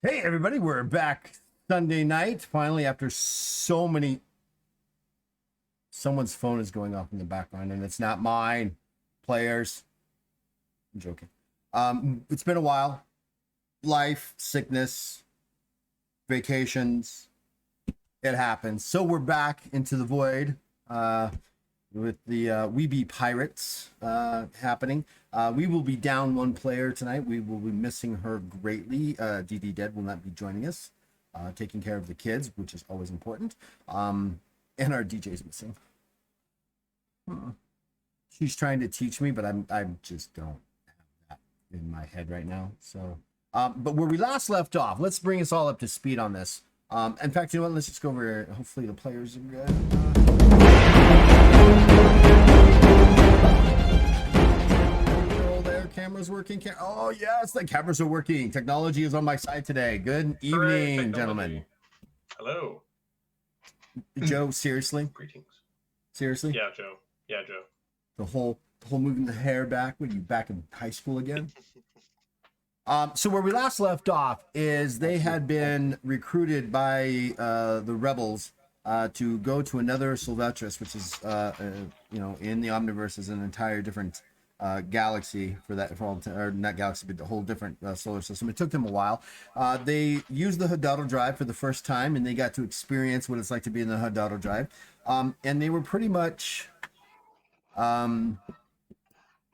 Hey, everybody, we're back Sunday night. Finally, after so many. Someone's phone is going off in the background, and it's not mine. Players. I'm joking. It's been a while. Life, sickness, vacations. It happens. So we're back into the void with the We Be Pirates happening. We will be down one player tonight. We will be missing her greatly. DD Dead will not be joining us, taking care of the kids, which is always important. And our DJ's missing. She's trying to teach me, but I just don't have that in my head right now. So, but where we last left off, let's bring us all up to speed on this. In fact, you know what? Let's just go over here. Hopefully the players are good. All there, cameras working. Oh yes, the cameras are working. Technology is on my side today. Good evening, gentlemen. Hello. Joe, seriously? Greetings. Seriously? Yeah, Joe. Yeah, Joe. The whole moving the hair back. Were you back in high school again? So where we last left off is they had been recruited by the rebels to go to another Sylvetris, which is in the Omniverse is an entire different galaxy or not galaxy, but the whole different solar system. It took them a while. They used the Hudato Drive for the first time, and they got to experience what it's like to be in the Hudato Drive. And they were pretty much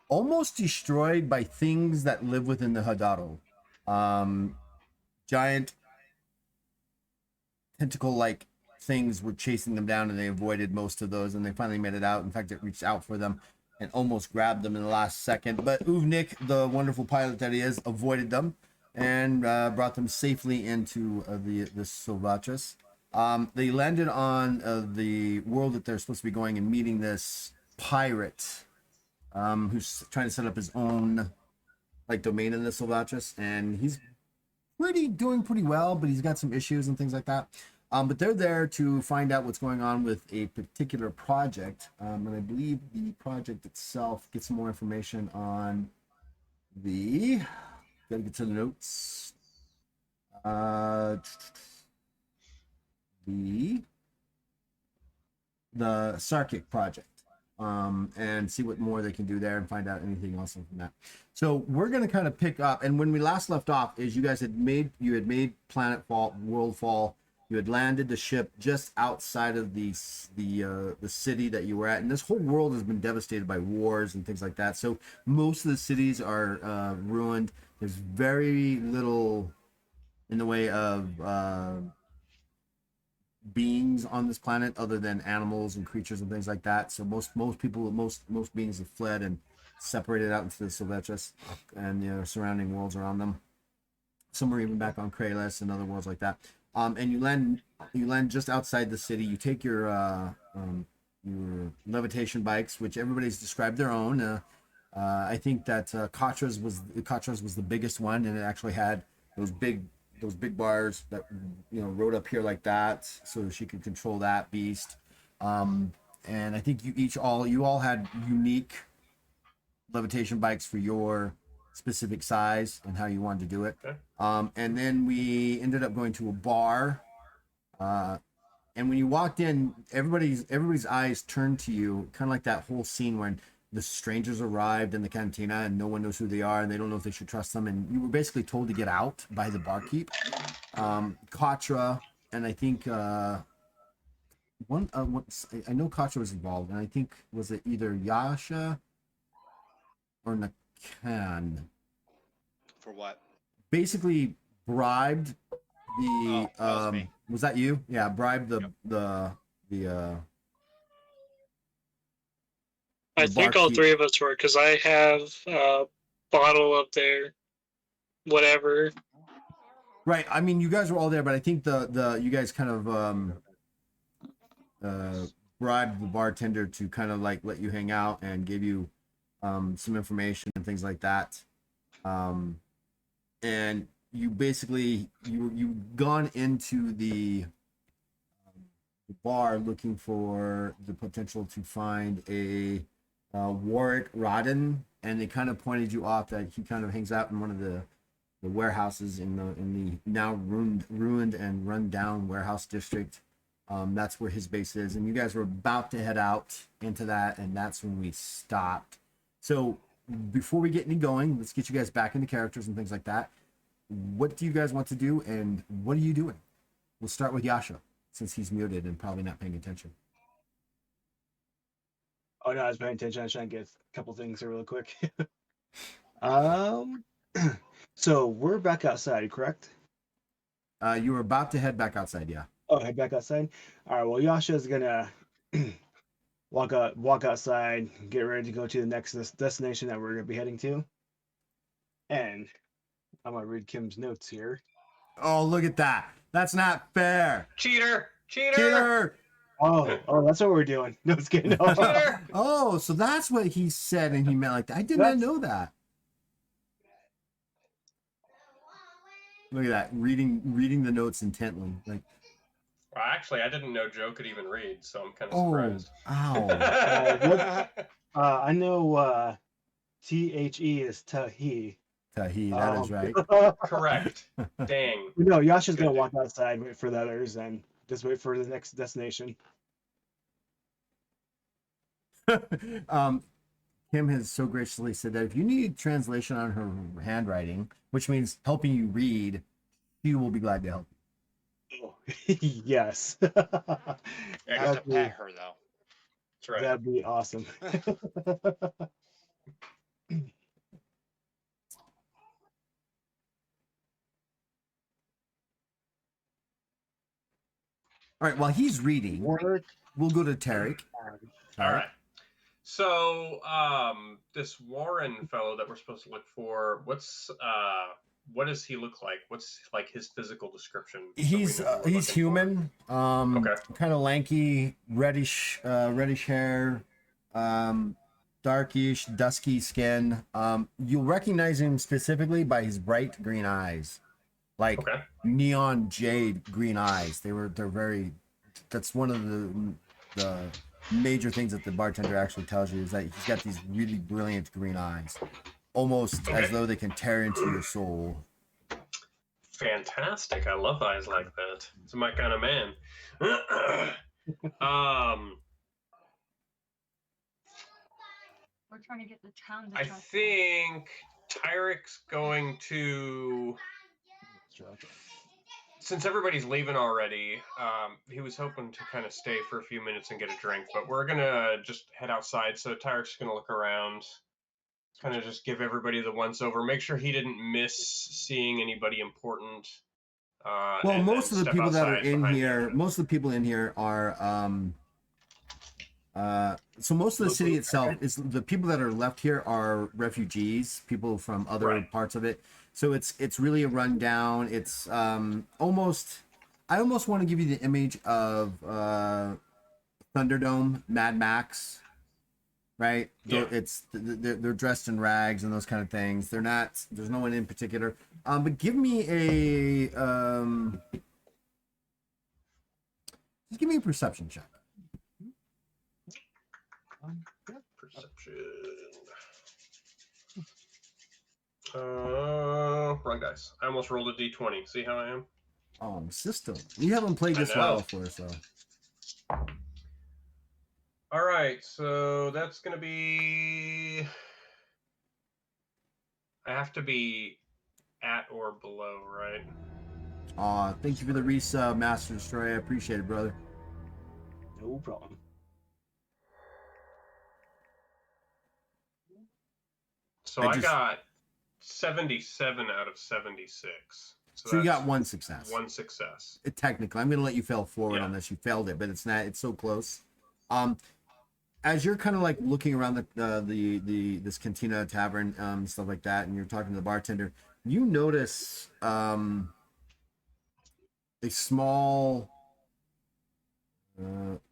almost destroyed by things that live within the Hudato. Giant tentacle-like things were chasing them down, and they avoided most of those, and they finally made it out. In fact, it reached out for them and almost grabbed them in the last second. But Uvnik, the wonderful pilot that he is, avoided them and brought them safely into the Sylvatris. They landed on the world that they're supposed to be going and meeting this pirate who's trying to set up his own domain in the Sylvatris, and he's doing pretty well, but he's got some issues and things like that. But they're there to find out what's going on with a particular project, and I believe the project itself gets some more information on the. Gotta get to the notes. The Sarkic project. And see what more they can do there and find out anything else from that. So we're going to kind of pick up, and when we last left off is you had made planetfall, worldfall. You had landed the ship just outside of the city that you were at, and this whole world has been devastated by wars and things like that. So most of the cities are ruined. There's very little in the way of beings on this planet other than animals and creatures and things like that. So most beings have fled and separated out into the Sylvetris and the surrounding worlds around them. Some are even back on Kralis and other worlds like that. And you land just outside the city. You take your levitation bikes, which everybody's described their own. I think that Katra's was the biggest one, and it actually had those big bars that rode up here like that, so she could control that beast. And I think you all had unique levitation bikes for your specific size and how you wanted to do it. Okay. And then we ended up going to a bar. And when you walked in, everybody's eyes turned to you, kind of like that whole scene when the strangers arrived in the cantina and no one knows who they are and they don't know if they should trust them, and you were basically told to get out by the barkeep. Katra, and I think I know Katra was involved, and I think was it either Yasha or Nakan? For what? Basically bribed the that was me. Was that you? Yeah, bribed Yep. the I think all three of us were, because I have a bottle of their whatever. Right. I mean, you guys were all there, but I think the you guys kind of bribed the bartender to kind of like let you hang out and give you some information and things like that. And you basically you've gone into the bar looking for the potential to find a Warwick Rodden, and they kind of pointed you off that he kind of hangs out in one of the warehouses in the now ruined and run down warehouse district. That's where his base is, and you guys were about to head out into that, and that's when we stopped. So before we get any going, let's get you guys back into characters and things like that. What do you guys want to do, and what are you doing? We'll start with Yasha, since he's muted and probably not paying attention. Oh no, I was paying attention. I was trying to get a couple things here real quick. So we're back outside, correct? You were about to head back outside, yeah. Oh, head back outside. All right. Well, Yasha's gonna walk outside, get ready to go to the next destination that we're gonna be heading to. And I'm gonna read Kim's notes here. Oh, look at that. That's not fair. Cheater! Cheater! Cheater! Oh, that's what we're doing. No, it's kidding. No. Cheater! Oh, so that's what he said, and he meant like that. I did not know that. Look at that, reading the notes intently. Like, Well, actually, I didn't know Joe could even read, so I'm kind of oh, surprised. ow. I know THE is Tahi. Tahi, that is right. Correct. Dang. No, Yasha's gonna Good. walk outside, wait for the others, and just wait for the next destination. Kim has so graciously said that if you need translation on her handwriting, which means helping you read, she will be glad to help you. Oh, yes. I got to That'd be- pet her though. That's right. That'd be awesome. All right, while he's reading, Work. we'll go to Tarek. All right. So, this Warren fellow that we're supposed to look for, what does he look like? What's like his physical description? so we He's know what we're he's looking for? human. Okay. Kind of lanky, reddish hair, darkish, dusky skin. You'll recognize him specifically by his bright green eyes, like Okay. neon jade green eyes. They're very. That's one of the major things that the bartender actually tells you is that he's got these really brilliant green eyes, almost as Okay. though they can tear into your soul. Fantastic. I love eyes like that. It's my kind of man. We're trying to get the town to I trust us. think Tyrek's going to, since everybody's leaving already, he was hoping to kind of stay for a few minutes and get a drink, but we're gonna just head outside. So Tyrek's gonna look around, kind of just give everybody the once over, make sure he didn't miss seeing anybody important. Well, and most then of the step people that are outside in behind here, him. most of the people in here are so most of the city itself is the people that are left here are refugees, people from other Right. parts of it. So it's really a rundown. It's almost I almost want to give you the image of Thunderdome, Mad Max, right? Yeah. They're dressed in rags and those kind of things. They're not. There's no one in particular. But give me a just give me a perception check. Perception. Wrong dice. I almost rolled a d20. See how I am? System. You haven't played I this know. while before, so All right, so that's gonna be. I have to be at or below, right? thank you for the resub, Master Destroyer. I appreciate it, brother. No problem. So I I, just- got 77 out of 76. So you that's got one success. one success. Technically, I'm gonna let you fail forward Yeah. on this. You failed it, but it's not. It's so close. As you're kind of like looking around the this Cantina Tavern, stuff like that, and you're talking to the bartender, you notice a small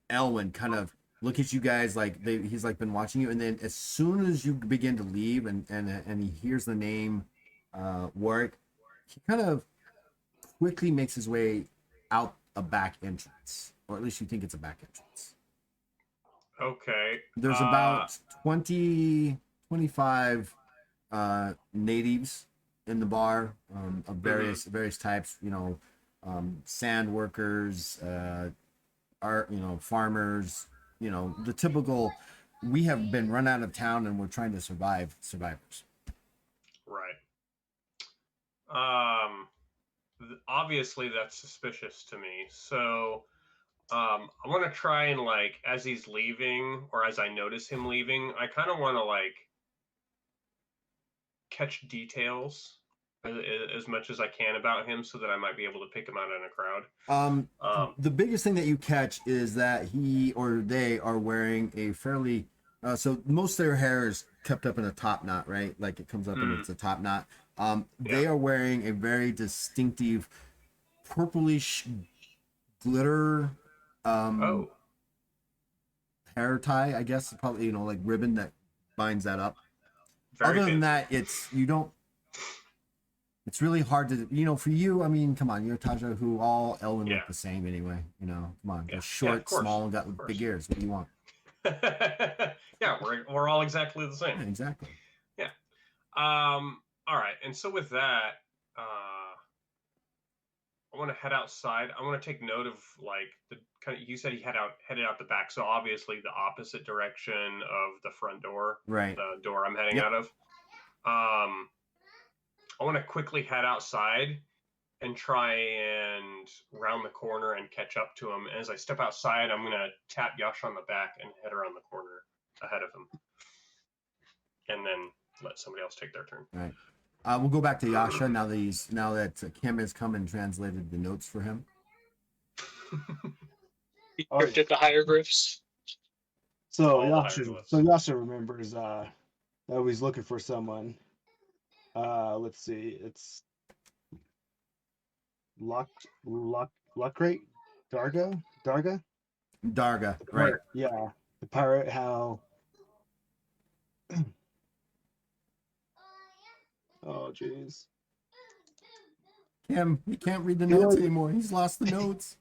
Elwyn kind of look at you guys like he's like been watching you, and then as soon as you begin to leave and he hears the name Warwick, he kind of quickly makes his way out a back entrance, or at least you think it's a back entrance. Okay. There's about 20, 25 natives in the bar, of various types. You know, sand workers, farmers. You know, the typical. We have been run out of town, and we're trying to survive. Survivors. Right. Obviously that's suspicious to me. So I want to try and like as he's leaving or as I notice him leaving, I kind of want to like catch details as much as I can about him so that I might be able to pick him out in a crowd. The biggest thing that you catch is that he or they are wearing a fairly so most of their hair is kept up in a top knot, right? Like it comes up and it's a top knot. They are wearing a very distinctive purplish glitter hair tie, I guess, probably, you know, like ribbon that binds that up. Very Other than fancy. that, it's really hard to, you know, for you, I mean, come on, you're Taja, who all Elven look the same anyway, you know, come on. Yeah. They're short, of course. small, and got big ears. What do you want? Yeah, we're all exactly the same. Yeah, exactly. Yeah. All right, and so with that, I want to head outside. I want to take note of like the kind of. You said he headed out the back, so obviously the opposite direction of the front door, Right. the door I'm heading out of. I want to quickly head outside and try and round the corner and catch up to him. As I step outside, I'm gonna tap Yasha on the back and head around the corner ahead of him, and then let somebody else take their turn. Right. We'll go back to Yasha now that Kim has come and translated the notes for him. He crypted the hieroglyphs. So All the Yasha, hieroglyphs. Yasha remembers that he's looking for someone. Let's see, it's Luckrate? Darga? Darga, The right? pirate, yeah, the pirate. How? Oh, jeez. Kim, he can't read the You know notes what? anymore. He's lost the notes.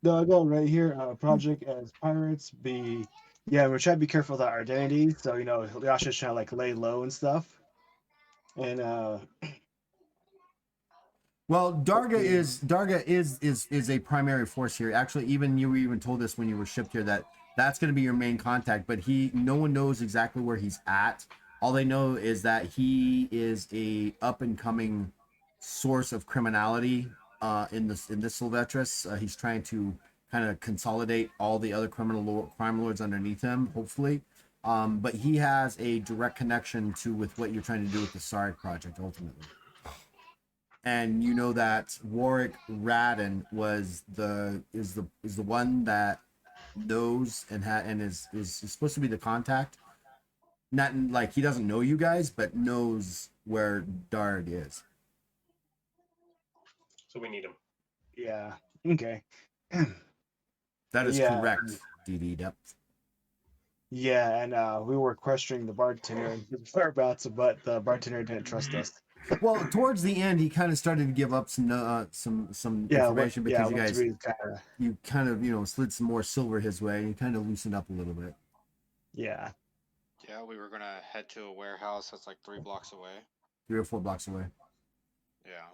No, I got it right here. Project as pirates be. Yeah, we're trying to be careful with our identity. So you know, Yasha's trying to like lay low and stuff. And Well, Darga is a primary force here. Actually, you even told us when you were shipped here that that's going to be your main contact. But no one knows exactly where he's at. All they know is that he is a up and coming source of criminality in this Sylvetris. He's trying to kind of consolidate all the other crime lords underneath him, hopefully. But he has a direct connection with what you're trying to do with the Sarek project ultimately. And you know that Warwick Radden is the one that knows and is supposed to be the contact. Not like he doesn't know you guys, but knows where Darg is. So we need him. yeah, okay. That is Yeah. correct, DD. Yep. Yeah, and we were questioning the bartender and his whereabouts, but the bartender didn't trust us. Well, towards the end, he kind of started to give up some information because you kind of slid some more silver his way and you kind of loosened up a little bit. Yeah. Yeah, we were gonna head to a warehouse that's like 3 blocks away. 3 or 4 blocks away. Yeah.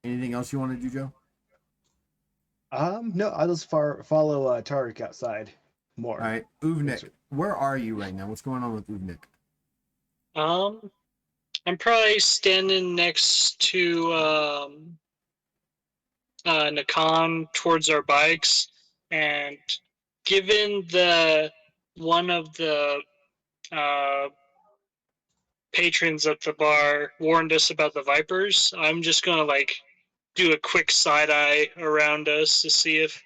Anything else you want to do, Joe? No, I'll just follow Tariq outside more. All right, Uvnik, where are you right now? What's going on with Uvnik? I'm probably standing next to Nakan towards our bikes, and given one of the patrons at the bar warned us about the Vipers, I'm just gonna like do a quick side eye around us to see if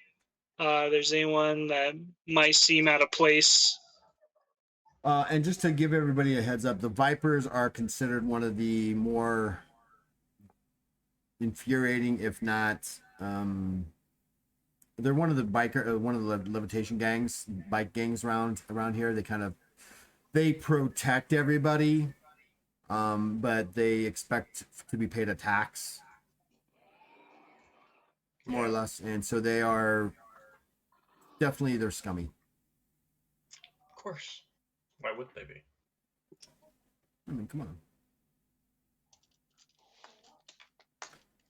there's anyone that might seem out of place. And just to give everybody a heads up, the Vipers are considered one of the more infuriating, if not, they're one of the levitation gangs, bike gangs around here. They protect everybody, but they expect to be paid a tax, more or less, and so they're scummy. Of course. Why wouldn't they be? I mean, come on.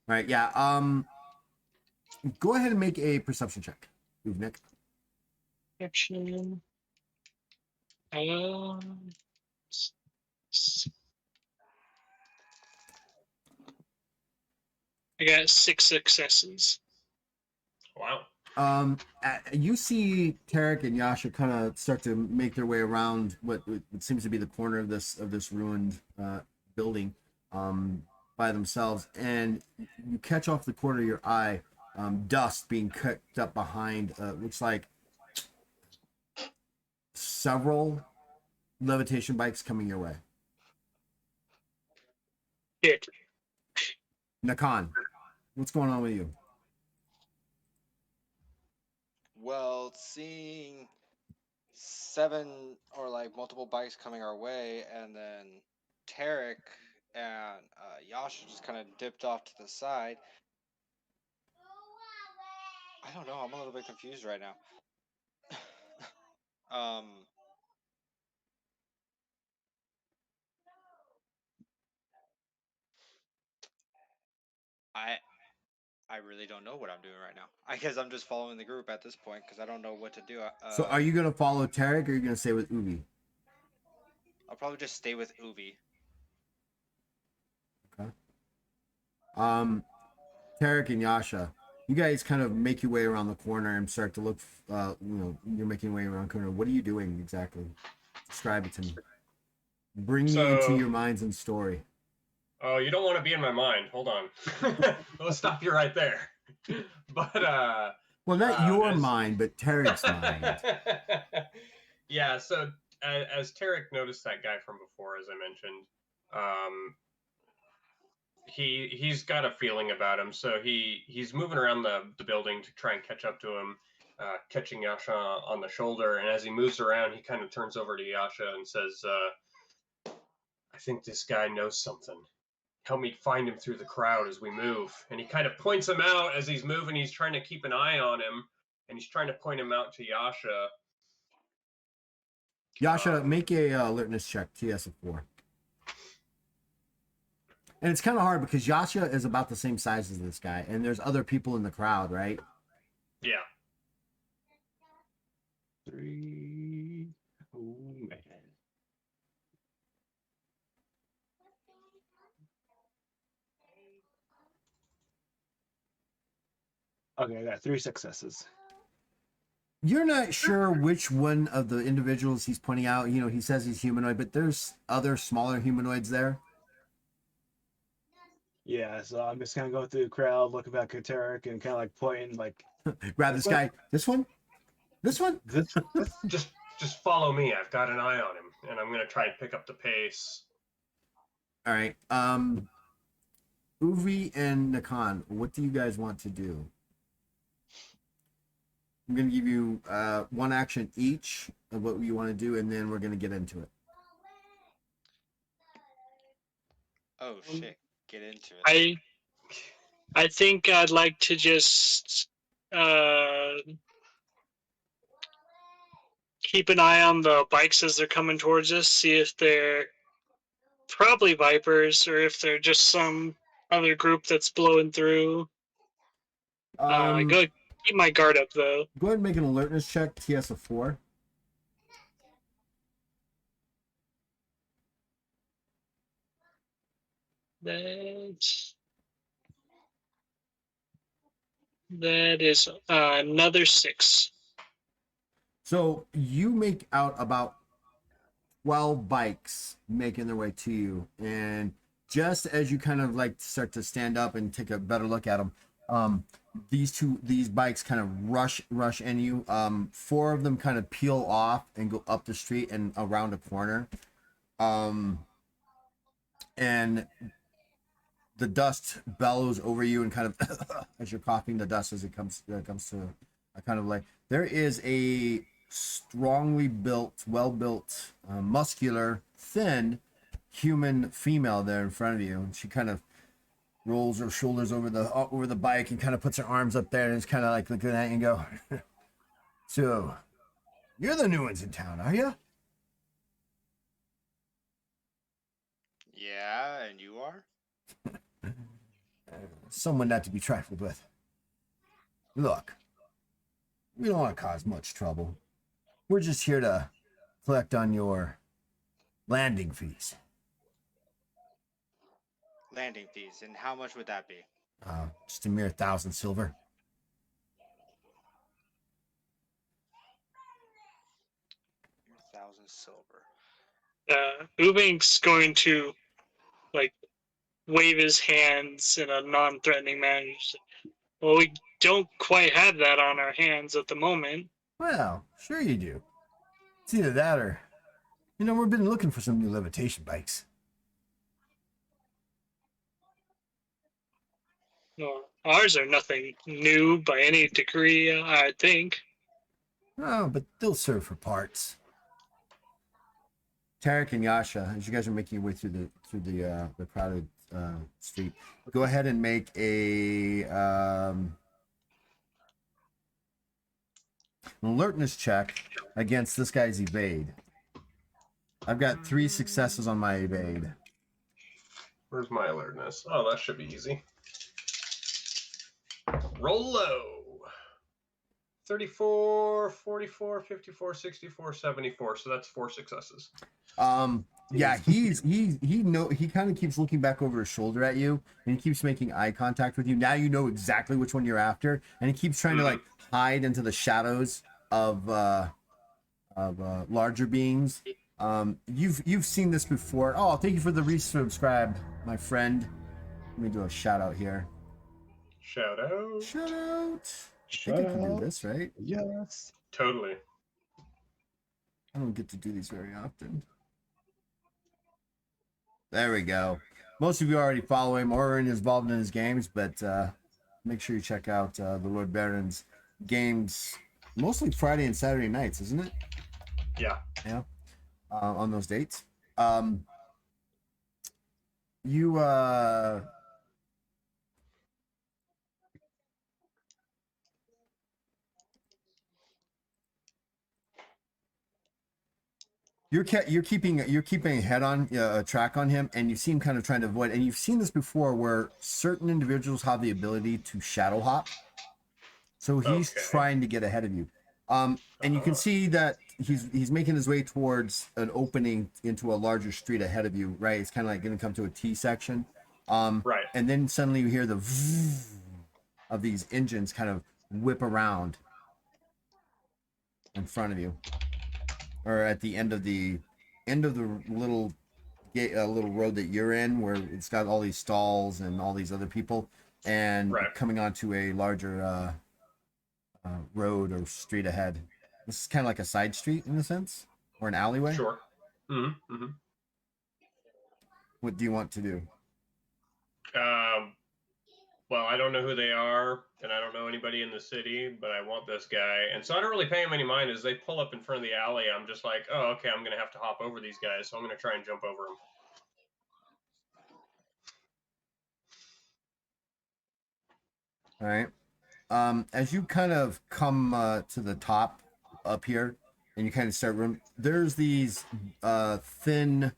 All right, yeah. Go ahead and make a perception check, Uvnik. Action. S- I got 6 successes. Wow. You see Tarek and Yasha kind of start to make their way around what seems to be the corner of this ruined building by themselves, and you catch off the corner of your eye dust being kicked up behind. Looks like several levitation bikes coming your way. Shit. Nakan, what's going on with you? Well, seeing 7 or like multiple bikes coming our way, and then Tarek and Yasha just kind of dipped off to the side. I don't know. I'm a little bit confused right now. I really don't know what I'm doing right now. I guess I'm just following the group at this point because I don't know what to do. So, are you gonna follow Tarek, or are you gonna stay with Uvi? I'll probably just stay with Uvi. Okay. Tarek and Yasha, you guys kind of make your way around the corner and start to look. You're making your way around the corner. What are you doing exactly? Describe it to me. Bring me into your minds and story. Oh, you don't want to be in my mind. Hold on. Let's stop you right there. But well, not your mind, but Tarek's mind. Yeah. So as Tarek noticed that guy from before, as I mentioned, he's got a feeling about him. So he's moving around the building to try and catch up to him, catching Yasha on the shoulder. And as he moves around, he kind of turns over to Yasha and says, "I think this guy knows something. Help me find him through the crowd as we move." And he kind of points him out as he's moving. He's trying to keep an eye on him, and he's trying to point him out to Yasha. Yasha, make a alertness check, TS of 4. And it's kind of hard because Yasha is about the same size as this guy, and there's other people in the crowd, right? Yeah. 3. Oh man. Okay, I got 3 successes. You're not sure which one of the individuals he's pointing out. You know, he says he's humanoid, but there's other smaller humanoids there. Yeah, so I'm just kind of going through the crowd, looking back at Tarek, and kind of like pointing, like, Grab this guy. This one? This one? this. Just follow me. I've got an eye on him, and I'm gonna try and pick up the pace. All right. Uvi and Nakan, what do you guys want to do? I'm going to give you one action each of what you want to do, and then we're going to get into it. Oh shit! Get into it. I think I'd like to just keep an eye on the bikes as they're coming towards us, see if they're probably Vipers or if they're just some other group that's blowing through. Go keep my guard up though. Go ahead and make an alertness check, TS of 4. That is another 6. So you make out about 12 bikes making their way to you, and just as you kind of like start to stand up and take a better look at them, these bikes kind of rush in you. 4 of them kind of peel off and go up the street and around a corner, and the dust bellows over you and kind of as you're coughing the dust as it comes to a kind of like, there is a strongly built, well-built, muscular, thin human female there in front of you, and she kind of rolls her shoulders over the bike and kind of puts her arms up there and is kind of like looking at you and go, "So, you're the new ones in town, are you?" Yeah, and you are? Someone not to be trifled with. Look, we don't want to cause much trouble. We're just here to collect on your landing fees. Landing fees, and how much would that be? Just a mere 1,000 silver. Your 1,000 silver. Ubink's going to like wave his hands in a non-threatening manner. He's like, well, we don't quite have that on our hands at the moment. Well, sure you do. It's either that or, we've been looking for some new levitation bikes. No, ours are nothing new by any degree, I think. Oh, but they'll serve for parts. Tarek and Yasha, as you guys are making your way through the crowded street, go ahead and make a alertness check against this guy's evade. I've got 3 successes on my evade. Where's my alertness? Oh, that should be easy. Roll low. 34, 44, 54, 64, 74. So that's 4 successes. Yeah, he kind of keeps looking back over his shoulder at you, and he keeps making eye contact with you. Now you know exactly which one you're after, and he keeps trying to like hide into the shadows of larger beings. You've seen this before. Oh, thank you for the resubscribe, my friend. Let me do a shout out here. Shout out. Shout out. I Shout think I can out. do this, right? Yes. Totally. I don't get to do these very often. There we go. Most of you already follow him or are involved in his games, but make sure you check out the Lord Baron's games, mostly Friday and Saturday nights, isn't it? Yeah. Yeah. On those dates. You You're keeping a head on a track on him, and you see him kind of trying to avoid. And you've seen this before, where certain individuals have the ability to shadow hop. So he's Okay. trying to get ahead of you, and you can see that he's making his way towards an opening into a larger street ahead of you. Right, it's kind of like going to come to a T section, Right. and then suddenly you hear the of these engines kind of whip around in front of you. Or at the end of the little gate, little road that you're in, where it's got all these stalls and all these other people, and Right. coming onto a larger road or street ahead. This is kind of like a side street in a sense, or an alleyway. Sure. Mm-hmm. Mm-hmm. What do you want to do? Well, I don't know who they are, and I don't know anybody in the city, but I want this guy. And so I don't really pay him any mind. As they pull up in front of the alley, I'm just like, oh, okay, I'm going to have to hop over these guys, so I'm going to try and jump over them. All right. As you kind of come to the top up here, and you kind of start there's these thin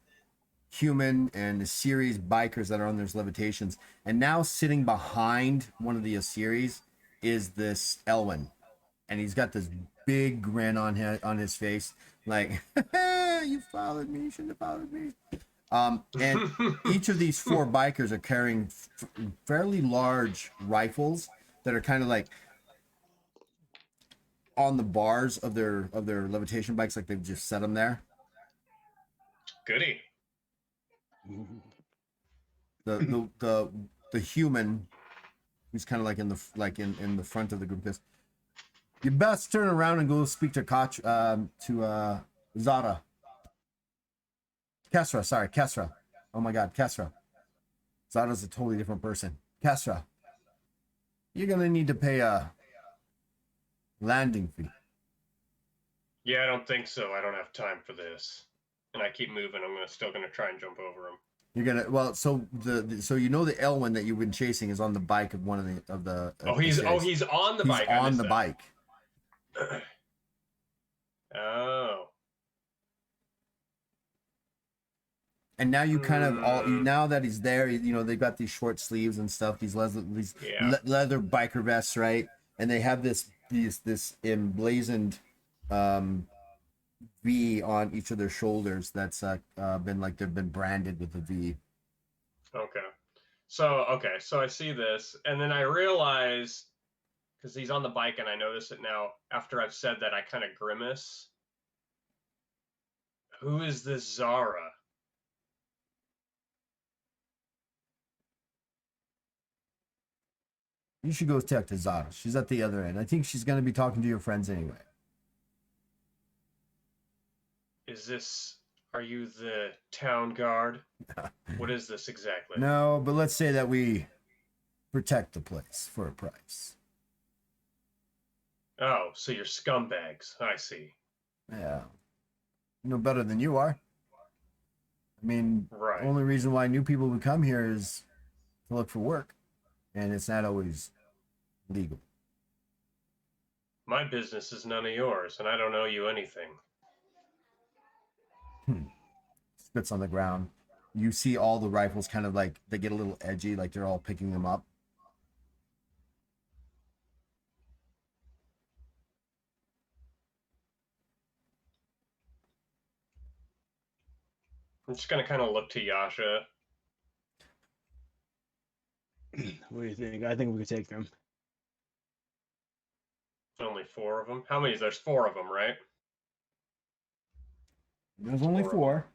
human and Osiris bikers that are on those levitations, and now sitting behind one of the Osiris is this Elwyn, and he's got this big grin on his face, like, you followed me, you shouldn't have followed me. And each of these 4 bikers are carrying fairly large rifles that are kind of like on the bars of their levitation bikes, like they've just set them there. Goody. The human who's kind of like in the front of the group is, you best turn around and go speak to Zara. Kesra. Oh my God, Kesra. Zara's a totally different person. Kesra, you're gonna need to pay a landing fee. Yeah, I don't think so. I don't have time for this. And I keep moving. I'm still gonna try and jump over him. You're gonna so the Elwyn that you've been chasing is on the bike of one of the. He's on the bike. He's on the bike. Oh. And now you kind of all now that he's there, you know, they've got these short sleeves and stuff, these Yeah. leather biker vests, right? And they have this emblazoned V on each of their shoulders. That's been like they've been branded with a V. Okay. So I see this, and then I realize, because he's on the bike, and I notice it now. After I've said that, I kind of grimace. Who is this Zara? You should go talk to Zara. She's at the other end. I think she's going to be talking to your friends anyway. Are you the town guard? What is this exactly? No, but let's say that we protect the place for a price. Oh, so you're scumbags. I see. Yeah. No better than you are. I mean, Right. the only reason why new people would come here is to look for work. And it's not always legal. My business is none of yours, and I don't owe you anything. Spits on the ground. You see all the rifles kind of like, they get a little edgy, like they're all picking them up. I'm just gonna kind of look to Yasha. What do you think? I think we could take them. Only 4 of them. How many? There's 4 of them, right? There's only 4.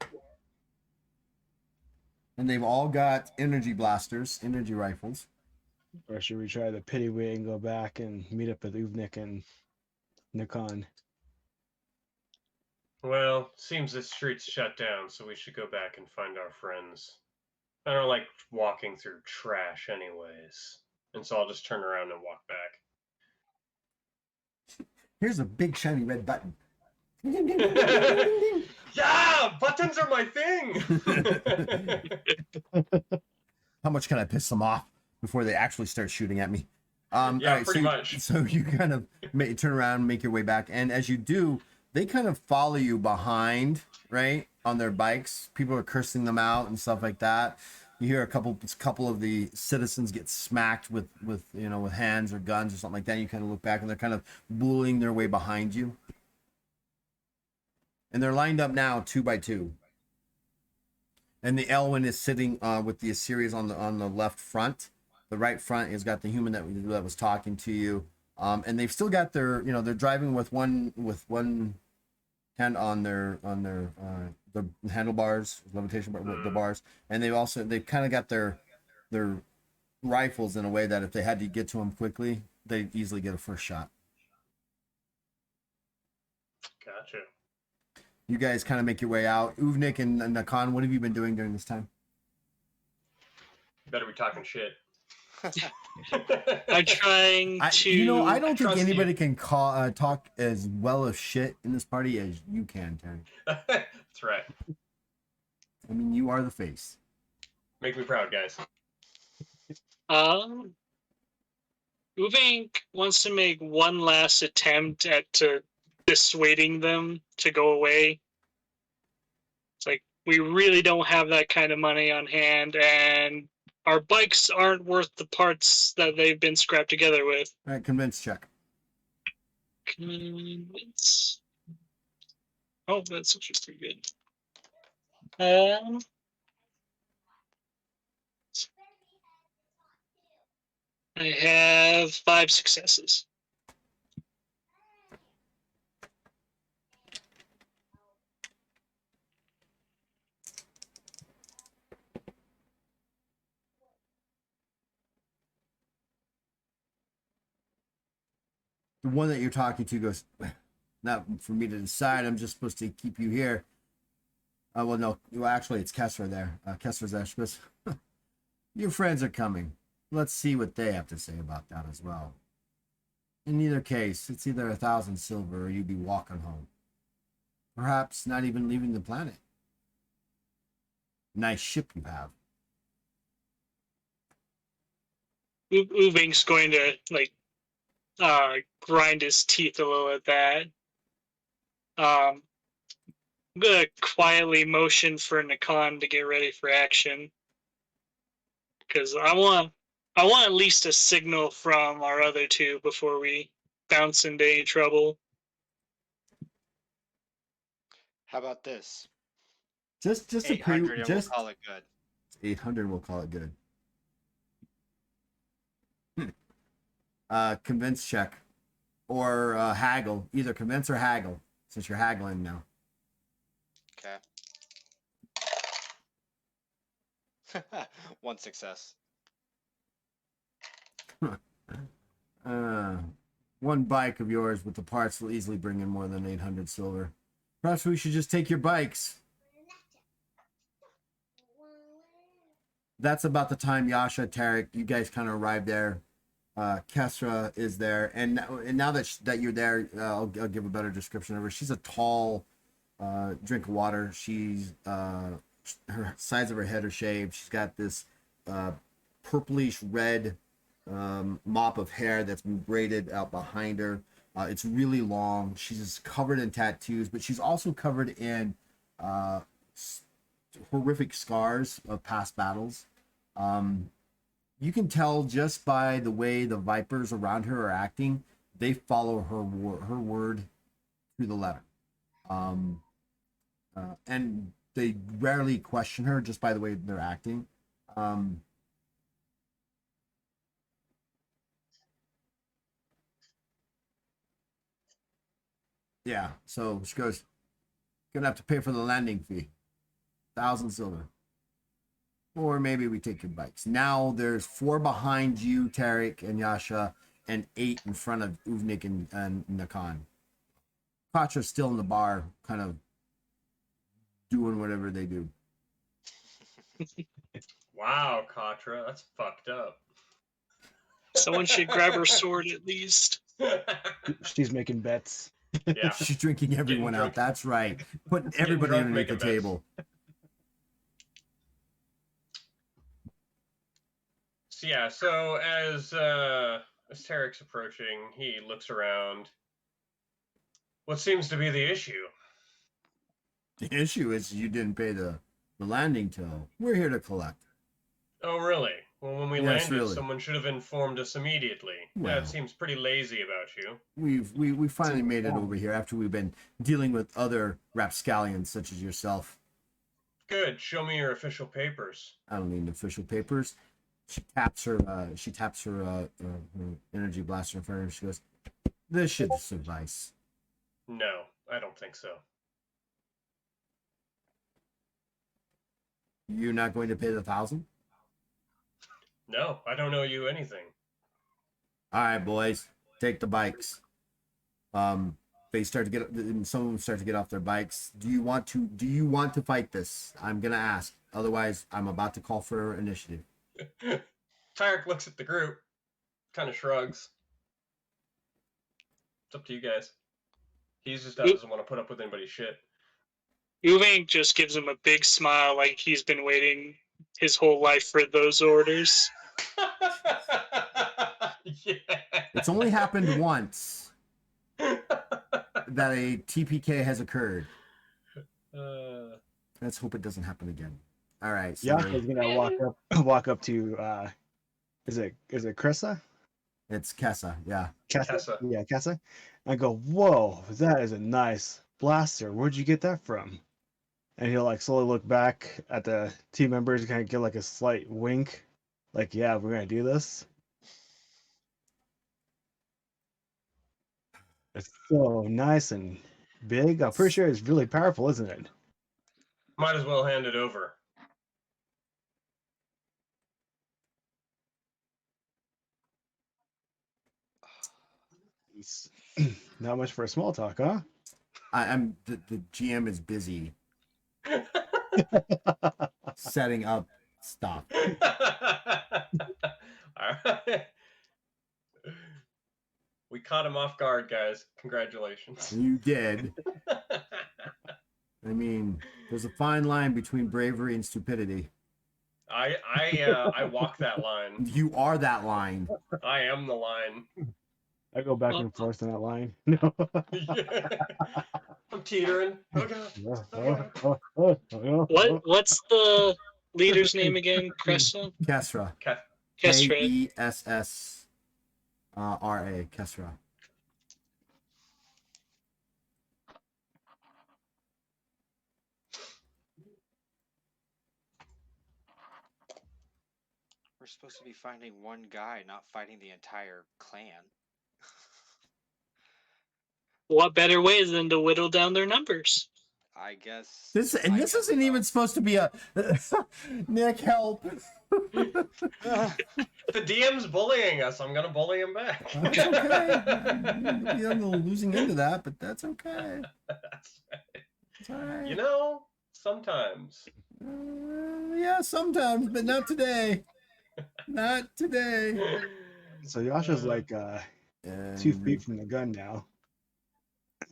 And they've all got energy blasters, energy rifles. Or should we try the pity way and go back and meet up with Uvnik and Nikon? Well, seems this street's shut down, so we should go back and find our friends. I don't like walking through trash anyways. And so I'll just turn around and walk back. Here's a big shiny red button. Yeah! Buttons are my thing! How much can I piss them off before they actually start shooting at me? Yeah, all right, pretty much. So you kind of turn around, make your way back, and as you do, they kind of follow you behind, right, on their bikes. People are cursing them out and stuff like that. You hear a couple of the citizens get smacked with hands or guns or something like that. You kind of look back, and they're kind of bullying their way behind you, and they're lined up now 2 by 2. And the Elwyn is sitting with the Assyrians on the left front. The right front has got the human that was talking to you. And they've still got their, they're driving with one hand on their the handlebars, levitation bar, the bars, and they've kind of got their rifles in a way that if they had to get to them quickly, they'd easily get a first shot. Gotcha. You guys kind of make your way out. Uvnik and Nakan, what have you been doing during this time? You better be talking shit. I'm trying to. I don't think trust anybody can talk as well of shit in this party as you can, Terry. That's right. I mean, you are the face. Make me proud, guys. Uvink wants to make one last attempt at dissuading them to go away. It's like, we really don't have that kind of money on hand, and our bikes aren't worth the parts that they've been scrapped together with. All right, convince check. Convince. Oh, that's actually pretty good. I have 5 successes. The one that you're talking to goes, not for me to decide. I'm just supposed to keep you here. Well, no. Well, actually, it's Kessler there. Kessler's there. She goes, your friends are coming. Let's see what they have to say about that as well. In either case, it's either 1,000 silver or you'd be walking home. Perhaps not even leaving the planet. Nice ship you have. Uvink's going to grind his teeth a little at that. I'm gonna quietly motion for Nakan to get ready for action, because I want at least a signal from our other two before we bounce into any trouble. How about this? Just a 800 pre, and just we'll call it good. 800. We'll call it good. Convince check, or haggle. Either convince or haggle, since you're haggling now. Okay. One success. One bike of yours with the parts will easily bring in more than 800 silver. Perhaps we should just take your bikes. That's about the time Yasha, Tarek, you guys kind of arrive there. Kesra is there, and now that you're there, I'll give a better description of her. She's a tall, drink of water. She's her sides of her head are shaved. She's got this purplish red mop of hair that's been braided out behind her. It's really long. She's covered in tattoos, but she's also covered in horrific scars of past battles. You can tell just by the way the vipers around her are acting, they follow her word to the letter. And they rarely question her just by the way they're acting. Yeah, so she goes, gonna have to pay for the landing fee. 1,000 silver. Or maybe we take your bikes. Now there's 4 behind you, Tarek and Yasha, and 8 in front of Uvnik and Nakan. Katra's still in the bar, kind of doing whatever they do. Wow, Katra, that's fucked up. Someone should grab her sword at least. She's making bets. Yeah. She's drinking everyone drunk. out. That's right. Putting everybody drunk, underneath the making bets. table. So yeah, so as Tarek's approaching, he looks around. What seems to be the issue? The issue is you didn't pay the landing toll. We're here to collect. Oh, really? Well, when we Yes, landed, really. someone should have informed us immediately. Well. That seems pretty lazy about you. We finally made it over here after we've been dealing with other rapscallions such as yourself. Good. Show me your official papers. I don't need official papers. She taps her her energy blaster in front of her. She goes, "This should suffice." No, I don't think so. You're not going to pay the 1,000? No, I don't owe you anything. All right, boys, take the bikes. They start to get. Some of them start to get off their bikes. Do you want to fight this? I'm gonna ask. Otherwise, I'm about to call for initiative. Tarek looks at the group, kind of shrugs. It's up to you guys. He just doesn't want to put up with anybody's shit. Uvink just gives him a big smile, like he's been waiting his whole life for those orders. Yeah. It's only happened once that a TPK has occurred. Let's hope it doesn't happen again. All right. So Yasha's gonna walk up to is it Krissa? it's Kessa. Yeah. Kessa. Yeah, Kessa. I go, whoa, that is a nice blaster. Where'd you get that from? And he'll like slowly look back at the team members and kind of give like a slight wink, like, yeah, we're gonna do this. It's so nice and big. I'm pretty sure it's really powerful, isn't it? Might as well hand it over. It's not much for a small talk, huh? I'm the GM is busy setting up stuff. All right. We caught him off guard, guys. Congratulations. You did. I mean, there's a fine line between bravery and stupidity. I walk that line. You are that line. I am the line. I go back and forth on that line. No. Yeah. I'm teetering. Oh god. What's the leader's name again? Cressa? Kesra. Kestra. Kessra. Kesra. We're supposed to be finding one guy, not fighting the entire clan. What better way than to whittle down their numbers? I guess. This I this guess isn't even supposed to be a Nick help. The DM's bullying us. I'm gonna bully him back. That's okay. You're on the losing end of that, but that's okay. That's right. It's all right. You know, sometimes. Yeah, sometimes, but not today. Not today. So Yasha's like 2 feet from the gun now.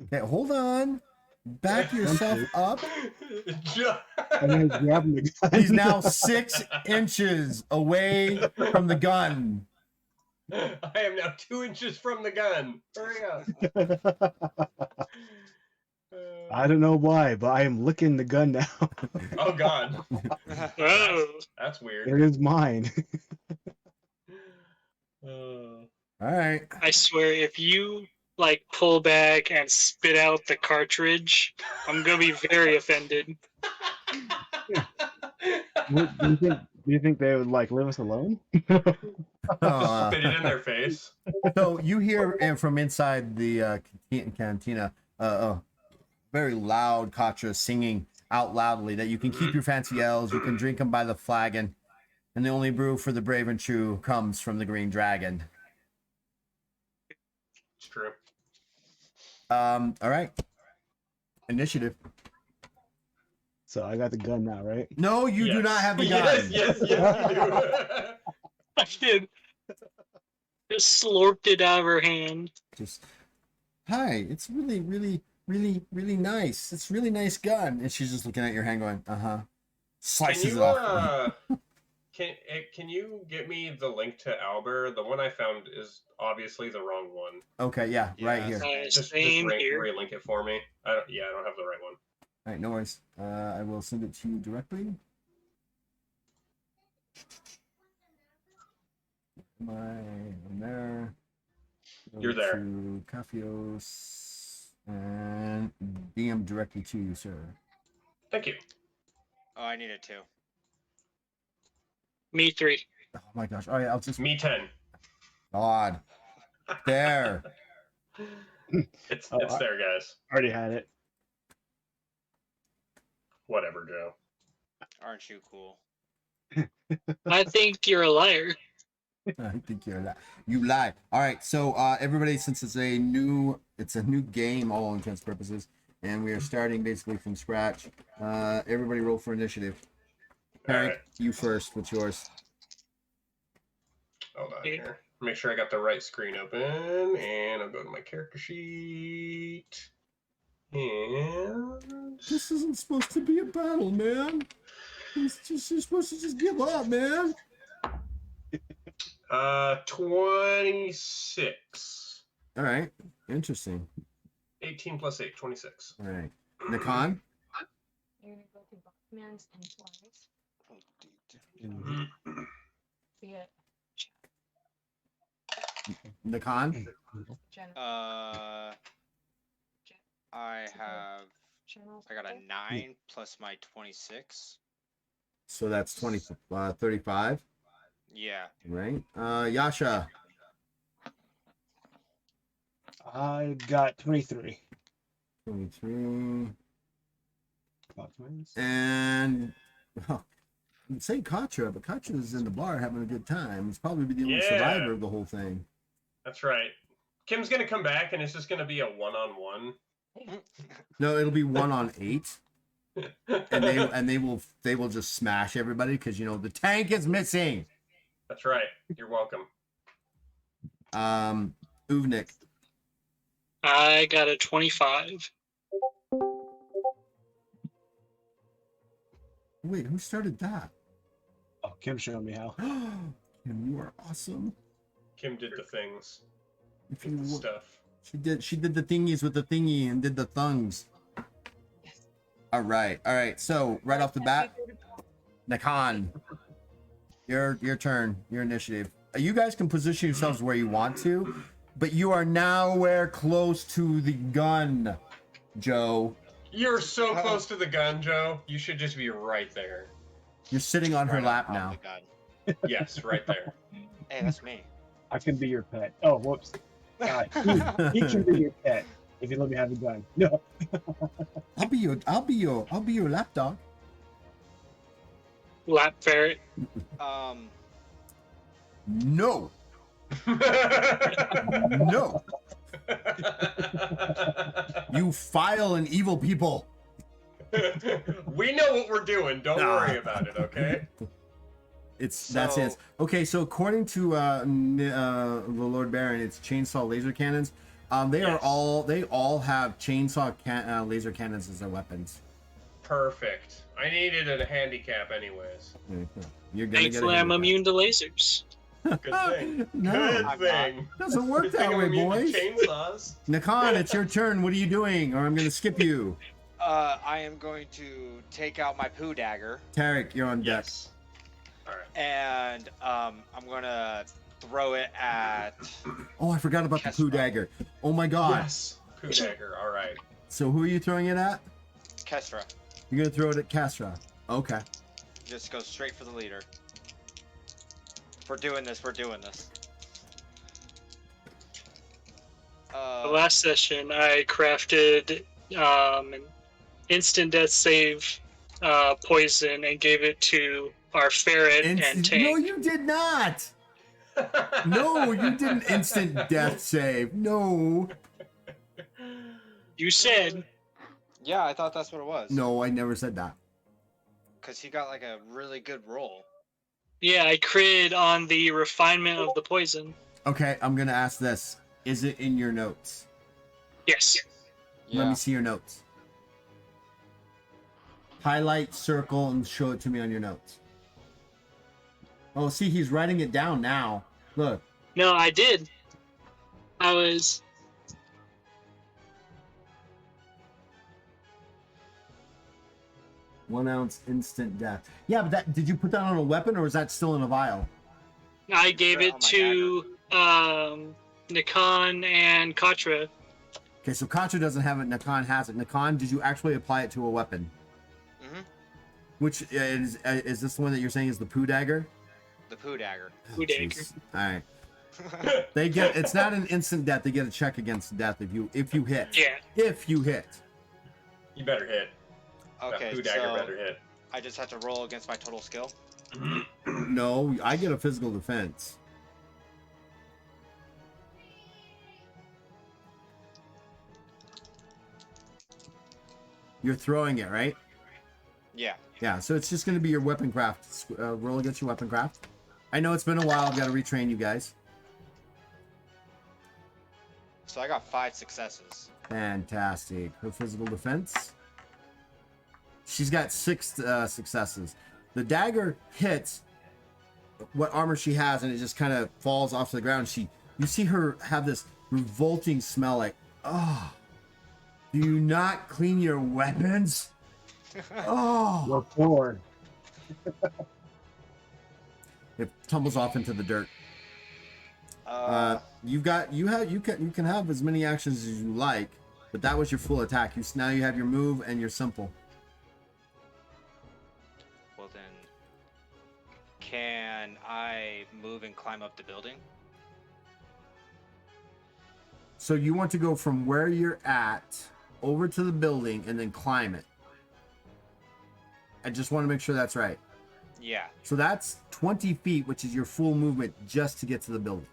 Okay, hold on. Back yourself up. And then he's grabbing the gun. He's now 6 inches away from the gun. I am now 2 inches from the gun. Hurry up. I don't know why, but I am licking the gun now. Oh god. Oh, That's weird. It is mine. All right. I swear, if you like pull back and spit out the cartridge, I'm gonna be very offended. do you think they would like leave us alone? Spit it in their face. So you hear from inside the cantina very loud Katra singing out loudly that you can keep your fancy ales, you can drink them by the flagon, and the only brew for the brave and true comes from the Green Dragon. It's true. All right. Initiative. So I got the gun now, right? No, you do Yes. not have the gun. Yes, you do. I did. Just slurped it out of her hand. Just, hi, it's really, really, really, really nice. It's a really nice gun. And she's just looking at your hand going, uh-huh. Can Slices you it off. can you get me the link to Albert? The one I found is obviously the wrong one. Okay, yeah, right Yeah. here. Just Same here. relink it for me. I don't have the right one. All right, no worries. I will send it to you directly. I'm there. Go You're there. To Cafios and DM directly to you, sir. Thank you. Oh, I need it too. Me 3. Oh my gosh. All right, I'll just. Me 10. God. There. It's Oh, there, guys. Already had it. Whatever, Joe. Aren't you cool? I think you're a liar. I think you lie. All right, so everybody, since it's a new game, all intents and purposes, and we are starting basically from scratch. Everybody roll for initiative. All Eric, right. you first. What's yours? Hold on here. Make sure I got the right screen open, and I'll go to my character sheet. And This isn't supposed to be a battle, man. You're supposed to just give up, man. 26. All right, interesting. 18 plus 8, 26. All right, Nakan. You're gonna go to Bachman's and Suarez. See it. Nakan. Jennifer. I have. Channel I got a 9 plus my 26. So that's 35, Yeah. right? Yasha. I got 23. 23. Boxmans. And well, you'd say Katra, but Katra's in the bar having a good time. He's probably the only Yeah. survivor of the whole thing. That's right. Kim's gonna come back, and it's just gonna be a one-on-one. No, it'll be 1 on 8, and they will just smash everybody because the tank is missing. That's right. You're welcome. Uvnik. I got a 25. Wait, who started that? Oh, Kim showed me how. Kim, you are awesome. Kim did the things. If Did the you, stuff. she did the thingies with the thingy and did the thungs. All right. So right off the bat, Nakan, your turn, your initiative. You guys can position yourselves where you want to, but you are nowhere close to the gun, Joe. You're so close to the gun, Joe. You should just be right there. You're sitting on her Right lap top now. of the gun. Yes, right there. Hey, that's me. I can be your pet. Oh, whoops. He can be your pet if you let me have the gun. No. I'll be your lap dog. Lap ferret. No. No. You vile and evil people. We know what we're doing. Don't Nah. worry about it, okay? That's it. Okay, so according to the Lord Baron, it's chainsaw laser cannons. They all have chainsaw laser cannons as their weapons. Perfect. I needed a handicap anyways. You're gonna Thankfully, I'm immune to lasers. Good thing. No, Good thing. doesn't work Good that thing I'm way, immune to boys. chainsaws. Nakan, it's your turn. What are you doing? Or I'm gonna skip you. I am going to take out my poo dagger Tarek, you're on deck. Yes. All right. and I'm gonna throw it at. Oh, I forgot about the poo Kestra. dagger. Oh my god. Yes. Poo dagger. All right. So who are you throwing it at? Kestra. You're gonna throw it at Castra. Okay. Just go straight for the leader. If we're doing this, we're doing this. The last session, I crafted an instant death save poison and gave it to our ferret and No, tank. you did not. No, you didn't instant death save. No. You said Yeah, I thought that's what it was. No, I never said that. Because he got like a really good roll. yeah, I critted on the refinement of the poison. Okay, I'm gonna ask this. Is it in your notes? Yes. Let Yeah. me see your notes. Highlight, circle, and show it to me on your notes. Oh, see, he's writing it down now. Look. No, I did. I was. 1 ounce instant death. Yeah, but that did you put that on a weapon or is that still in a vial? I gave Right it on my to Nikon and Katra. Okay, so Contra doesn't have it. Nakan has it. Nakan, did you actually apply it to a weapon? Mhm. Which is this the one that you're saying is the poo dagger? The poo dagger. Poo dagger. Jeez. All right. They get. It's not an instant death. They get a check against death if you hit. Yeah. If you hit. You better hit. Okay, That poo dagger so better hit. I just have to roll against my total skill. No, I get a physical defense. You're throwing it, right? Yeah. Yeah, so it's just going to be your weapon craft. Roll against your weapon craft. I know it's been a while. I've got to retrain you guys. So I got 5 successes. Fantastic. Her physical defense. She's got 6 successes. The dagger hits what armor she has, and it just kind of falls off to the ground. You see her have this revolting smell like, oh, do you not clean your weapons? Oh, We're poor. it tumbles off into the dirt. Uh, You can have as many actions as you like, but that was your full attack. Now you have your move and your simple. well then, can I move and climb up the building? So you want to go from where you're at over to the building and then climb it. I just want to make sure that's right. Yeah. So that's 20 feet, which is your full movement just to get to the building.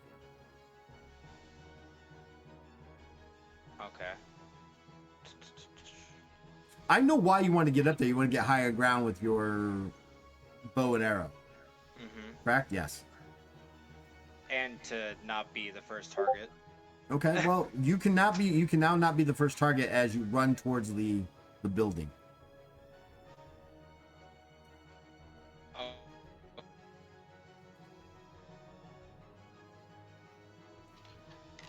Okay. I know why you want to get up there. You want to get higher ground with your bow and arrow. Mm-hmm. Correct? Yes. And to not be the first target. Okay. Well, you can now not be the first target as you run towards the building. Oh.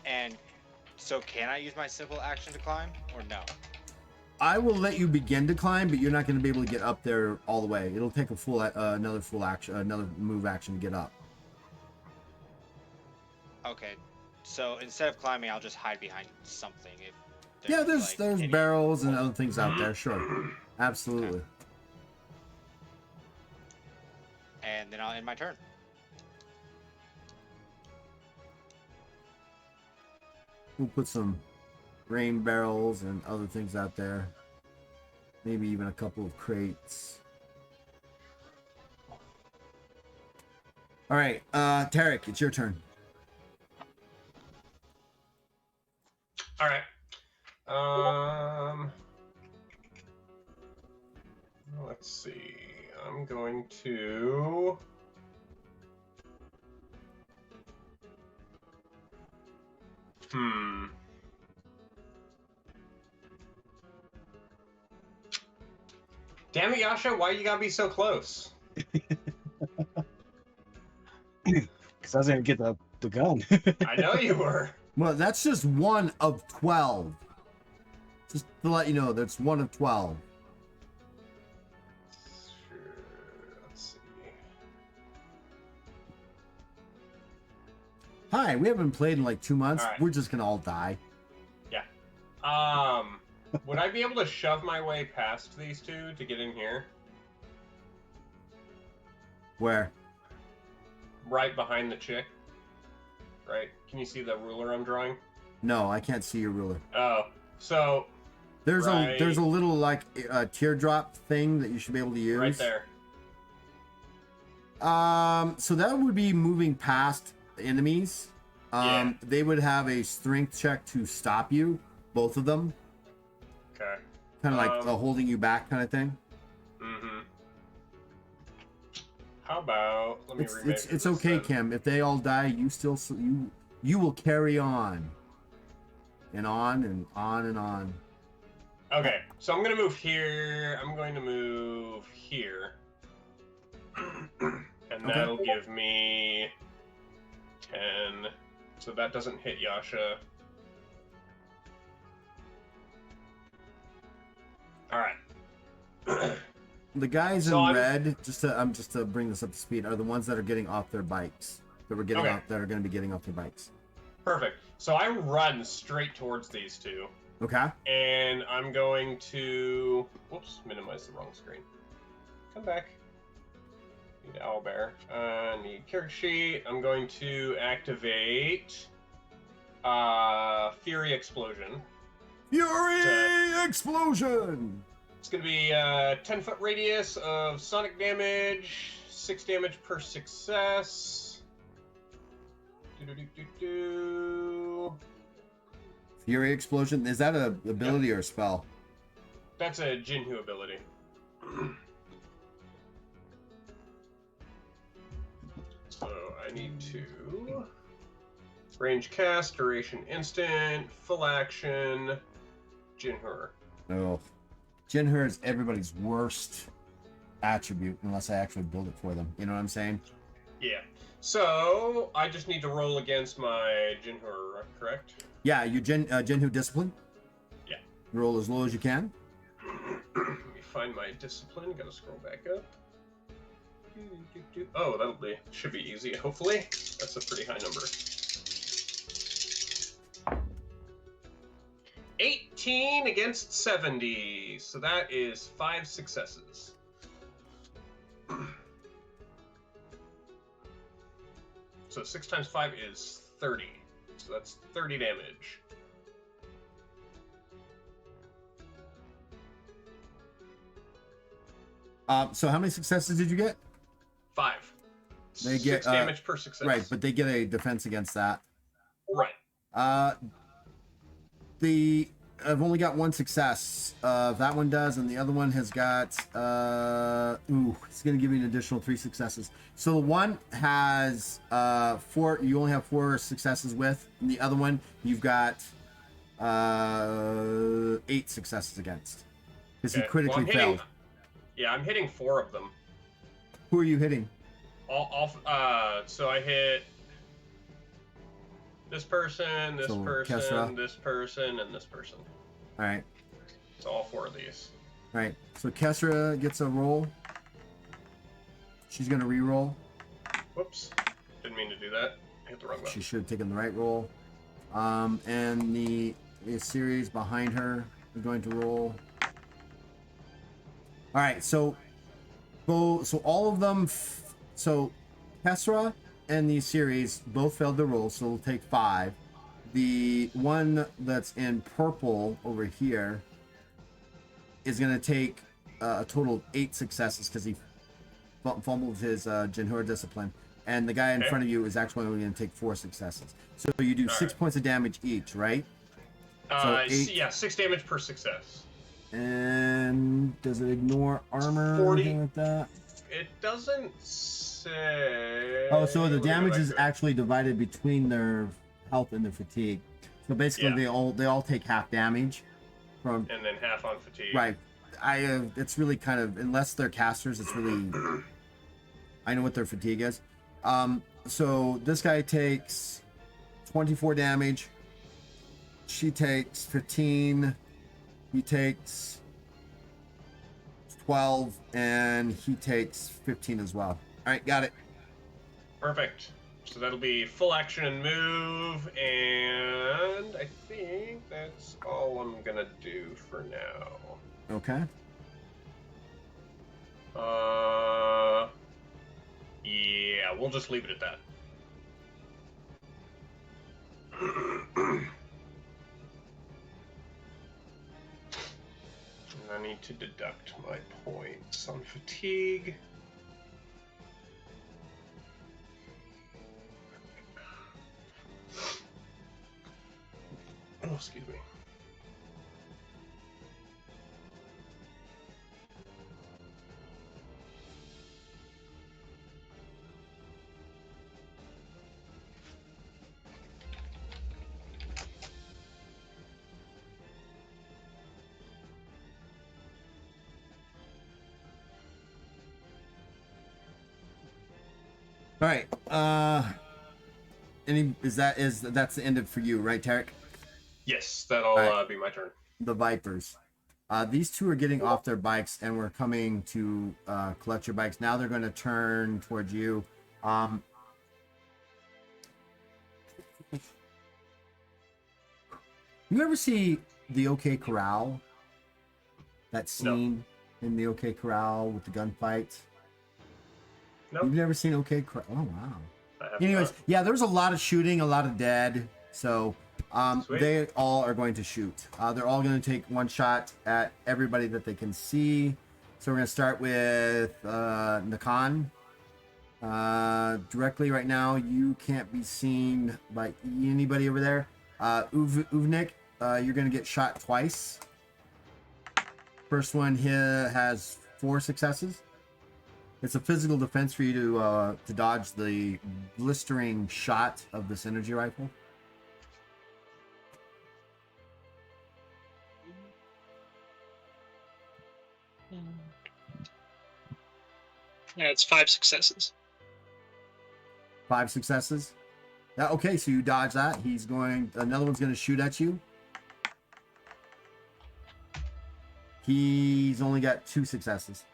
And so can I use my simple action to climb or no? I will let you begin to climb, but you're not going to be able to get up there all the way. It'll take a full another full action, another move action to get up. Okay, so instead of climbing, I'll just hide behind something. If Yeah, there's like, there's any- barrels and other things out there. Sure, absolutely. And then I'll end my turn. We'll put some grain barrels and other things out there. Maybe even a couple of crates. All right, Tarek, it's your turn. All right. Let's see. I'm going to. Damn it, Yasha! Why you gotta be so close? Because I was gonna get the gun. I know you were. Well, that's just one of 12. Just to let you know, that's one of 12. Sure. Let's see. Hi, we haven't played in like 2 months. All right. We're just gonna all die. Would I be able to shove my way past these two to get in here? Where? Right behind the chick. Right? Can you see the ruler I'm drawing? No, I can't see your ruler. Oh, so There's Right. there's a little like teardrop thing that you should be able to use. right there. So that would be moving past enemies. Yeah. They would have a strength check to stop you, both of them, Okay. kind of like a holding you back kind of thing. Mm-hmm. How about let me remake It's this okay, then. Kim. If they all die, you still you will carry on, and on and on and on. Okay, so I'm gonna move here. I'm going to move here, and that'll give me 10. So that doesn't hit Yasha. All right. The guys So in I'm- red, just to bring this up to speed, are the ones that are getting off their bikes. That were getting Okay. off, that are going to be getting off their bikes. Perfect. So I run straight towards these two, Okay. and I'm going to whoops, minimize the wrong screen. Come back. Need owlbear. Need character sheet. I'm going to activate Fury Explosion. Fury explosion. It's going to be 10-foot radius of sonic damage, 6 damage per success. Do-do-do-do-do. Fury explosion. Is that a ability or a spell? That's a Jinhu ability. So I need to range cast, duration instant, full action, Jinhur. No. Jinhur is everybody's worst attribute unless I actually build it for them. You know what I'm saying? Yeah. So I just need to roll against my Jinhur, correct? Yeah, you Jinhu discipline. Yeah. Roll as low as you can. Let me find my discipline. Gotta scroll back up. Oh, should be easy, hopefully. That's a pretty high number. 18 against 70. So that is 5 successes. So 6 times 5 is 30. So that's 30 damage. So how many successes did you get? 5. They get, 6 damage per success. Right, but they get a defense against that. Right. I've only got one success. That one does, and the other one has got it's gonna give me an additional 3 successes. So the one has 4. You only have 4 successes with, and the other one you've got 8 successes against, because he Okay, critically well, I'm hitting- failed. Yeah, I'm hitting 4 of them. Who are you hitting? So I hit this person, this So, person, Kesra. this person, and this person. All right. So all 4 of these. All right. So Kesra gets a roll. She's gonna re-roll. Whoops. Didn't mean to do that. Hit the wrong She button. should have taken the right roll. And the series behind her is going to roll. All right, so all of them. So Kesra and the series both failed the roll, so we'll take 5. The one that's in purple over here is going to take a total of 8 successes because he fumbled his Jinhur discipline. And the guy in Okay. front of you is actually only going to take 4 successes. So you do 6 Alright. points of damage each, right? So 8. Yeah, 6 damage per success. And does it ignore armor or 40. anything like that? It doesn't say. Oh, so the Let me go damage back is to it. actually divided between their health and their fatigue. So basically, Yeah. they all take half damage from. And then half on fatigue. Right. It's really kind of, unless they're casters, it's really. I know what their fatigue is. So this guy takes 24 damage. She takes 15. He takes 12, and he takes 15 as well. All right, got it. Perfect. So that'll be full action and move, and I think that's all I'm gonna do for now. Okay. Yeah, we'll just leave it at that. And I need to deduct my points on fatigue. Oh, excuse me. All right. That's the end of for you, right, Tarek? Yes, that'll Alright. be my turn. The Vipers. These two are getting off their bikes and we're coming to collect your bikes. Now they're going to turn towards you. You ever see the OK Corral? That scene in the OK Corral with the gunfight? Nope. You've never seen OK Corral? Oh, wow. I have Anyways, not. yeah, there's a lot of shooting, a lot of dead. So Sweet. they all are going to shoot. They're all going to take one shot at everybody that they can see. So we're going to start with Nakan. Directly right now, you can't be seen by anybody over there. Uvnik, you're going to get shot twice. First one here has 4 successes. It's a physical defense for you to dodge the blistering shot of this energy rifle. Yeah, it's 5 successes. 5 successes. Okay, so you dodge that. Another one's going to shoot at you. He's only got 2 successes.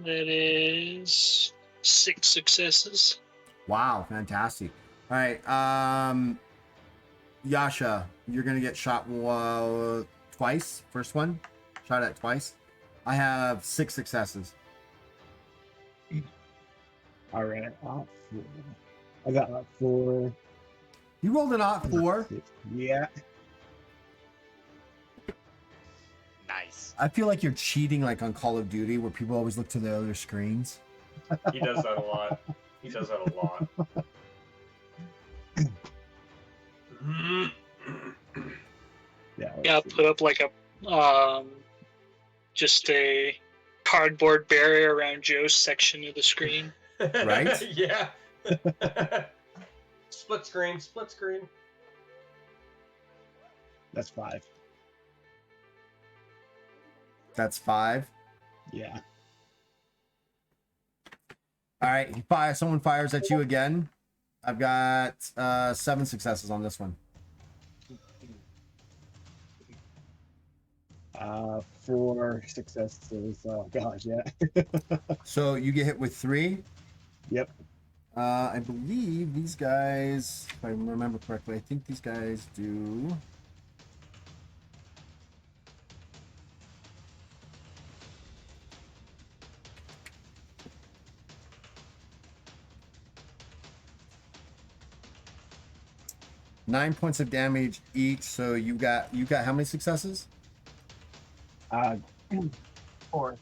That is 6 successes. Wow, fantastic. All right, Yasha, you're going to get shot twice. First one, shot at twice. I have 6 successes. All right. I got 4. You rolled an odd 4. Yeah. Nice. I feel like you're cheating like on Call of Duty where people always look to the other screens. He does that a lot. He does that a lot. Yeah. Yeah, I'll put up like a just a cardboard barrier around Joe's section of the screen. Right? Yeah. Split screen, split screen. That's 5. That's 5. Yeah. All right, someone fires at you again. I've got 7 successes on this one. 4 successes. Oh gosh, yeah. So you get hit with 3. Yep. I believe these guys, if I remember correctly, I think these guys do. Nine points of damage each. So you got how many successes? 4.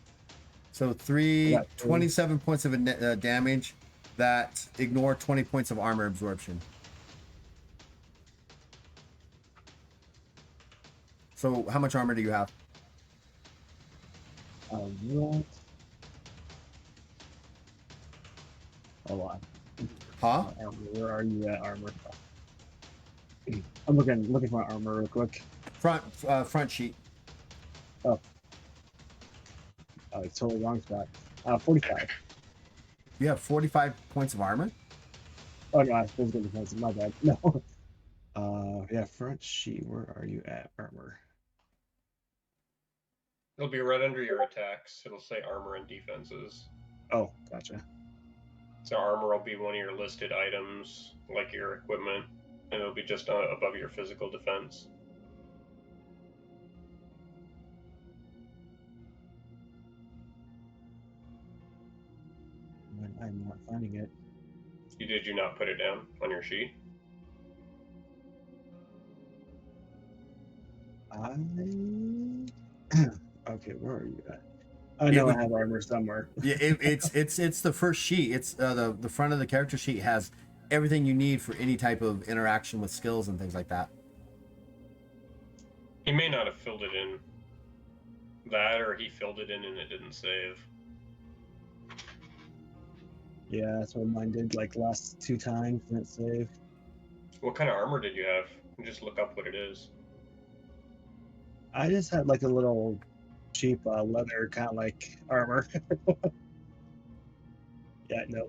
So 3, I got 27 points of damage that ignore 20 points of armor absorption. So how much armor do you have? What? Hold on. Huh? Armor, where are you at, armor? I'm looking for my armor real quick. Front sheet. Oh, it's totally wrong spot. 45. You have 45 points of armor? Oh no, I physical defense. My bad. No. Yeah, front sheet. Where are you at, armor? It'll be right under your attacks. It'll say armor and defenses. Oh, gotcha. So armor will be one of your listed items, like your equipment, and it'll be just above your physical defense. I'm not finding it. Did you not put it down on your sheet? Okay, where are you at? I know would- I have armor somewhere. Yeah, it's the first sheet. It's the front of the character sheet has everything you need for any type of interaction with skills and things like that. He may not have filled it in that, or he filled it in and it didn't save. Yeah, that's what mine did like last 2 times, didn't save. What kind of armor did you have? Just look up what it is. I just had like a little cheap leather kind of like armor. Yeah, no.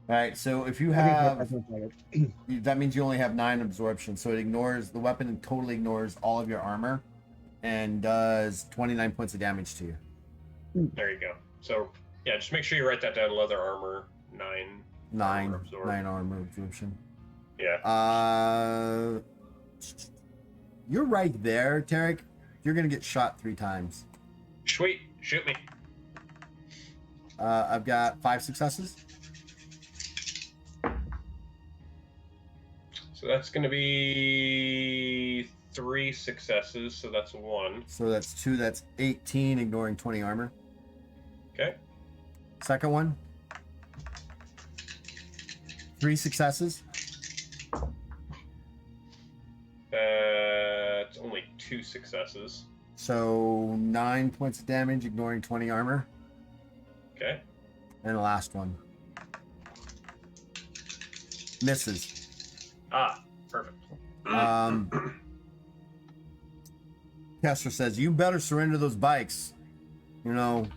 All right, so if you I have, can find it. that means you only have 9 absorption. So it ignores the weapon and totally ignores all of your armor, and does 29 points of damage to you. There you go. So yeah, just make sure you write that down. Leather armor 9. 9 absorb. 9 armor absorption. Yeah. You're right there, Tarek. You're gonna get shot 3 times. Sweet. Shoot me. I've got 5 successes. So that's going to be 3 successes. So that's 1. So that's 2. That's 18, ignoring 20 armor. Okay. Second one. 3 successes. That's only 2 successes. So 9 points of damage, ignoring 20 armor. Okay. And the last one. Misses. Ah, perfect. Kessler says, "You better surrender those bikes. You know,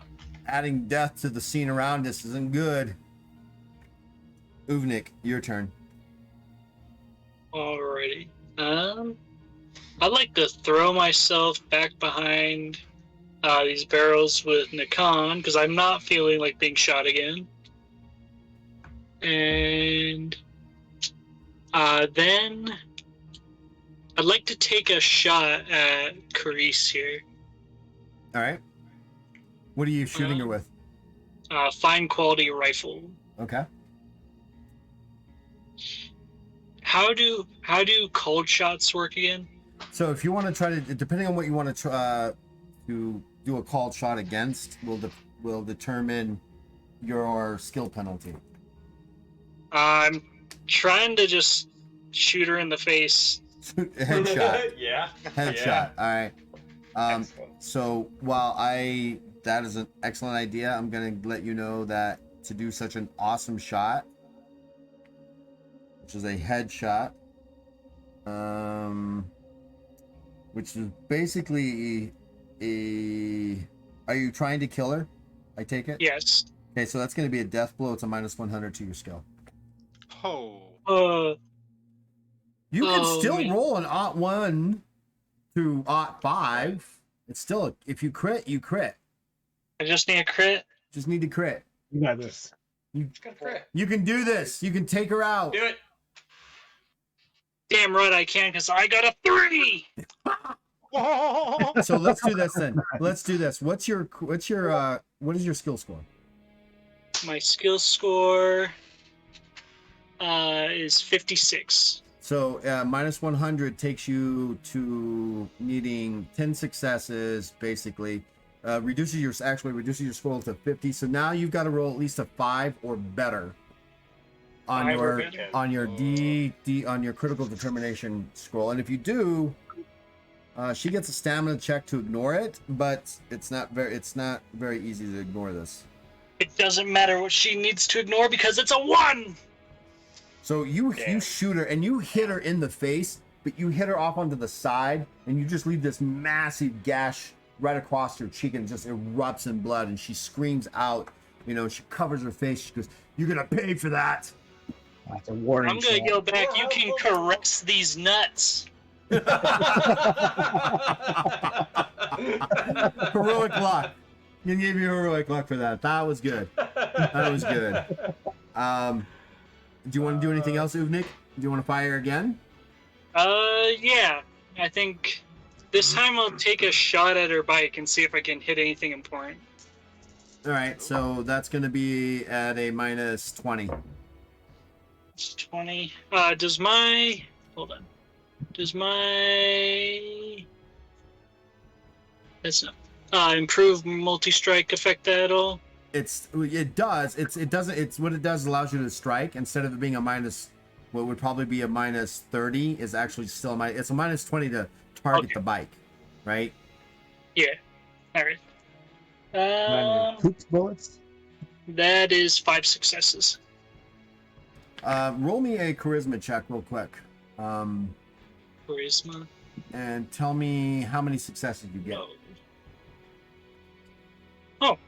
adding death to the scene around us isn't good." Uvnik, your turn. Alrighty. I'd like to throw myself back behind these barrels with Nikon because I'm not feeling like being shot again. And then I'd like to take a shot at Carice here. All right. What are you shooting her with? Fine quality rifle. Okay. How do cold shots work again? So if you want to try to, depending on what you want to try to do a called shot against, will determine your skill penalty. I'm trying to just shoot her in the face. Headshot. Yeah. Headshot. All right. Excellent. So while that is an excellent idea, I'm gonna let you know that to do such an awesome shot, which is a headshot, which is basically are you trying to kill her? I take it. Yes. Okay, so that's gonna be a death blow. It's a -100 to your skill. Oh. You can Oh, still man. roll an ot 1 to ot 5. It's still if you crit, you crit. I just need a crit. Just need to crit. You got this. Just got crit. You can do this. You can take her out. Do it. Damn right I can, because I got a 3. So let's do this then. Let's do this. What is your skill score? My skill score is 56. So minus 100 takes you to needing 10 successes, basically. Reduces your score to 50. So now you've got to roll at least a 5 or better on 5 or your better. on your on your critical determination scroll. And if you do, she gets a stamina check to ignore it, but it's not very easy to ignore this. It doesn't matter what she needs to ignore because it's a 1. So you Damn. shoot her and you hit her in the face, but you hit her off onto the side, and you just leave this massive gash right across her cheek, and it just erupts in blood, and she screams out. You know, she covers her face. She goes, "You're gonna pay for that." That's a warning. I'm gonna shot. yell back, you can caress these nuts. Heroic luck. I'm gonna give you heroic luck for that. That was good. That was good. Do you want to do anything else, Uvnik? Do you want to fire again? Yeah. I think this time I'll take a shot at her bike and see if I can hit anything important. All right. So that's gonna be at a minus 20. It's 20. Does my... Hold on. Does my... That's not... improve multi-strike affect that at all? It does. It doesn't. It's what it does allows you to strike instead of it being a minus. What would probably be a minus 30 is actually still a minus. It's a minus 20 to target Okay. the bike, right? Yeah. Alright. Pooped bullets. That is 5 successes. Roll me a charisma check real quick, Charisma. and tell me how many successes you get. Oh.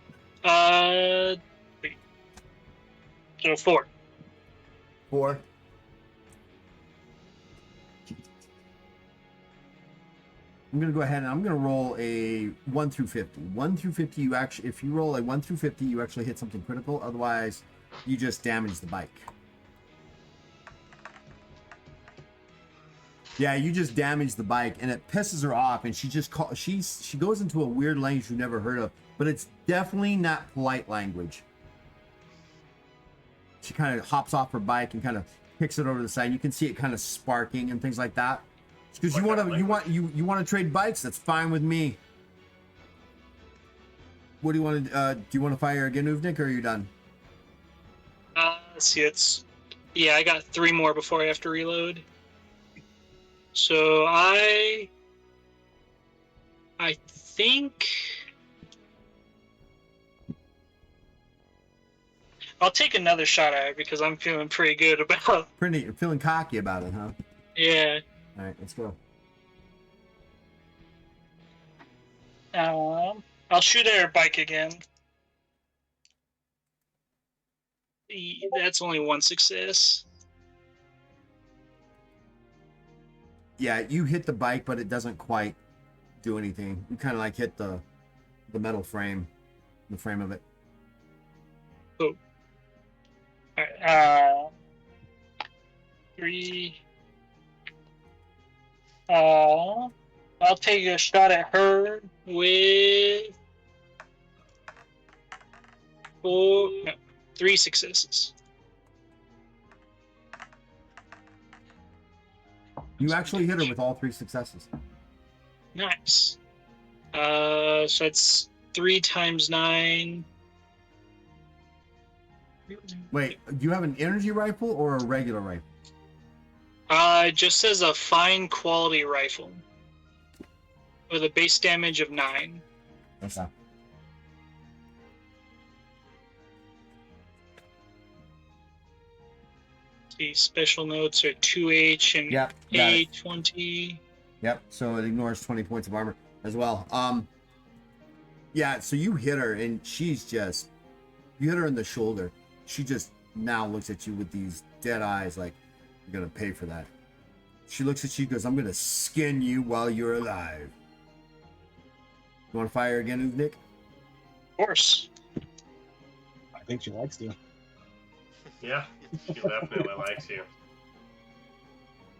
Wait. So 4. 4. I'm gonna go ahead and I'm gonna roll a 1 through 50. 1 through 50, you actually, if you roll a 1 through 50, you actually hit something critical. Otherwise, you just damage the bike. Yeah, you just damage the bike, and it pisses her off, and she just she goes into a weird language you've never heard of, but it's definitely not polite language. She kind of hops off her bike and kind of kicks it over to the side. You can see it kind of sparking and things like that. Because What kind of you want to trade bikes. That's fine with me. What do you want to? Do you want to fire again, Uvnik, or are you done? Let's see, yeah, I got 3 more before I have to reload. So I think I'll take another shot at her because I'm feeling pretty good about. You're feeling cocky about it, huh? Yeah. All right, let's go. I'll shoot at her bike again. That's only 1 success. Yeah, you hit the bike, but it doesn't quite do anything. You kind of like hit the metal frame, the frame of it. Oh. Alright, 3. I'll take a shot at her with 3 successes. You actually hit her with all 3 successes. Nice. So that's 3 times 9. Wait, do you have an energy rifle or a regular rifle? It just says a fine quality rifle with a base damage of 9. Okay. The special notes are 2H and Yep. Got it. A20. Yep. So it ignores 20 points of armor as well. Yeah. So you hit her, and you hit her in the shoulder. She just now looks at you with these dead eyes, like, "You're gonna pay for that." She looks at you, goes, "I'm gonna skin you while you're alive." You want to fire again, Uvnik? Of course. I think she likes to. Yeah, she definitely likes you.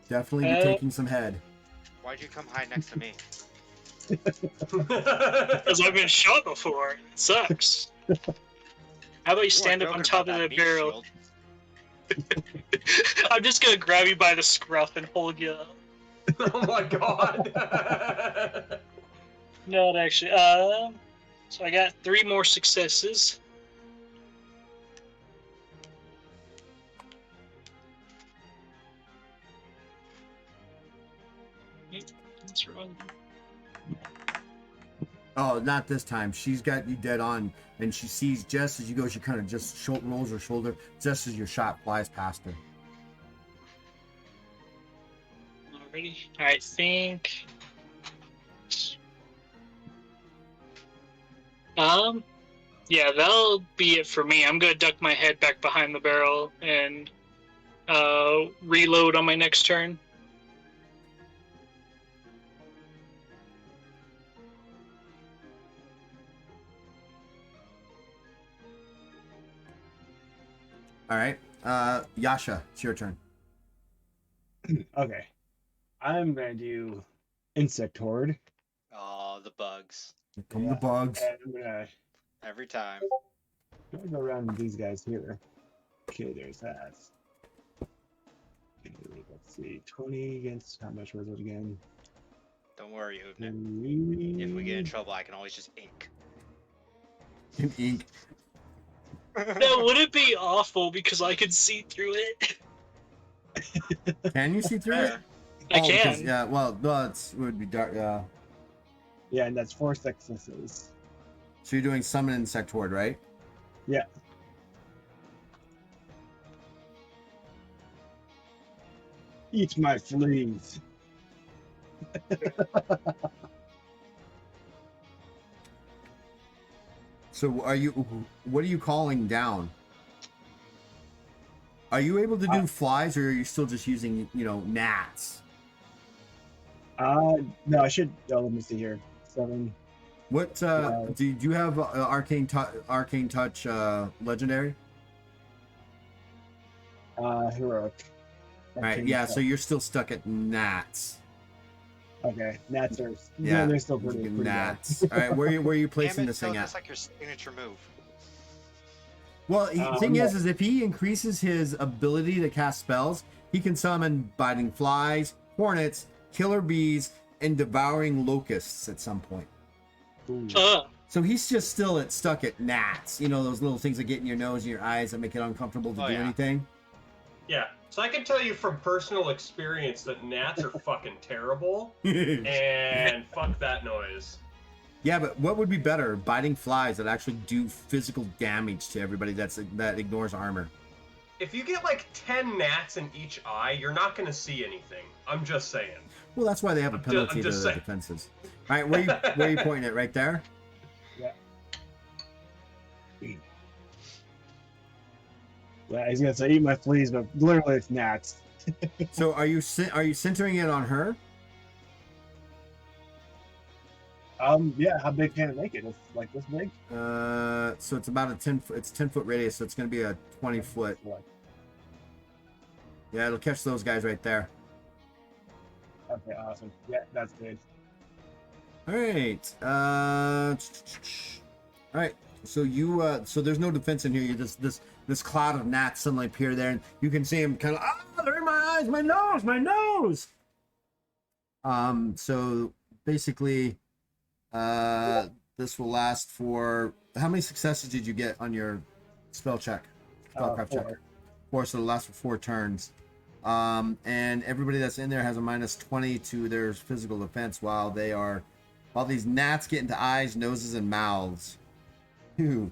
Definitely be taking some head. Why'd you come hide next to me? Because I've been shot before. It sucks. How about you stand up on top of the barrel? I'm just gonna grab you by the scruff and hold you up. Oh my god. No, actually. So I got 3 more successes. What's wrong? Oh, not this time. She's got you dead on, and she sees just as you go, she kind of just rolls her shoulder just as your shot flies past her. Alrighty. I think. Yeah, that'll be it for me. I'm gonna duck my head back behind the barrel and reload on my next turn. All right, Yasha, it's your turn. Okay. I'm gonna do insect horde. Oh, the bugs. Here come Yeah. the bugs. And I'm gonna Every time. go around with these guys here. Okay, there's that. Okay, let's see. 20 against how much was it again? Don't worry, Uvnik. If we get in 3. trouble, I can always just ink. In ink. Now, would it be awful because I could see through it? Can you see through it? Fair. I Oh, because- can. yeah. Well, no, it would be dark. Yeah, and that's 4 successes. So you're doing summon insect horde, right? Yeah. Eat my fleas. So are you? What are you calling down? Are you able to do flies, or are you still just using, gnats? No, I should. Oh, let me see here. 7. What do you have? Arcane touch, legendary. Heroic. Right. Yeah. So you're still stuck at gnats. Okay, gnats are. Yeah, they're still pretty bad. gnats. All right. Where are you placing Damn it, this thing Phil, at? that's like your signature move. Well, the I'm thing not- is if he increases his ability to cast spells, he can summon biting flies, hornets, killer bees, and devouring locusts at some point. Ooh. So he's just still stuck at gnats. Those little things that get in your nose and your eyes that make it uncomfortable to Oh, do yeah. anything. Yeah, so I can tell you from personal experience that gnats are fucking terrible, and fuck that noise. Yeah, but what would be better? Biting flies that actually do physical damage to everybody that ignores armor. If you get like 10 gnats in each eye, you're not gonna see anything. I'm just saying. Well, that's why they have a I'm penalty to just the saying. defenses. All right, where are you pointing it? Right there? Yeah, he's gonna say eat my fleas, but literally it's gnats. So are you centering it on her? Yeah, how big can it make it? It's like this big? So it's about a 10-foot radius, so it's going to be a 20-foot. Yeah, it'll catch those guys right there. Okay, awesome. Yeah, that's good. All right. All right. So so there's no defense in here. You just this cloud of gnats suddenly appear there, and you can see them kind of, they're in my eyes, my nose. So basically, this will last for how many successes did you get on your spellcraft check? 4, so it'll last for 4 turns. And everybody that's in there has a -20 to their physical defense while these gnats get into eyes, noses, and mouths. Phew.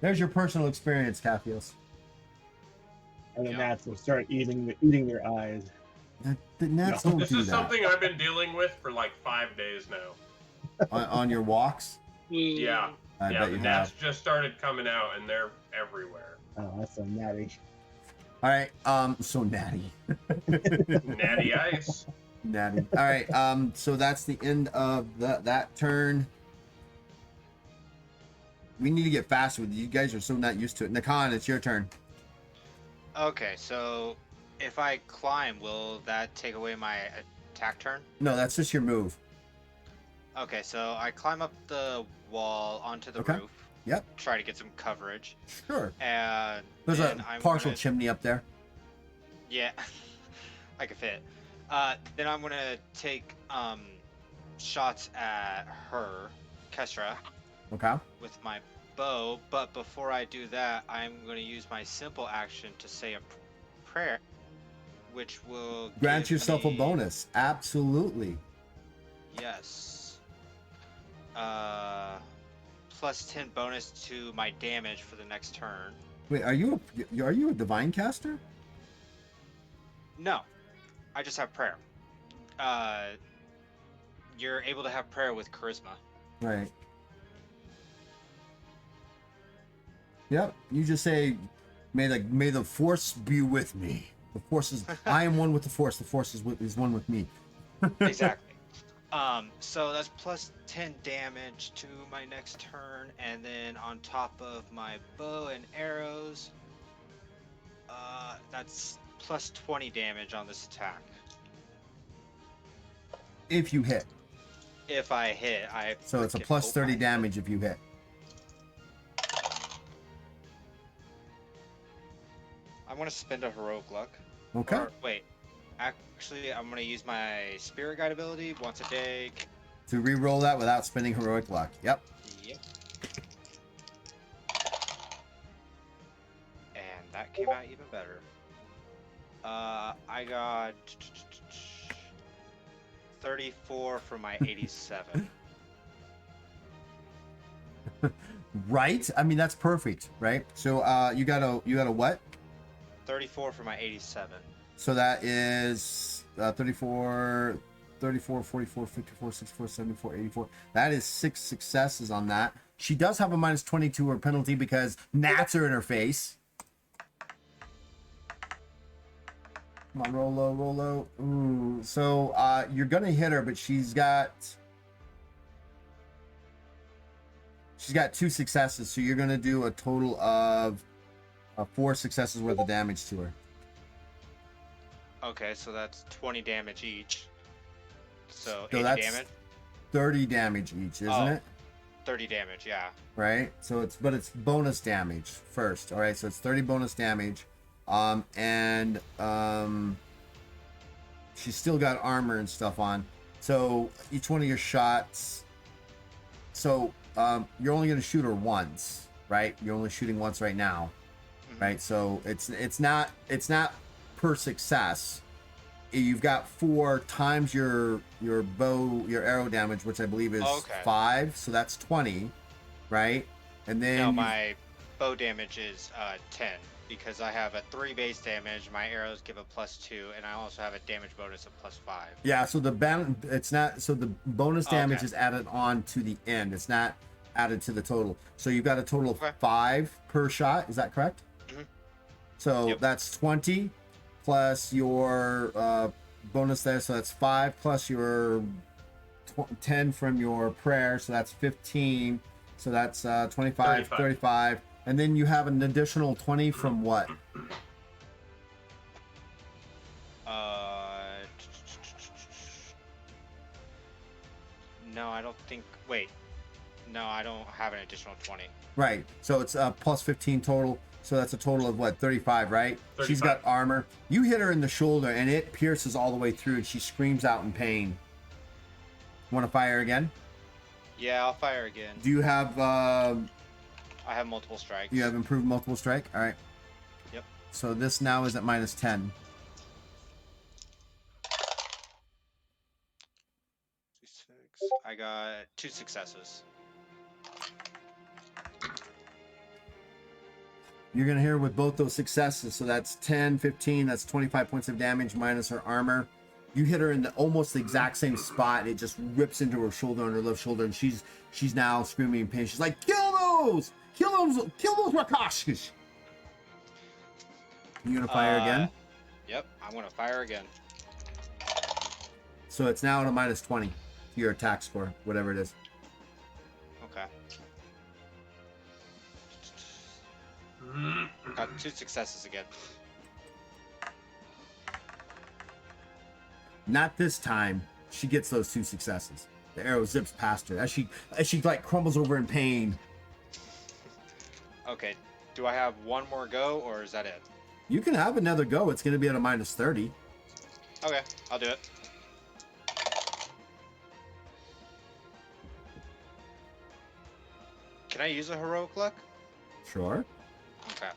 There's your personal experience, Caphios. And the Yeah. gnats will start eating their eyes. The gnats don't This do is that. something I've been dealing with for like 5 days now. On your walks. Yeah, I yeah, bet the you gnats have. just started coming out, and they're everywhere. Oh, that's so natty. All right. So natty. Natty ice. Natty. All right. So that's the end of that turn. We need to get faster with you guys are so not used to it. Nakan, it's your turn. Okay, so if I climb, will that take away my attack turn? No, that's just your move. Okay, so I climb up the wall onto the Okay. roof. Yep. Try to get some coverage, Sure. and There's then a I'm partial gonna, chimney up there. yeah, I can fit. Then I'm gonna take shots at her, Kestra, Okay. with my bow. But before I do that, I'm gonna use my simple action to say a prayer, which will Grant give yourself a me- bonus. Absolutely. Yes. Plus 10 bonus to my damage for the next turn. Wait, are you a divine caster? No, I just have prayer. You're able to have prayer with charisma. Right. Yep. You just say, may the force be with me. The force is. I am one with the force. The force is one with me. Exactly. So that's plus 10 damage to my next turn, and then on top of my bow and arrows, that's plus 20 damage on this attack. If you hit. If I hit, I. So it's a get plus full 30 fine. damage if you hit. I want to spend a heroic luck. Okay. Or, wait. Actually, I'm going to use my spirit guide ability once a day. To re-roll that without spending heroic luck. Yep. Yep. And that came out even better. I got 34 for my 87. Right? I mean that's perfect, right? So you got a what? 34 for my 87. So that is 34, 44, 44, 54, 64, 74, 84. That is 6 successes on that. She does have a minus 22 to her penalty because gnats are in her face. Come on, roll low, roll low. Ooh. So you're going to hit her, but she's got 2 successes. So you're going to do a total of 4 successes worth of damage to her. Okay, so that's 20 damage each. So So 80 that's damage? 30 damage each, isn't Oh. it? 30 damage, yeah. Right? So it's bonus damage first. All right, so it's 30 bonus damage. She's still got armor and stuff on. So each one of your shots. So you're only going to shoot her once, right? You're only shooting once right now, right? So it's not per success. You've got 4 times your arrow damage, which I believe is Okay. 5, so that's 20, right? And then No, my bow damage is 10 because I have a 3 base damage. My arrows give a plus 2, and I also have a damage bonus of plus 5. yeah, so the bonus damage Okay. is added on to the end. It's not added to the total. So you've got a total of Okay. 5 per shot. Is that correct? Mhm. So Yep. that's 20 plus your bonus there. So that's 5 plus your 10 from your prayer. So that's 15. So that's 25, 35. 35. And then you have an additional 20 from what? No, I don't think. Wait. No, I don't have an additional 20. Right. So it's plus 15 total. So that's a total of what? 35, right? She's 35. got armor. You hit her in the shoulder and it pierces all the way through and she screams out in pain. Want to fire again? Yeah, I'll fire again. Do you have I have multiple strikes. you have improved multiple strike? All right. Yep. So this now is at minus 10. 6. I got 2 successes. You're going to hit her with both those successes. So that's 10, 15. That's 25 points of damage minus her armor. You hit her in almost the exact same spot. It just rips into her shoulder, on her left shoulder, and she's now screaming in pain. She's like, "Kill those! Kill those Rakashas!" You gonna fire again? Yep, I'm gonna fire again. So it's now at a minus 20 to your attack score, whatever it is. Okay. Got 2 successes again. Not this time. She gets those 2 successes. The arrow zips past her as she like crumbles over in pain. Okay. Do I have one more go, or is that it? You can have another go. It's going to be at a minus 30. Okay, I'll do it. Can I use a heroic luck? Sure. Okay.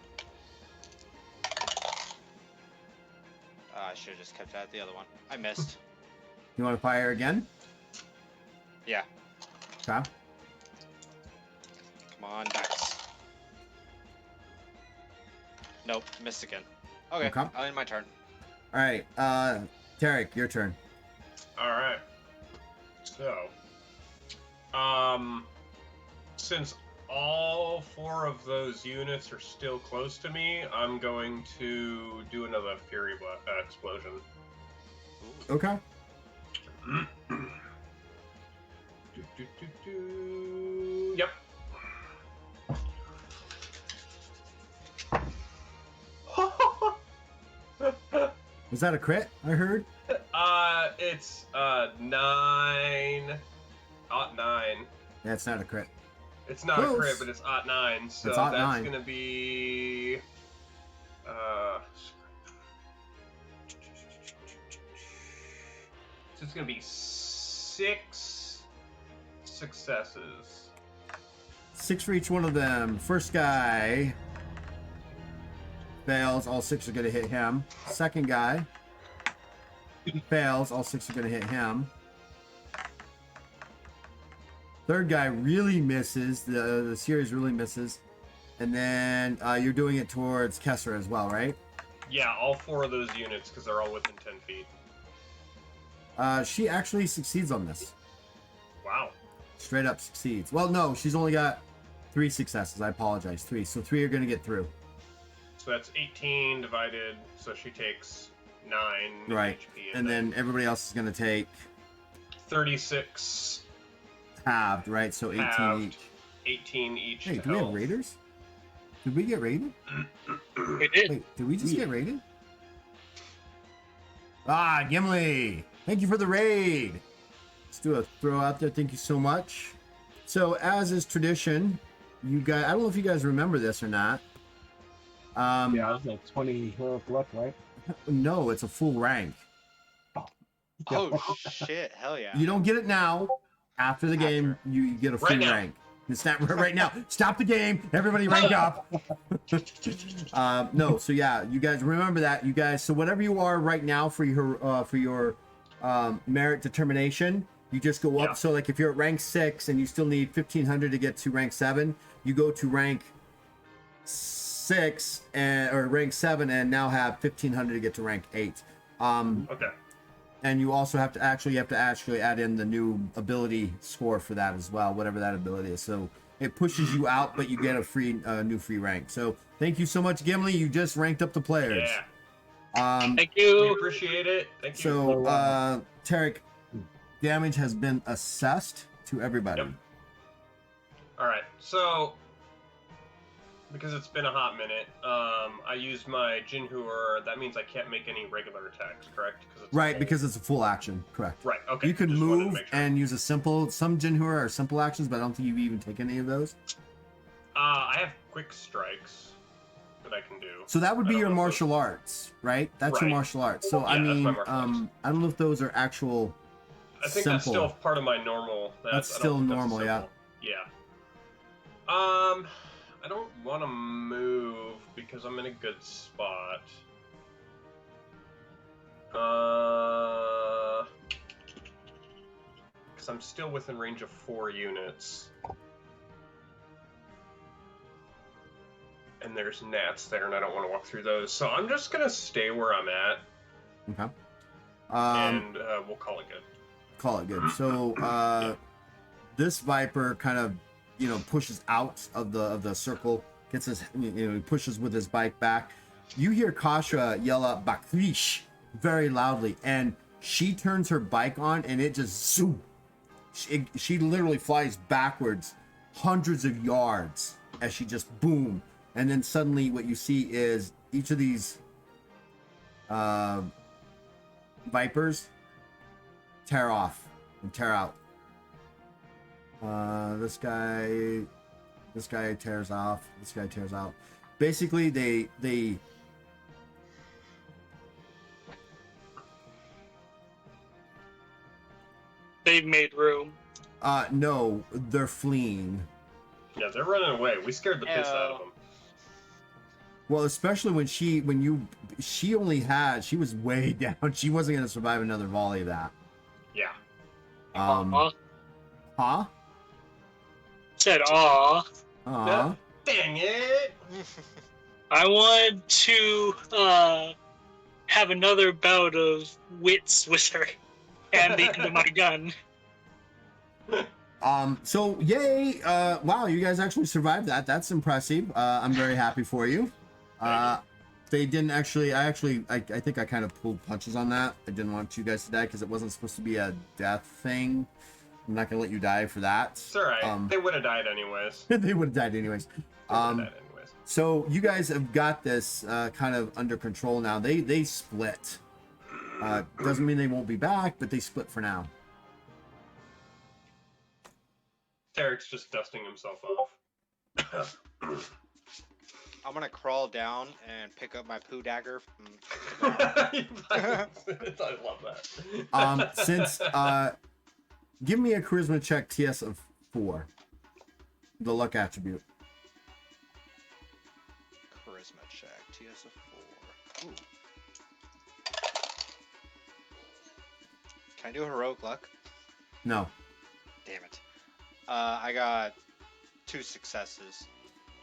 I should have just kept that the other one. I missed. You want to fire again? Yeah. Okay. Come on, dice. Nope, missed again. Okay, Okay. I'll end my turn. All right. Tarek, your turn. All right. So, since all 4 of those units are still close to me, I'm going to do another Fury explosion. Okay. Yep. Was that a crit? I heard. It's 9. Ot 9. That's not a crit. It's not Close. a crit, but it's Ot 9. So It's Ot that's 9. gonna be. So it's gonna be 6 successes. 6 for each one of them. First guy fails. All 6 are going to hit him. Second guy fails. All 6 are going to hit him. Third guy really misses. The series really misses. And then you're doing it towards Kessler as well, right? Yeah, all 4 of those units because they're all within 10 feet. She actually succeeds on this. Wow. Straight up succeeds. Well, no, she's only got 3 successes. I apologize. 3. So 3 are going to get through. So that's 18 divided. So she takes 9 Right. HP. And then everybody else is going to take 36 halved, right? So 18 halved, each. 18 each. Hey, to do we have health. raiders? Did we get raided? We did. Wait, did we just get raided? Ah, Gimli! Thank you for the raid! Let's do a throw out there. Thank you so much. So, as is tradition, you guys, I don't know if you guys remember this or not. Yeah, it was like 20 heroic luck, right? No, it's a full rank. Oh shit! Hell yeah! You don't get it now. After the game, you get a free Right now. rank. It's not right now. Stop the game. Everybody rank up. No, so yeah, you guys remember that. You guys, so whatever you are right now for your merit determination, you just go up. Yeah. So like if you're at rank 6 and you still need 1500 to get to rank 7, you go to rank 6 or rank 7 and now have 1500 to get to rank 8. Okay. And you also have to actually add in the new ability score for that as well, whatever that ability is. So it pushes you out, but you get a free new free rank. So thank you so much, Gimli. You just ranked up the players. Yeah. Thank We you. appreciate it. Thank you. So Tarek, damage has been assessed to everybody. Yep. All right. So because it's been a hot minute, I used my Jinhur. That means I can't make any regular attacks, correct? It's Right, full- because it's a full action. Correct. Right. Okay. You can just wanted to move make sure. and use a simple. Some Jinhur are simple actions, but I don't think you've even taken any of those. I have quick strikes that I can do. So that would I be don't your know if martial arts, right? That's your Right. martial arts. So I Yeah, that's mean, my martial arts. I don't know if those are actual. I think that's simple. still part of my normal. That's I don't still think that's normal, yeah. simple. Yeah. I don't want to move because I'm in a good spot. Because I'm still within range of 4 units. And there's gnats there, and I don't want to walk through those. So I'm just gonna stay where I'm at, Okay. and we'll call it good. Call it good. So this Viper kind of, pushes out of the circle, gets his, he pushes with his bike back. You hear Kasha yell out "Bakrish" very loudly, and She turns her bike on and it just zoom. She literally flies backwards hundreds of yards as she just boom. And then suddenly what you see is each of these vipers tear off and tear out. This guy tears off. This guy tears out. Basically, they They've made room. no, they're fleeing. Yeah, they're running away. We scared the piss out of them. Well, especially when she was way down. She wasn't gonna survive another volley of that. Yeah. Huh? Said aw. Dang it! I wanted to have another bout of wits with her and the end of my gun. So yay! Wow, you guys actually survived that. That's impressive. I'm very happy for you. They didn't actually. I think I kind of pulled punches on that. I didn't want you guys to die because it wasn't supposed to be a death thing. I'm not gonna let you die for that. It's alright. They would have died anyways. They would have died anyways. So you guys have got this kind of under control now. They split. Doesn't mean they won't be back, but they split for now. Derek's just dusting himself off. I'm gonna crawl down and pick up my poo dagger. I love that. Since give me a charisma check TS of 4. The luck attribute. Charisma check, TS of 4. Ooh. Can I do heroic luck? No. Damn it. I got 2 successes.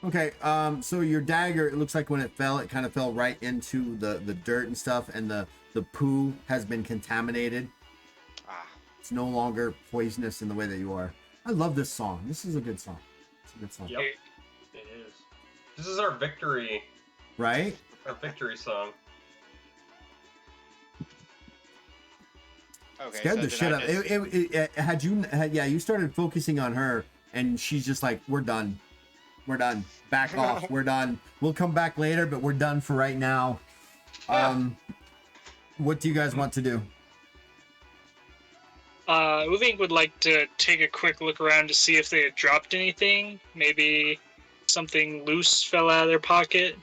Okay, so your dagger, it looks like when it fell, it kind of fell right into the dirt and stuff, and the poo has been contaminated. It's no longer poisonous in the way that you are. I love this song. This is a good song. It's a good song. Yep, it is. This is our victory. Right? Our victory song. Okay, Scared so the shit out. You started focusing on her, and she's just like, we're done. We're done. Back off. We're done. We'll come back later, but we're done for right now. What do you guys want to do? Uvink would like to take a quick look around to see if they had dropped anything. Maybe something loose fell out of their pocket.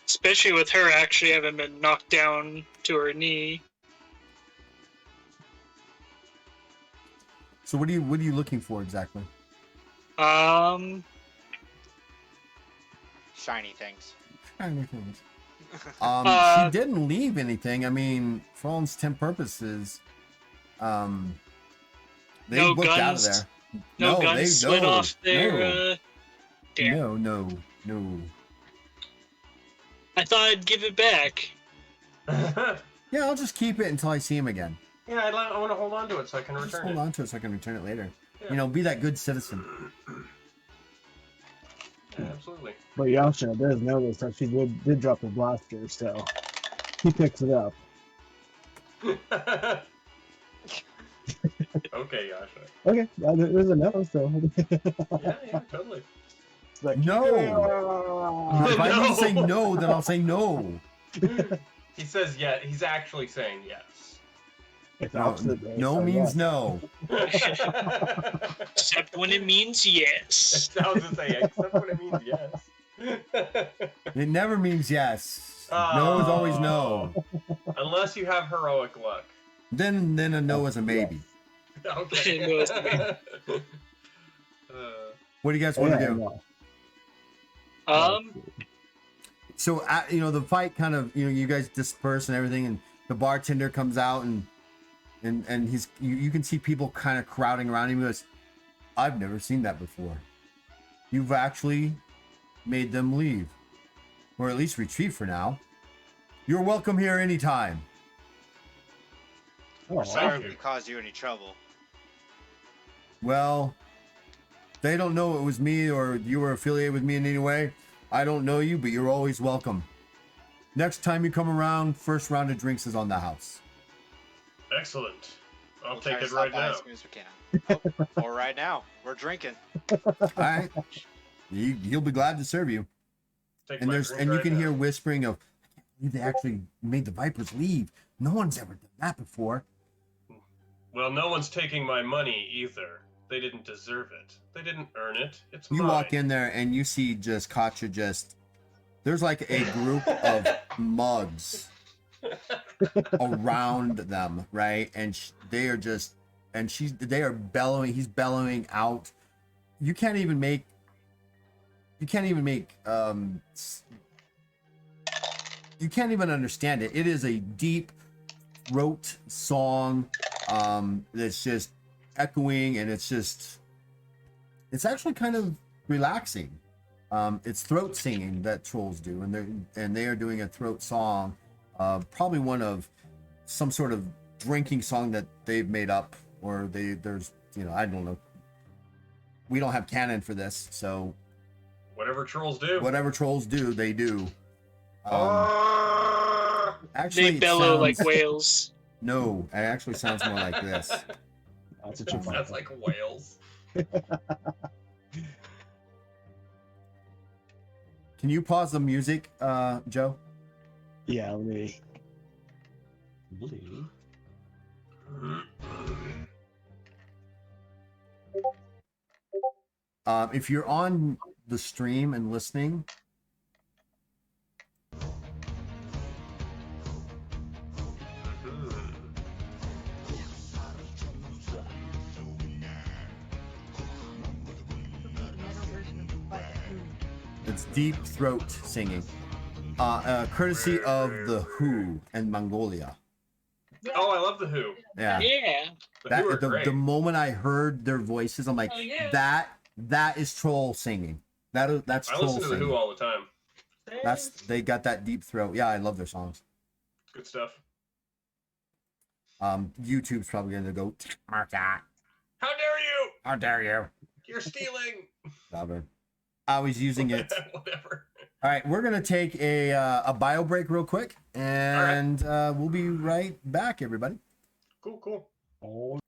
Especially with her actually having been knocked down to her knee. So what are you looking for exactly? Shiny things. Shiny things. She didn't leave anything. I mean, for all intents and purposes, they no booked guns, out of there. No guns slid off their. Damn. No. I thought I'd give it back. Yeah, I'll just keep it until I see him again. Yeah, I want to hold on to it so I can Just return hold it. on to it so I can return it later. Yeah. You know, be that good citizen. Yeah, absolutely. But Yasha does notice that she did drop the blaster, so he picks it up. Okay, Yasha. Okay, there's a no, so. Yeah, totally. It's like, No. "Yeah." If I need to say no, then I'll say no. He says yeah. He's actually saying yes. It's No, opposite way, no so means yeah. no. Except when it means yes. I was gonna say except when it means yes. It never means yes. No is always no. Unless you have heroic luck. Then a no is a maybe. Okay. No is a What do you guys Oh, want yeah, to do? no. So the fight kind of, you guys disperse and everything, and the bartender comes out and he's you can see people kind of crowding around him. He goes, I've never seen that before. You've actually made them leave, or at least retreat for now. You're welcome here anytime. Oh, Sorry you. if we caused you any trouble. Well, they don't know it was me or you were affiliated with me in any way. I don't know you, but you're always welcome. Next time you come around, first round of drinks is on the house. Excellent. I'll We'll try take to it stop right by now. as soon as we can. Oh, or right now. We're drinking. All right. He'll be glad to serve you. Take And my there's drink and you right can now. hear whispering of, I can't believe they actually made the Vipers leave. No one's ever done that before. Well, no one's taking my money either. They didn't deserve it. They didn't earn it. It's You mine. walk in there and you see just Katya just. There's like a group of mugs around them, right? And they are just, and they are bellowing. He's bellowing out. You can't even make. You can't even understand it. It is a deep throat song that's just echoing, and it's actually kind of relaxing. It's throat singing that trolls do, and they are doing a throat song, probably one of some sort of drinking song that they've made up, or there's I don't know. We don't have canon for this, so Whatever trolls do. whatever trolls do, they do. Ah! Actually, They it bellow like sounds- whales. No, it actually sounds more like this. That's a It Chewbacca. sounds like whales. Can you pause the music, Joe? Yeah, let me. If you're on the stream and listening, it's deep throat singing, courtesy of the Who and Mongolia. Oh, I love the Who. Yeah, Yeah. The Who are that great. the moment I heard their voices, I'm like, Oh, yeah. that is troll singing. That's I troll listen to the singing. Who all the time. They got that deep throat. Yeah, I love their songs. Good stuff. YouTube's probably gonna go, mark that. How dare you? How dare you? You're stealing. Stop it. I was using it. Whatever. All right, we're gonna take a bio break real quick, and we'll be right back, everybody. Cool. Oh,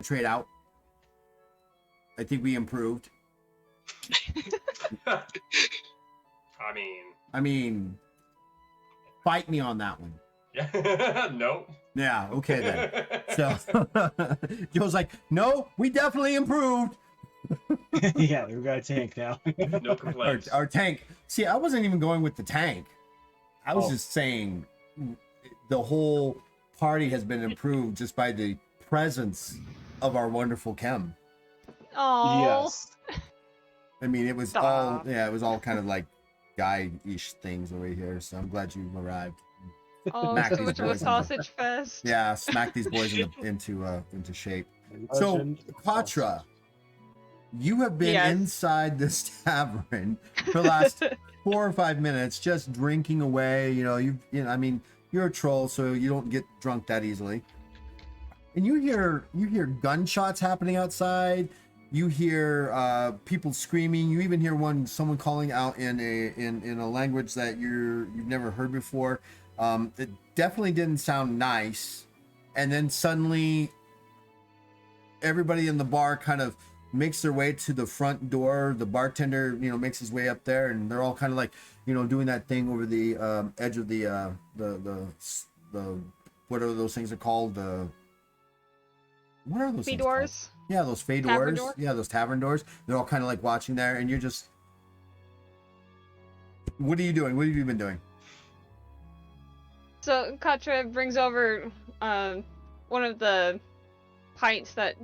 trade out. I think we improved. I mean, fight me on that one. Yeah. Nope. Yeah, okay then. So Joe's like, no, we definitely improved. Yeah, we got a tank now. No complaints. Our tank. See, I wasn't even going with the tank. I was Oh. just saying the whole party has been improved just by the presence of our wonderful Chem. Oh. Yes. I mean, it was Stop. it was all kind of like guy-ish things over here. So I'm glad you arrived. Oh, Smack so these much of a boys in the- sausage fest. Yeah, smack these boys into shape. So, Legend. Patra, you have been Yes. inside this tavern for the last 4 or 5 minutes, just drinking away. I mean, you're a troll, so you don't get drunk that easily. And you hear gunshots happening outside. You hear people screaming. You even hear someone calling out in a language that you've never heard before. It definitely didn't sound nice. And then suddenly, everybody in the bar kind of makes their way to the front door. The bartender, makes his way up there, and they're all kind of like, doing that thing over the edge of the whatever those things are called. What are those things called? Fedors. Yeah, those fey Tavern doors. door? Yeah, those tavern doors. They're all kind of like watching there, and you're just. What are you doing? What have you been doing? So Katra brings over one of the pints that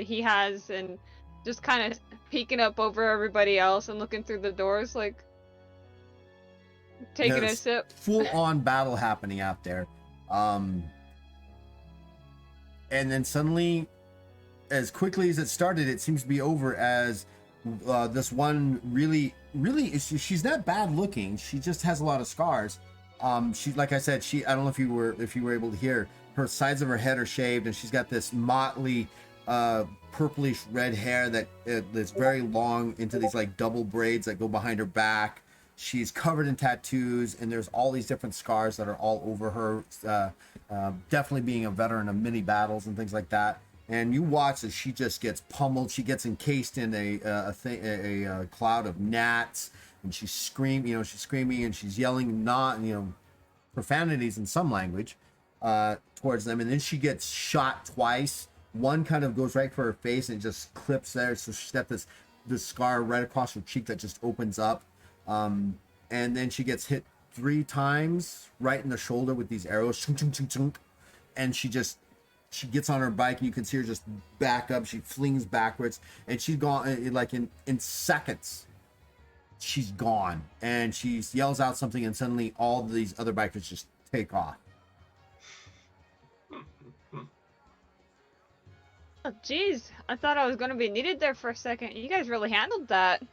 he has and just kind of peeking up over everybody else and looking through the doors, like taking a There's sip. Full on battle happening out there. And then suddenly, as quickly as it started, it seems to be over as this one really she's not bad looking. She just has a lot of scars. She, like I said, I don't know if you were able to hear, her sides of her head are shaved, and she's got this motley purplish red hair that's very long into these like double braids that go behind her back. She's covered in tattoos, and there's all these different scars that are all over her. Definitely being a veteran of many battles and things like that. And you watch as she just gets pummeled. She gets encased in a cloud of gnats, and she's screaming, and she's yelling profanities in some language towards them. And then she gets shot twice. One kind of goes right for her face and it just clips there. So she's got this scar right across her cheek that just opens up. And then she gets hit 3 times right in the shoulder with these arrows. Chunk, chunk, chunk, chunk. And she gets on her bike, and you can see her just back up. She flings backwards, and she's gone like in seconds. She's gone, and she yells out something, and suddenly all these other bikers just take off. Oh, jeez, I thought I was gonna be needed there for a second. You guys really handled that.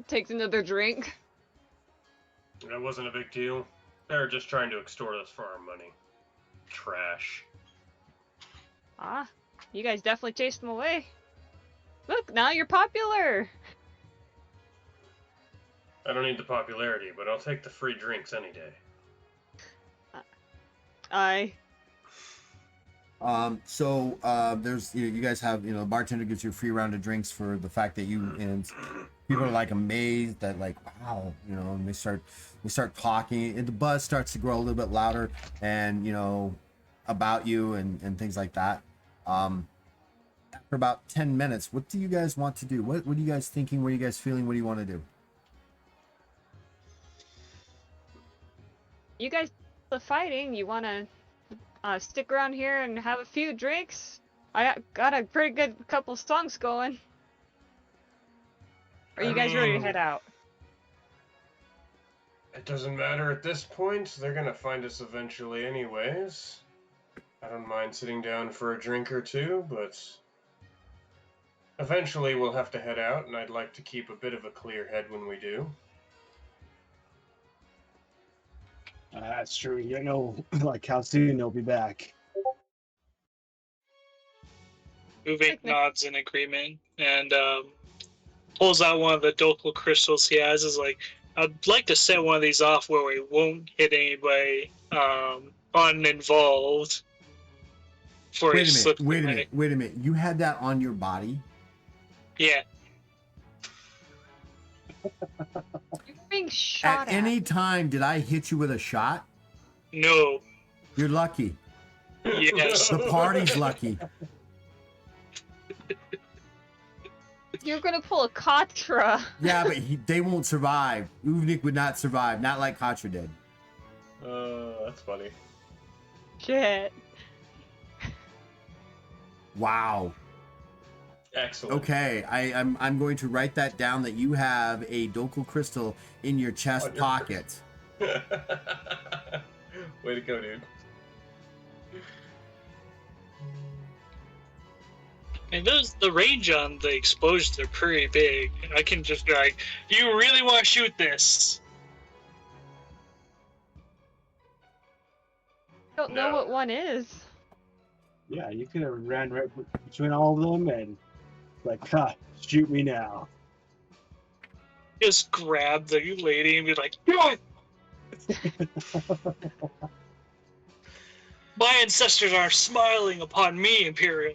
Takes another drink. That wasn't a big deal. They're just trying to extort us for our money. Trash. Ah, you guys definitely chased them away. Look, now you're popular. I don't need the popularity, but I'll take the free drinks any day. So there's you guys have the bartender gives you a free round of drinks for the fact that and people are like amazed that like wow and they start talking, and the buzz starts to grow a little bit louder and about you and things like that. After about 10 minutes, what do you guys want to do? What are you guys thinking? What are you guys feeling? What do you want to do? You guys, the fighting. You wanna stick around here and have a few drinks? I got a pretty good couple songs going. Are you guys ready to head out? It doesn't matter at this point. They're gonna find us eventually anyways. I don't mind sitting down for a drink or two, but eventually we'll have to head out, and I'd like to keep a bit of a clear head when we do. That's true. You know, like how soon they'll be back. Uvik nods in agreement and pulls out one of the Dokal crystals he has. Is like, I'd like to set one of these off where we won't hit anybody uninvolved. before he Wait a slipped minute. Wait a away. minute. Wait a minute. You had that on your body? Yeah. You're being shot At any time, did I hit you with a shot? No. You're lucky. Yes. The party's lucky. You're gonna pull a Katra. Yeah, but they won't survive. Uvnik would not survive. Not like Katra did. That's funny. Shit. Wow. Excellent. Okay, I'm going to write that down that you have a Dokul crystal in your chest On your pocket. Way to go, dude. And the range on the explosions are pretty big. I can just be like, you really want to shoot this? Don't know No. what one is. Yeah, you could have ran right between all of them and like, ha, shoot me now. Just grab the lady and be like, "No!" My ancestors are smiling upon me, Imperial.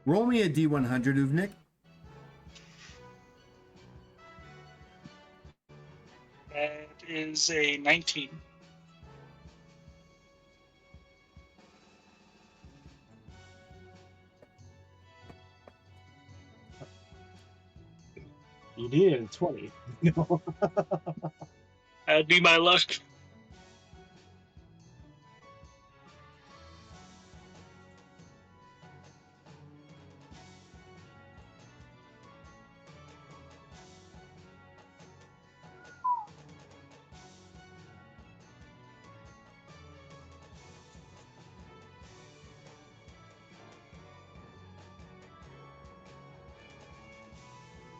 Roll me a D100, Uvnik. That is a 19. You needed a 20. No. That'd be my luck.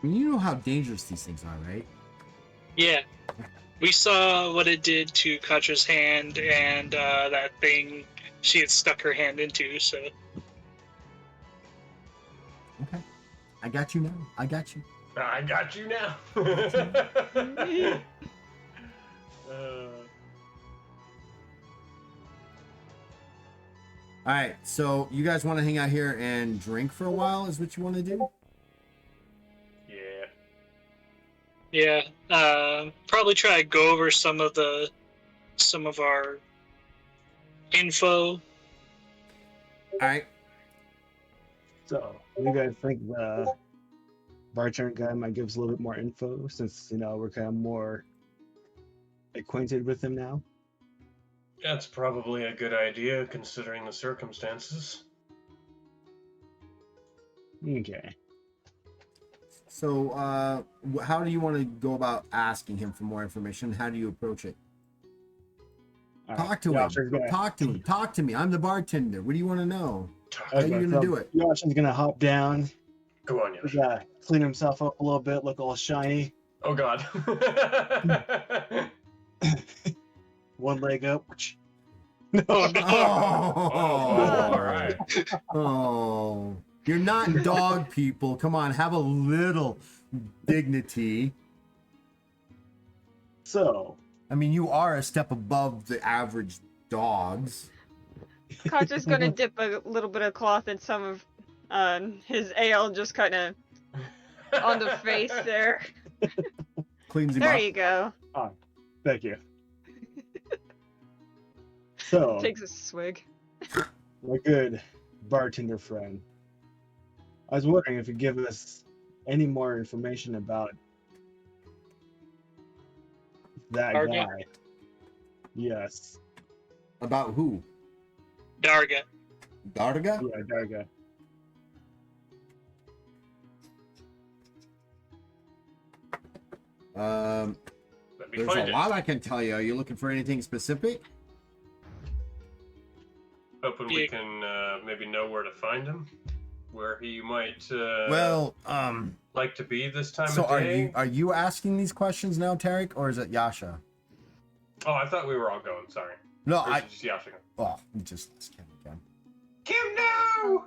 I mean, you know how dangerous these things are, right? Yeah. We saw what it did to Katra's hand and that thing she had stuck her hand into, so. Okay. I got you now. I got you. I got you now. All right, so you guys want to hang out here and drink for a while is what you want to do? Yeah. Yeah. Probably try to go over some of our info. All right. So, you guys think the bartender guy might give us a little bit more info since, you know, we're kind of more acquainted with him now? That's probably a good idea considering the circumstances. Okay. So, how do you want to go about asking him for more information? How do you approach it? All Talk right. to Yasha's him. gonna- Talk to him. Talk to me. I'm the bartender. What do you want to know? How Okay, you gonna so do it? Yasha's gonna hop down, Go on, he's Yoshi. gonna clean himself up a little bit, look all shiny, Oh God. one leg up. Oh, no. All right. Oh, you're not dog people. Come on, have a little dignity. So, I mean, you are a step above the average dogs. Katra's gonna dip a little bit of cloth in some of his ale, just kind of on the face there. Cleans him There up. you go. thank you. So, Takes a swig. my good bartender friend, I was wondering if you'd give us any more information about that Darga? guy. Yes. About who? Darga. Darga? Yeah, Darga. Um, Let me there's find a it. lot I can tell you. Are you looking for anything specific? Hoping we can maybe know where to find him, where he might like to be this time so of day. are you asking these questions now, Tarek, or is it Yasha? Oh, I thought we were all going. Sorry. No, Or is I. it just Yasha? Oh, you just ask him again. Kim, no!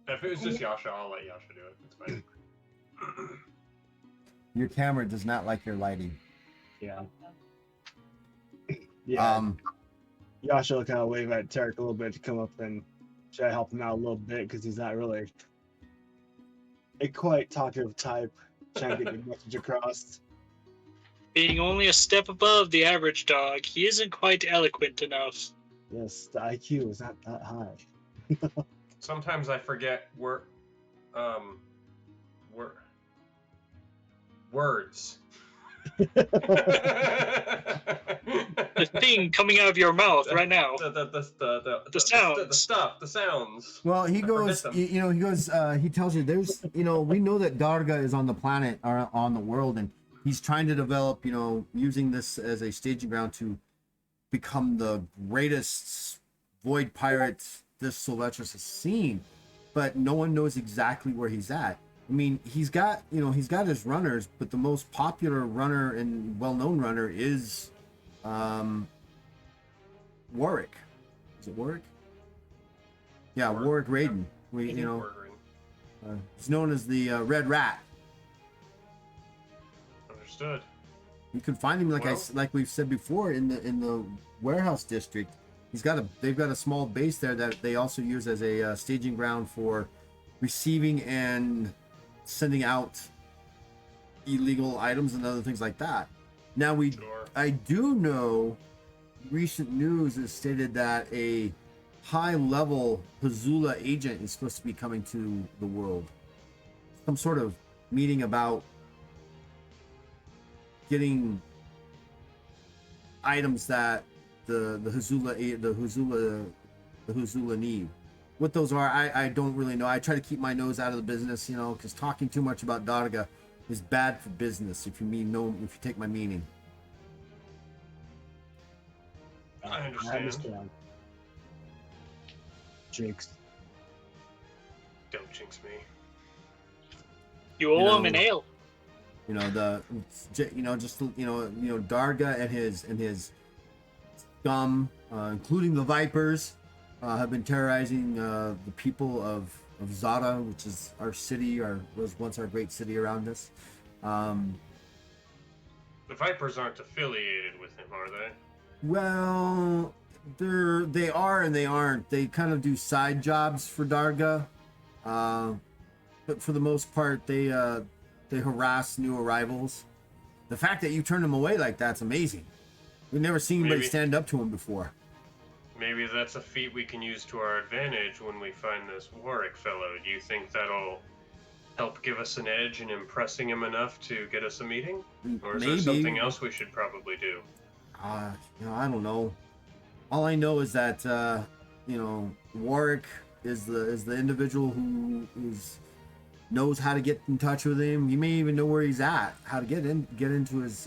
If it was just Yasha, I'll let Yasha do it. It's fine. Your camera does not like your lighting. Yeah. Yeah. Yasha will kind of wave at Tarek a little bit to come up and try to help him out a little bit because he's not really a quite talkative type, trying to get the message across. Being only a step above the average dog, he isn't quite eloquent enough. Yes, the IQ is not that high. Sometimes I forget words. The thing coming out of your mouth right now. The sounds. the sounds. Well, he I goes, forget them. you know, he tells you there's, you know, we know that Darga is on the planet or on the world, and he's trying to develop, you know, using this as a staging ground to become the greatest void pirate this Sylvestris has seen, but no one knows exactly where he's at. I mean, he's got his runners, but the most popular runner and well-known runner is Warwick. Is it Warwick? Yeah, Warwick Raiden. He's known as the Red Rat. Understood. You can find him like Well- like we've said before in the warehouse district. They've got a small base there that they also use as a staging ground for receiving and sending out illegal items and other things like that. Now Sure. I do know recent news has stated that a high-level Hazula agent is supposed to be coming to the world. Some sort of meeting about getting items that the Hazula need. What those are, I don't really know. I try to keep my nose out of the business, you know, because talking too much about Darga is bad for business. If you take my meaning. I understand. Jinx. Don't jinx me. You owe You him an know- ale. You know Darga and his scum, including the Vipers, have been terrorizing the people of Zara, which is our city, was once our great city around us. The Vipers aren't affiliated with him, are they? Well, they are and they aren't. They kind of do side jobs for Darga, but for the most part, they harass new arrivals. The fact that you turned them away like that's amazing. We've never seen anybody Maybe. stand up to him before. Maybe that's a feat we can use to our advantage when we find this Warwick fellow. Do you think that'll help give us an edge in impressing him enough to get us a meeting? Or is there something else we should probably do? I don't know. All I know is that Warwick is the individual who knows how to get in touch with him. You may even know where he's at, how to get into his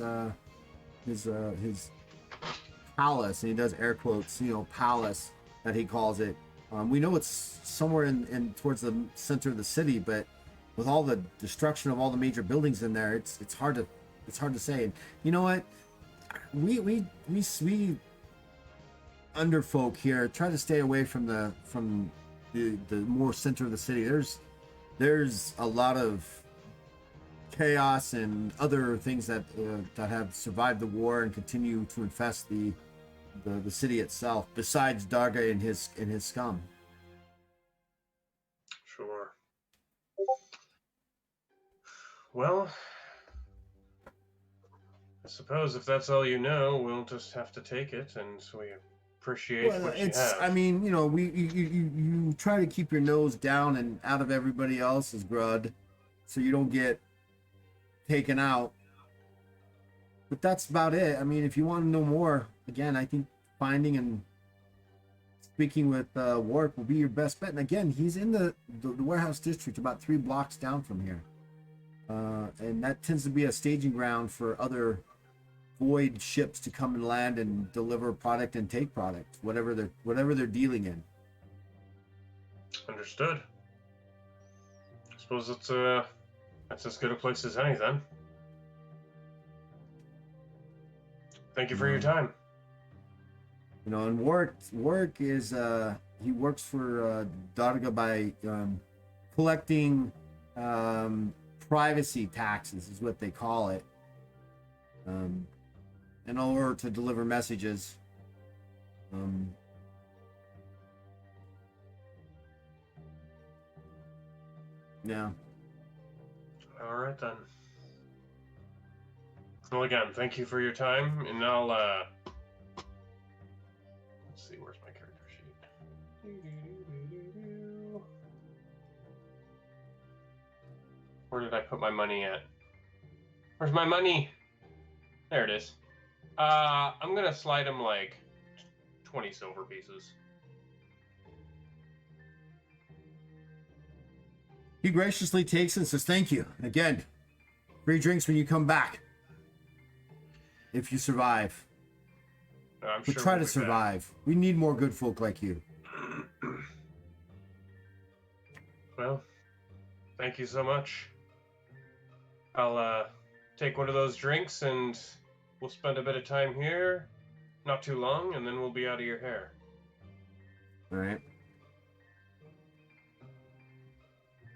palace, and he does air quotes, palace that he calls it. We know it's somewhere in towards the center of the city, but with all the destruction of all the major buildings in there, it's hard to say. And you know what? We underfolk here try to stay away from the more center of the city. There's a lot of chaos and other things that have survived the war and continue to infest the city itself, besides Darga and his scum. Sure. Well, I suppose if that's all you know, we'll just have to take it, and we appreciate what you have. I mean, you try to keep your nose down and out of everybody else's grud, so you don't get taken out. But that's about it. I mean, if you want to know more, again, I think finding and speaking with Warwick will be your best bet. And again, he's in the warehouse district, about 3 blocks down from here, and that tends to be a staging ground for other void ships to come and land and deliver product and take product, whatever they're dealing in. Understood. I suppose that's as good a place as any then. Thank you for your time. And Warwick is he works for Darga by collecting privacy taxes, is what they call it, in order to deliver messages Um, yeah. All right then. Well, again, thank you for your time, and I'll let's see, where's my character sheet? Where did I put my money at? Where's my money? There it is. I'm gonna slide him like 20 silver pieces. He graciously takes it and says, "Thank you again. Free drinks when you come back. If you survive, I'm but sure try we'll to be back. survive. We need more good folk like you." Well, thank you so much. I'll take one of those drinks and we'll spend a bit of time here, not too long, and then we'll be out of your hair. All right.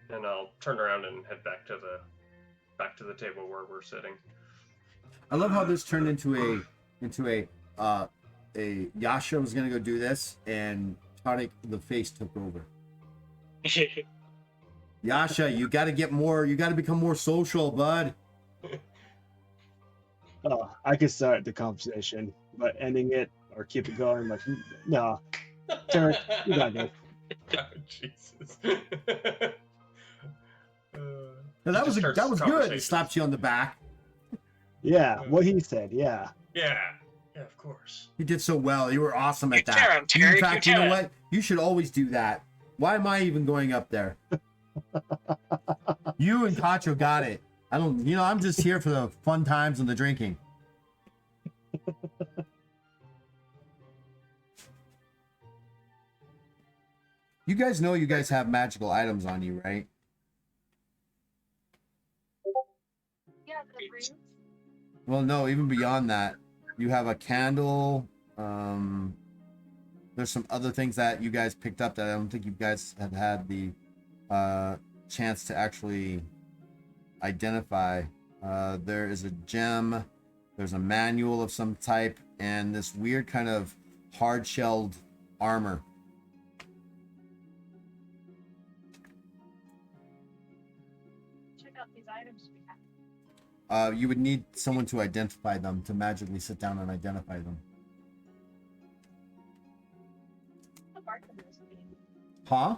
And I'll turn around and head back to the table where we're sitting. I love how this turned into a Yasha was gonna go do this, and Tonic the face took over. Yasha, you got to get more. You got to become more social, bud. I could start the conversation, but ending it or keep it going, like, no. Tarek, you got good. Oh, Jesus. Now, that was good. He slapped you on the back. Yeah, what he said, yeah. Yeah, of course. You did so well. You were awesome at You that. tell him, Tarek, In fact, you you know tell him. what? You should always do that. Why am I even going up there? You and Cacho got it. I don't. I'm just here for the fun times and the drinking. You guys know you guys have magical items on you, right? Yeah, the ring. Well, no, even beyond that, you have a candle. There's some other things that you guys picked up that I don't think you guys have had the chance to actually identify. There is a gem, there's a manual of some type, and this weird kind of hard-shelled armor. Check out these items we have. You would need someone to identify them, to magically sit down and identify them. The bark of this thing. Huh?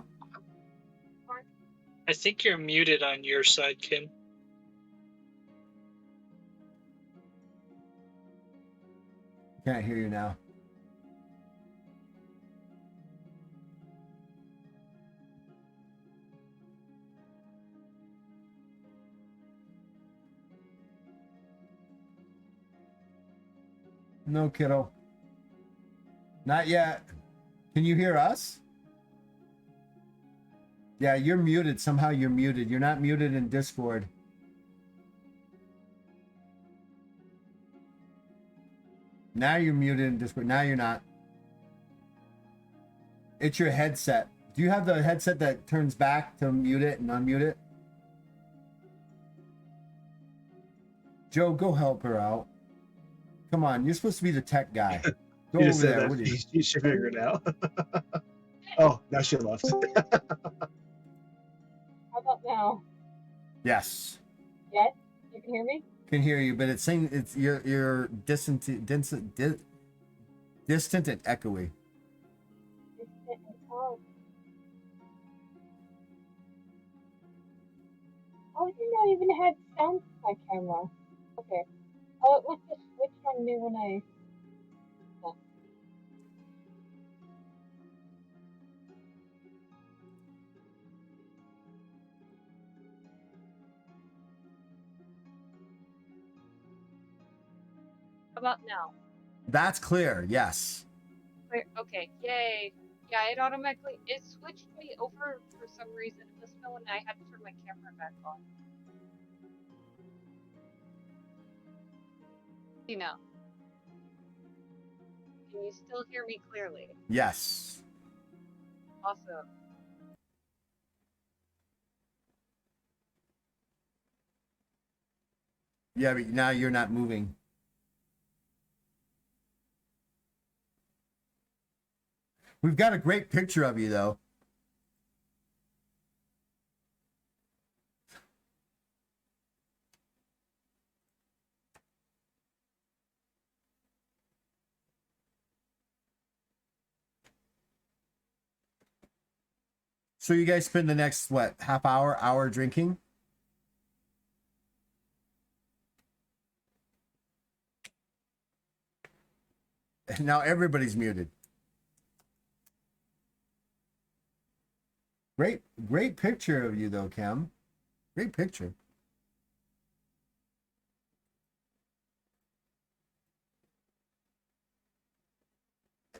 I think you're muted on your side, Kim. Can't hear you now. No, kiddo. Not yet. Can you hear us? Yeah, you're muted. Somehow you're muted. You're not muted in Discord. Now you're muted in Discord. Now you're not. It's your headset. Do you have the headset that turns back to mute it and unmute it? Joe, go help her out. Come on, you're supposed to be the tech guy. Go You over just said there. that. What are you? You should figure it out. Oh, now she left. How about now? Yes, Yes? You can hear me? can hear you, but it's saying it's you're distant and echoey. Oh. Oh, I didn't know I even had sound to my camera. Okay. Oh, it was the switch on me when I. How about now? That's clear. Yes. Wait, okay, yay. Yeah, it switched me over for some reason. It must know when I had to turn my camera back on. See now. Can you still hear me clearly? Yes. Awesome. Yeah, but now you're not moving. We've got a great picture of you though. So you guys spend the next what, half hour drinking? And now everybody's muted. Great picture of you though, Cam. Great picture.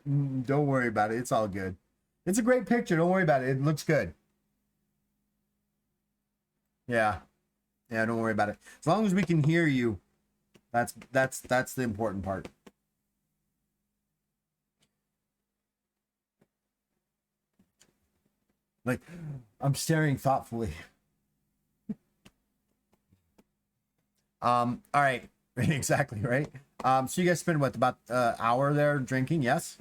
Don't worry about it. It's all good. It's a great picture. Don't worry about it. It looks good. Yeah. Yeah, don't worry about it. As long as we can hear you, that's the important part. Like, I'm staring thoughtfully. All right. Exactly, right? So you guys spend what, about hour there drinking, yes?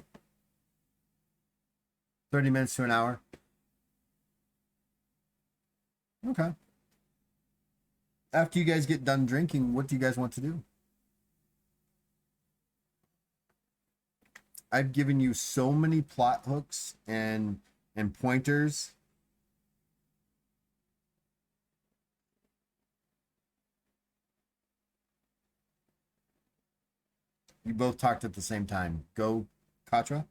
30 minutes to an hour. Okay. After you guys get done drinking, what do you guys want to do? I've given you so many plot hooks and pointers. You both talked at the same time. Go, Katra.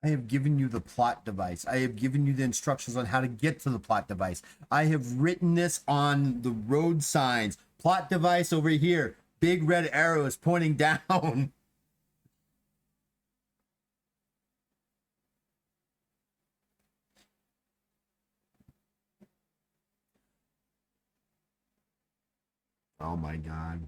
I have given you the plot device. I have given you the instructions on how to get to the plot device. I have written this on the road signs. Plot device over here. Big red arrows pointing down. Oh my God.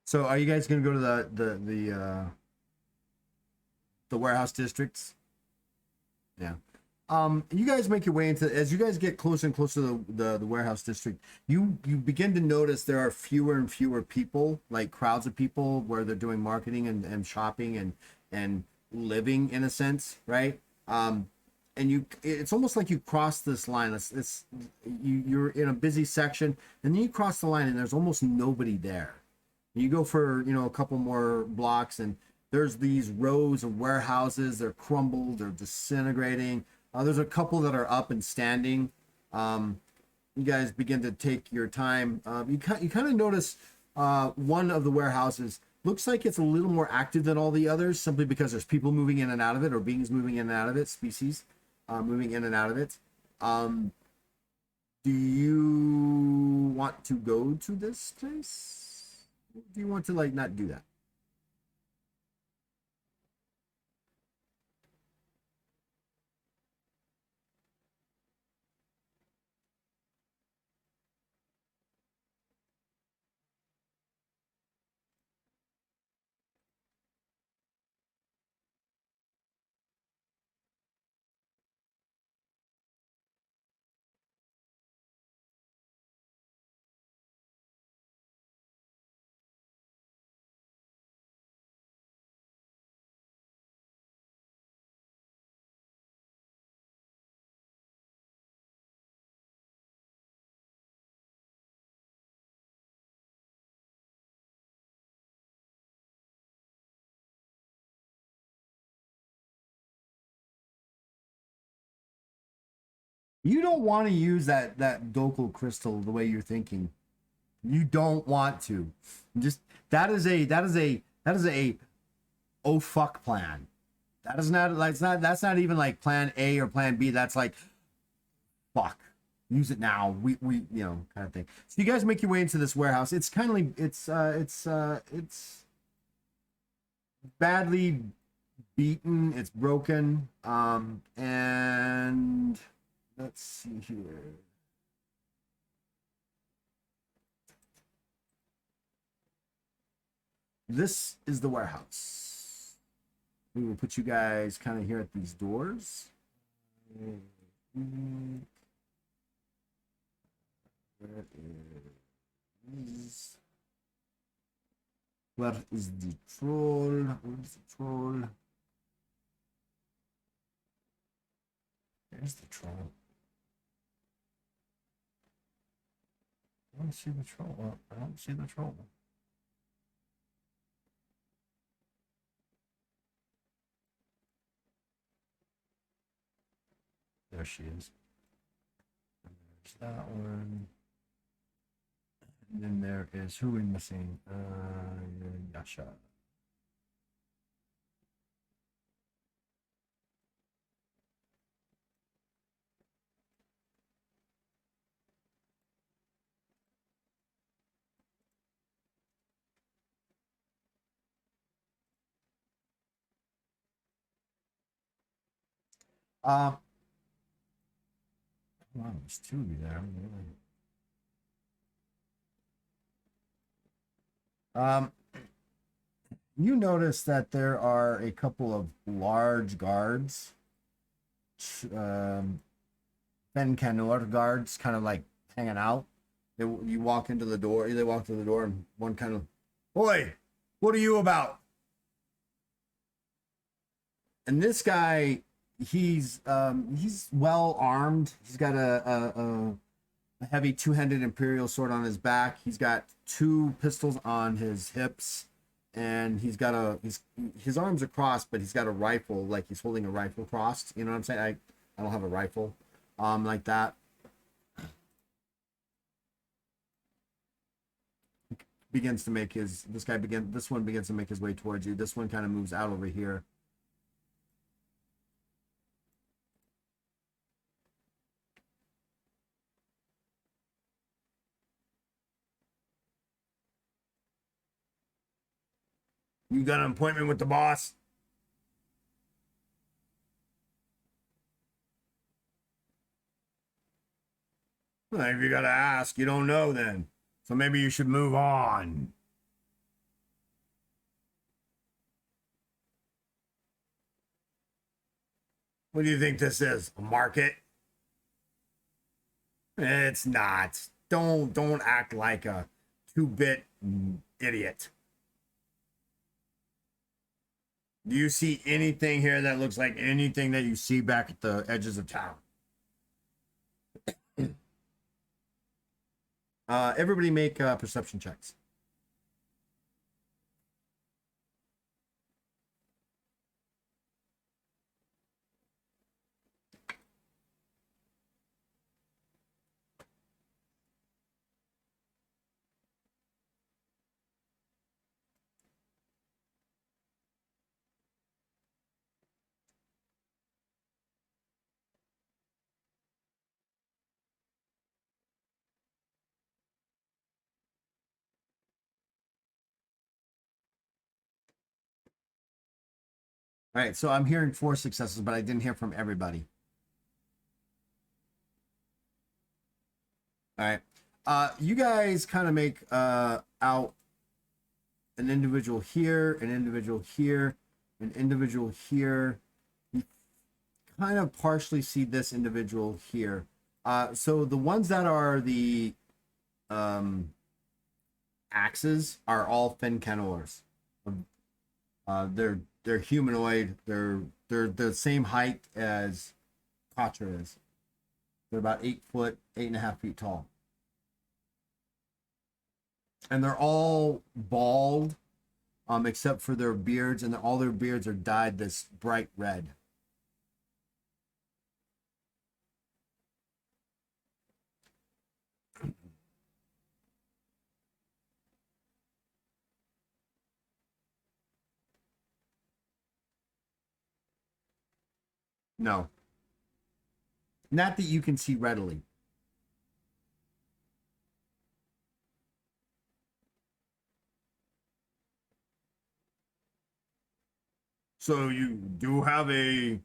So are you guys gonna go to the warehouse districts? Yeah. You guys make your way into, as you guys get closer and closer to the warehouse district, you begin to notice there are fewer and fewer people, like crowds of people where they're doing marketing and shopping and living in a sense, right? And it's almost like you cross this line. You're in a busy section, and then you cross the line and there's almost nobody there. You go for, a couple more blocks and there's these rows of warehouses. They're crumbled, they're disintegrating. There's a couple that are up and standing. You guys begin to take your time. You kind of notice one of the warehouses looks like it's a little more active than all the others, simply because there's people moving in and out of it, or beings moving in and out of it, species moving in and out of it. Do you want to go to this place? Do you want to not do that? You don't want to use that Dokul crystal the way you're thinking. You don't want to. Just that is a oh fuck plan. That is not like that's not even like plan A or plan B. That's like fuck. Use it now. We kind of thing. So you guys make your way into this warehouse. It's it's badly beaten. It's broken. And let's see here. This is the warehouse. We will put you guys kind of here at these doors. Where is the troll? Where is the troll? There's the troll. I don't see the troll. I don't see the troll. There she is. There's that one. And then there is who we missing? Yasha. Wow, there's two of you there. You notice that there are a couple of large guards, Ben Canor guards, kind of like hanging out. You walk into the door. They walk to the door, and one kind of, "Oi, what are you about?" And this guy, he's well armed. He's got a heavy two-handed imperial sword on his back. He's got two pistols on his hips, and he's got his arms are crossed, but he's got a rifle, like he's holding a rifle crossed. You know what I'm saying? I don't have a rifle like that. This one begins to make his way towards you. This one kind of moves out over here. You got an appointment with the boss? Well, if you gotta ask, you don't know then. So maybe you should move on. What do you think this is? A market? It's not. Don't act like a 2-bit idiot. Do you see anything here that looks like anything that you see back at the edges of town? Everybody make perception checks. All right, so I'm hearing 4 successes, but I didn't hear from everybody. All right. You guys kind of make out an individual here, an individual here, an individual here. You kind of partially see this individual here. So the ones that are the axes are all Fencanors. They're humanoid. They're the same height as Katra is. They're about 8 foot, 8.5 feet tall. And they're all bald, except for their beards, and all their beards are dyed this bright red. No. Not that you can see readily. So you do have a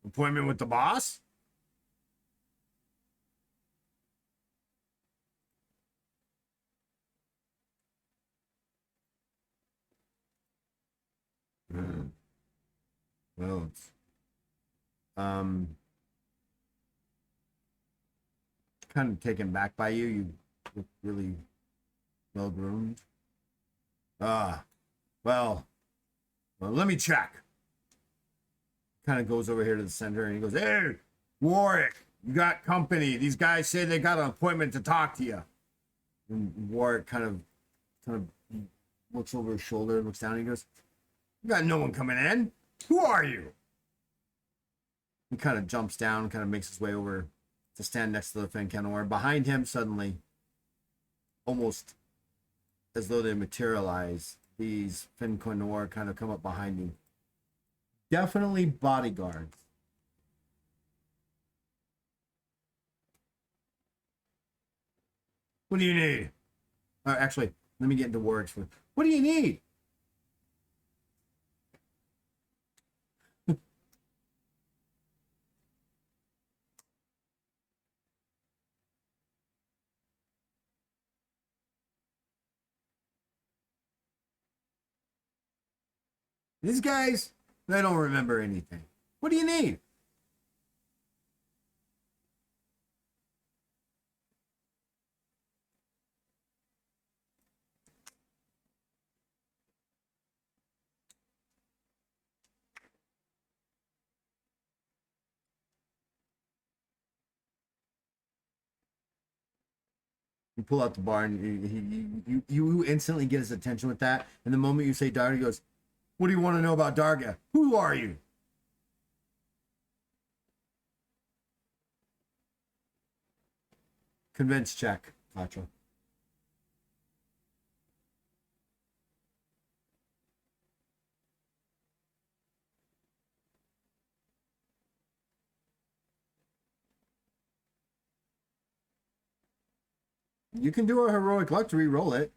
appointment with the boss? Well, it's kind of taken back by you. You look really well groomed. Well, let me check. Kind of goes over here to the center and he goes, "Hey, Warwick, you got company. These guys say they got an appointment to talk to you." And Warwick kind of looks over his shoulder, looks down, and he goes, "You got no one coming in. Who are you?" He kind of jumps down, kind of makes his way over to stand next to the Fincanor. Behind him, suddenly, almost as though they materialize, these Fincanor kind of come up behind you. Definitely bodyguards. What do you need? Actually, let me get into words for. What do you need? These guys, they don't remember anything. What do you need? You pull out the bar and you instantly get his attention with that. And the moment you say Darga, he goes, "What do you want to know about Darga? Who are you?" Convince check, Patra. You can do a heroic luck to re-roll it.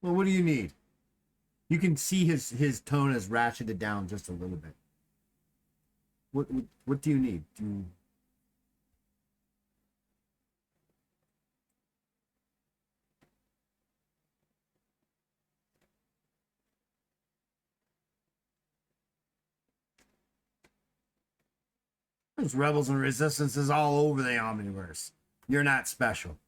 Well, what do you need? You can see his tone has ratcheted down just a little bit. What do you need? Do you... There's rebels and resistances all over the Omniverse. You're not special.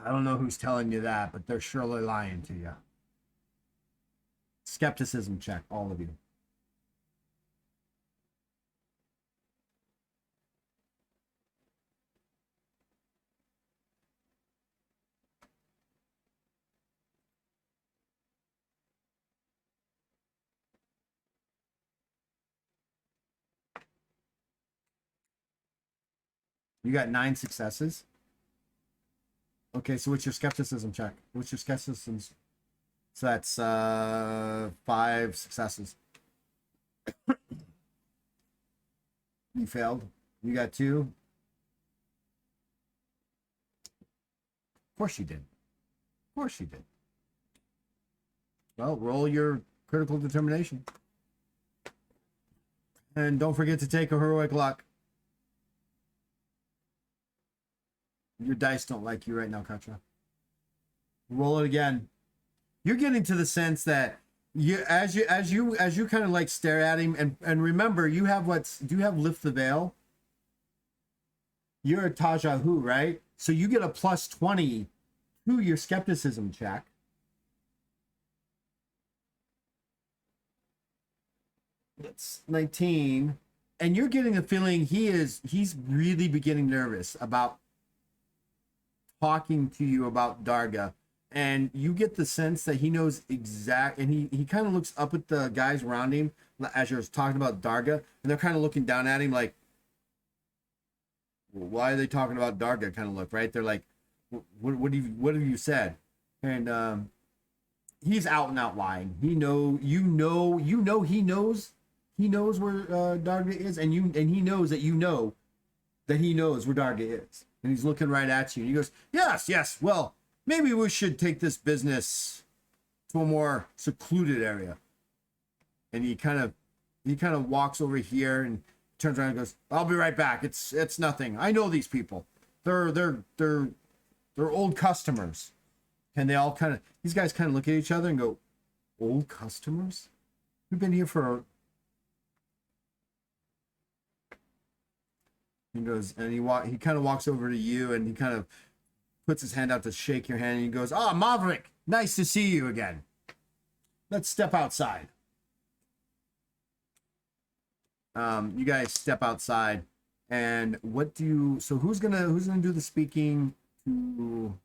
I don't know who's telling you that, but they're surely lying to you. Skepticism check, all of you. You got 9 successes. Okay, so what's your skepticism check? What's your skepticism? So that's 5 successes. You failed. You got 2. Of course you did. Of course you did. Well, roll your critical determination. And don't forget to take a heroic luck. Your dice don't like you right now, Katra. Roll it again. You're getting to the sense that as you kind of like stare at him and remember you have do you have lift the veil? You're a Tajahu, right? So you get a plus 20 to your skepticism check. That's 19. And you're getting the feeling he's really beginning nervous about talking to you about Darga. And you get the sense that he knows and he kind of looks up at the guys around him as you're talking about Darga, and they're kind of looking down at him like, why are they talking about Darga? Kind of look, right? They're like, what have you said? And he's out and out lying. He knows he knows where Darga is, and he knows that he knows where Darga is, and he's looking right at you. And he goes, yes. Well, maybe we should take this business to a more secluded area. And he kind of walks over here and turns around and goes, I'll be right back. It's nothing. I know these people. They're old customers. And these guys kind of look at each other and go, old customers? We've been here for... He goes, and he kind of walks over to you, and he kind of puts his hand out to shake your hand, and he goes, Maverick, nice to see you again. Let's step outside. You guys step outside, and so who's gonna do the speaking to...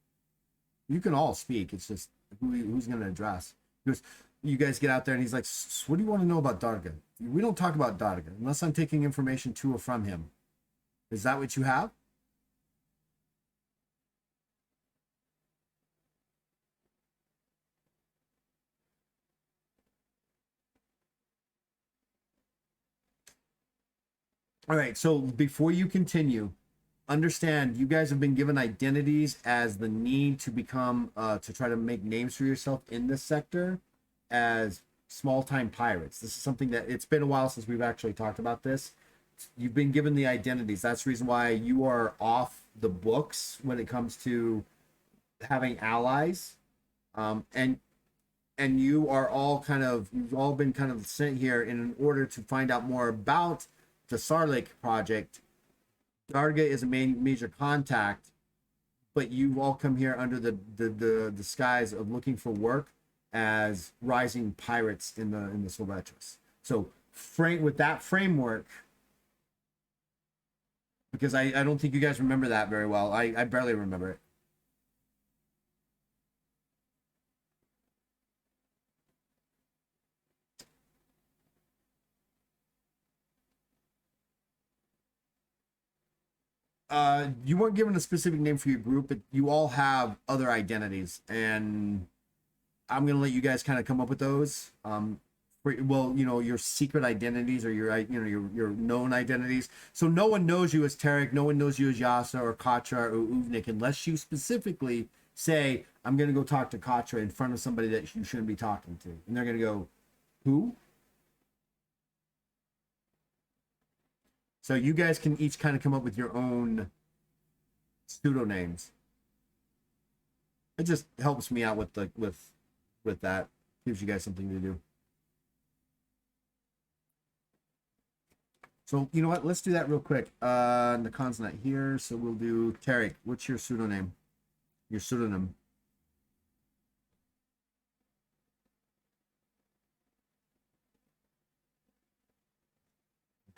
You can all speak, it's just who's gonna address. He goes, you guys get out there, and he's like, what do you want to know about Darga? We don't talk about Darga unless I'm taking information to or from him. Is that what you have? All right, so before you continue, understand you guys have been given identities as the need to become to try to make names for yourself in this sector as small-time pirates. This is something that it's been a while since we've actually talked about this. You've been given the identities. That's the reason why you are off the books when it comes to having allies. And you are you've all been kind of sent here in order to find out more about the Sarlacc project. Darga is a major contact, but you all come here under the disguise of looking for work as rising pirates in the Sylvetris. So with that framework, because I don't think you guys remember that very well. I barely remember it. You weren't given a specific name for your group, but you all have other identities, and I'm gonna let you guys kind of come up with those. Your secret identities or your known identities. So no one knows you as Tarek, no one knows you as Yasa or Katra or Uvnik unless you specifically say, I'm gonna go talk to Katra in front of somebody that you shouldn't be talking to, and they're gonna go, who? So you guys can each kind of come up with your own pseudonames. It just helps me out with that. Gives you guys something to do. So you know what? Let's do that real quick. Nakan's not here, so we'll do Tarek. What's your pseudonym? Your pseudonym.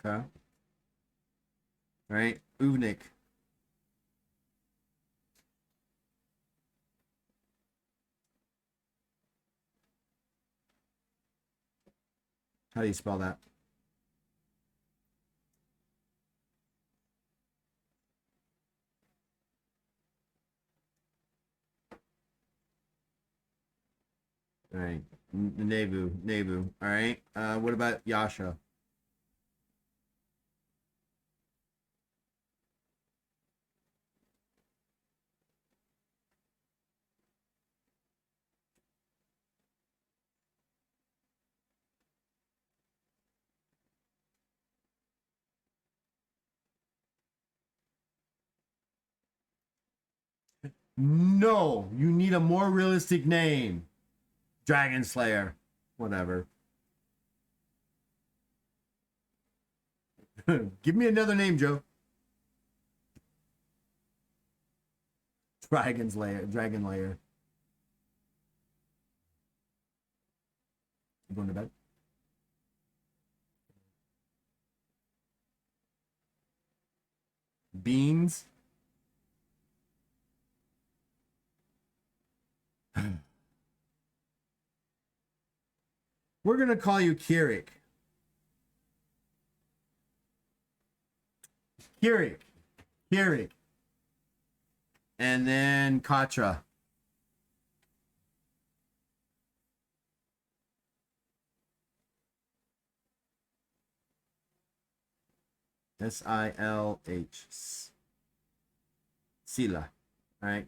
Okay. All right, Uvnik. How do you spell that? All right, Nebu. All right. What about Yasha? No, you need a more realistic name. Dragon Slayer. Whatever. Give me another name, Joe. Dragon lair. You going to bed? Beans. We're gonna call you Kirik. Kirik. And then Katra. Silh. Sila. All right.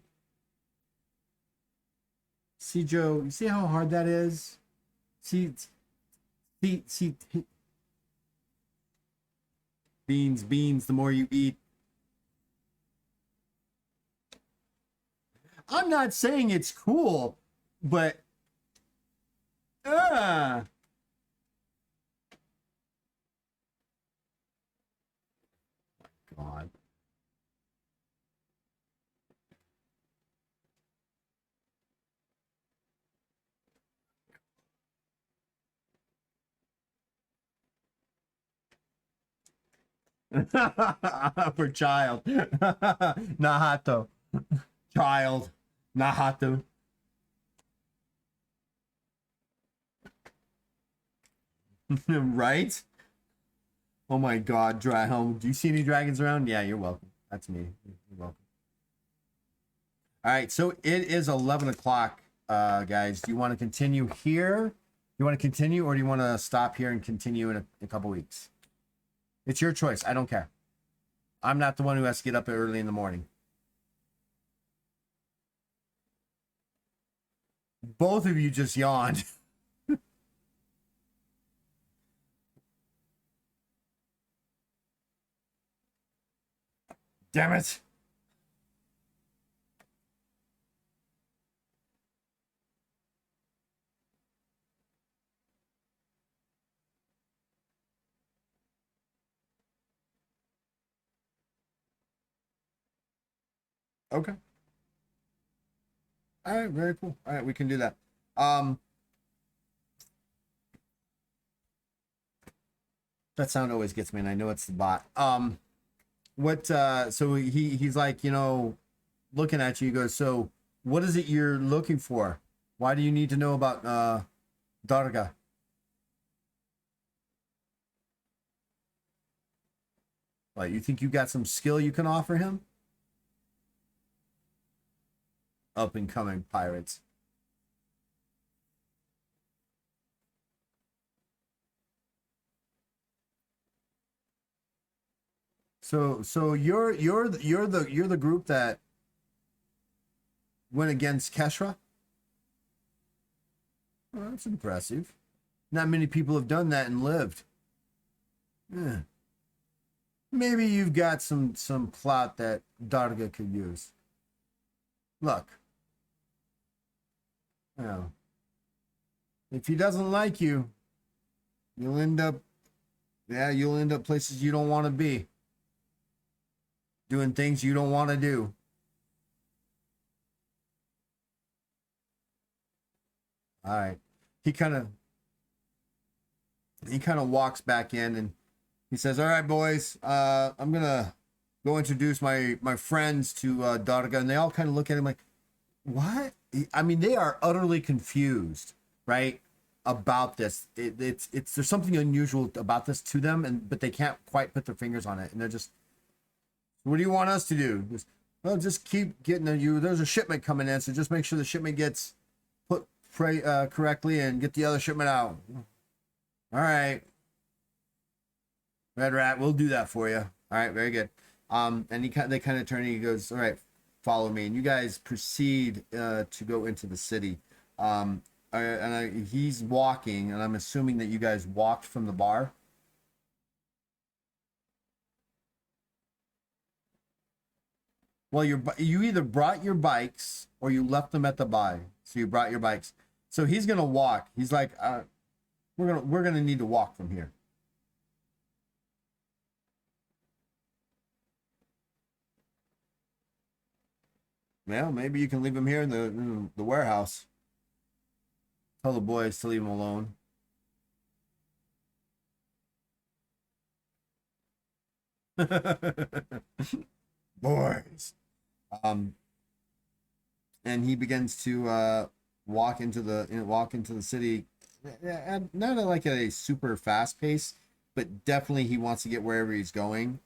See, Joe, you see how hard that is? See. Beans, the more you eat. I'm not saying it's cool, but God. For child. Nahato. Child. Nahato. Right? Oh my god, do you see any dragons around? Yeah, you're welcome. That's me. You're welcome. Alright, so it is 11 o'clock, guys. Do you want to continue here? You want to continue, or do you want to stop here and continue in a couple weeks? It's your choice. I don't care. I'm not the one who has to get up early in the morning. Both of you just yawned. Damn it. Okay. All right, very cool. All right, we can do that. That sound always gets me, and I know it's the bot. So he's like, looking at you, he goes, so what is it you're looking for? Why do you need to know about Darga? What, you think you got some skill you can offer him? Up and coming pirates. So you're the group that went against Keshra? Well, that's impressive. Not many people have done that and lived. Yeah. Maybe you've got some clout that Darga could use. Look. Well, if he doesn't like you, you'll end up places you don't want to be. Doing things you don't want to do. All right. He kind of walks back in and he says, all right, boys, I'm going to go introduce my friends to Darga. And they all kind of look at him like, what? I mean, they are utterly confused, right, about this. It's there's something unusual about this to them, but they can't quite put their fingers on it. And they're just, what do you want us to do? Just keep getting you. There's a shipment coming in, so just make sure the shipment gets put correctly and get the other shipment out. All right, Red Rat, we'll do that for you. All right, very good. And they kind of turn and he goes, all right, follow me. And you guys proceed to go into the city. He's walking, and I'm assuming that you guys walked from the bar. Well, you either brought your bikes or you left them at the bar. So you brought your bikes. So he's gonna walk. He's like, we're gonna need to walk from here. Well, maybe you can leave him here in the warehouse. Tell the boys to leave him alone. Boys. And he begins to walk into the city, not at like a super fast pace, but definitely he wants to get wherever he's going.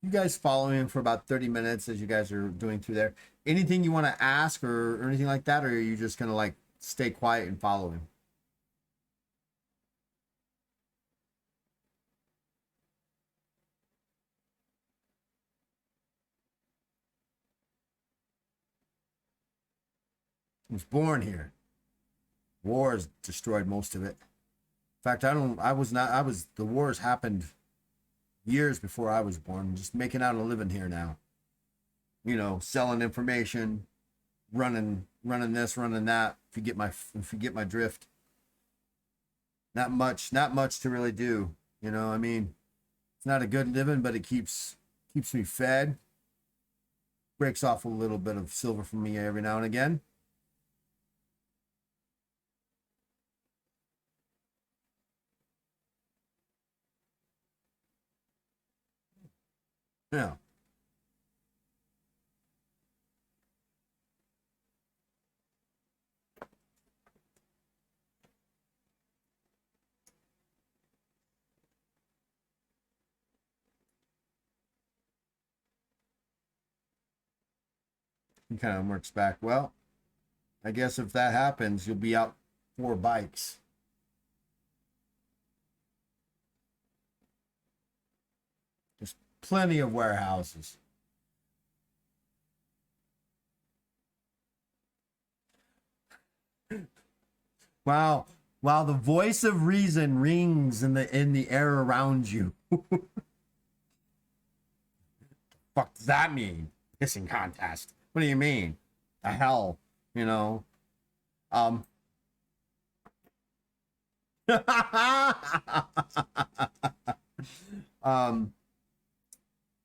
You guys follow him for about 30 minutes as you guys are doing through there. Anything you want to ask or anything like that, or are you just gonna like stay quiet and follow him? He was born here. Wars destroyed most of it. In fact, the wars happened years before I was born. Just making out a living here now. You know, selling information, running this, running that. If you get my drift. Not much to really do. You know, I mean, it's not a good living, but it keeps me fed. Breaks off a little bit of silver from me every now and again. Yeah. He kind of works back. Well, I guess if that happens, you'll be out 4 bikes. There's plenty of warehouses. Wow. While the voice of reason rings in the air around you. Fuck does that mean? Pissing contest. What do you mean? The hell, you know?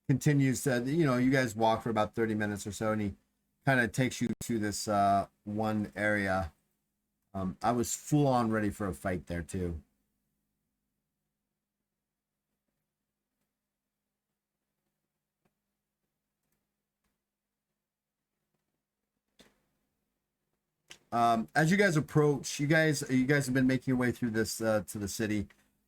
Continues to, you know, you guys walk for about 30 minutes or so, and he kind of takes you to this one area. I was full on ready for a fight there too. As you guys approach, you guys have been making your way through this to the city.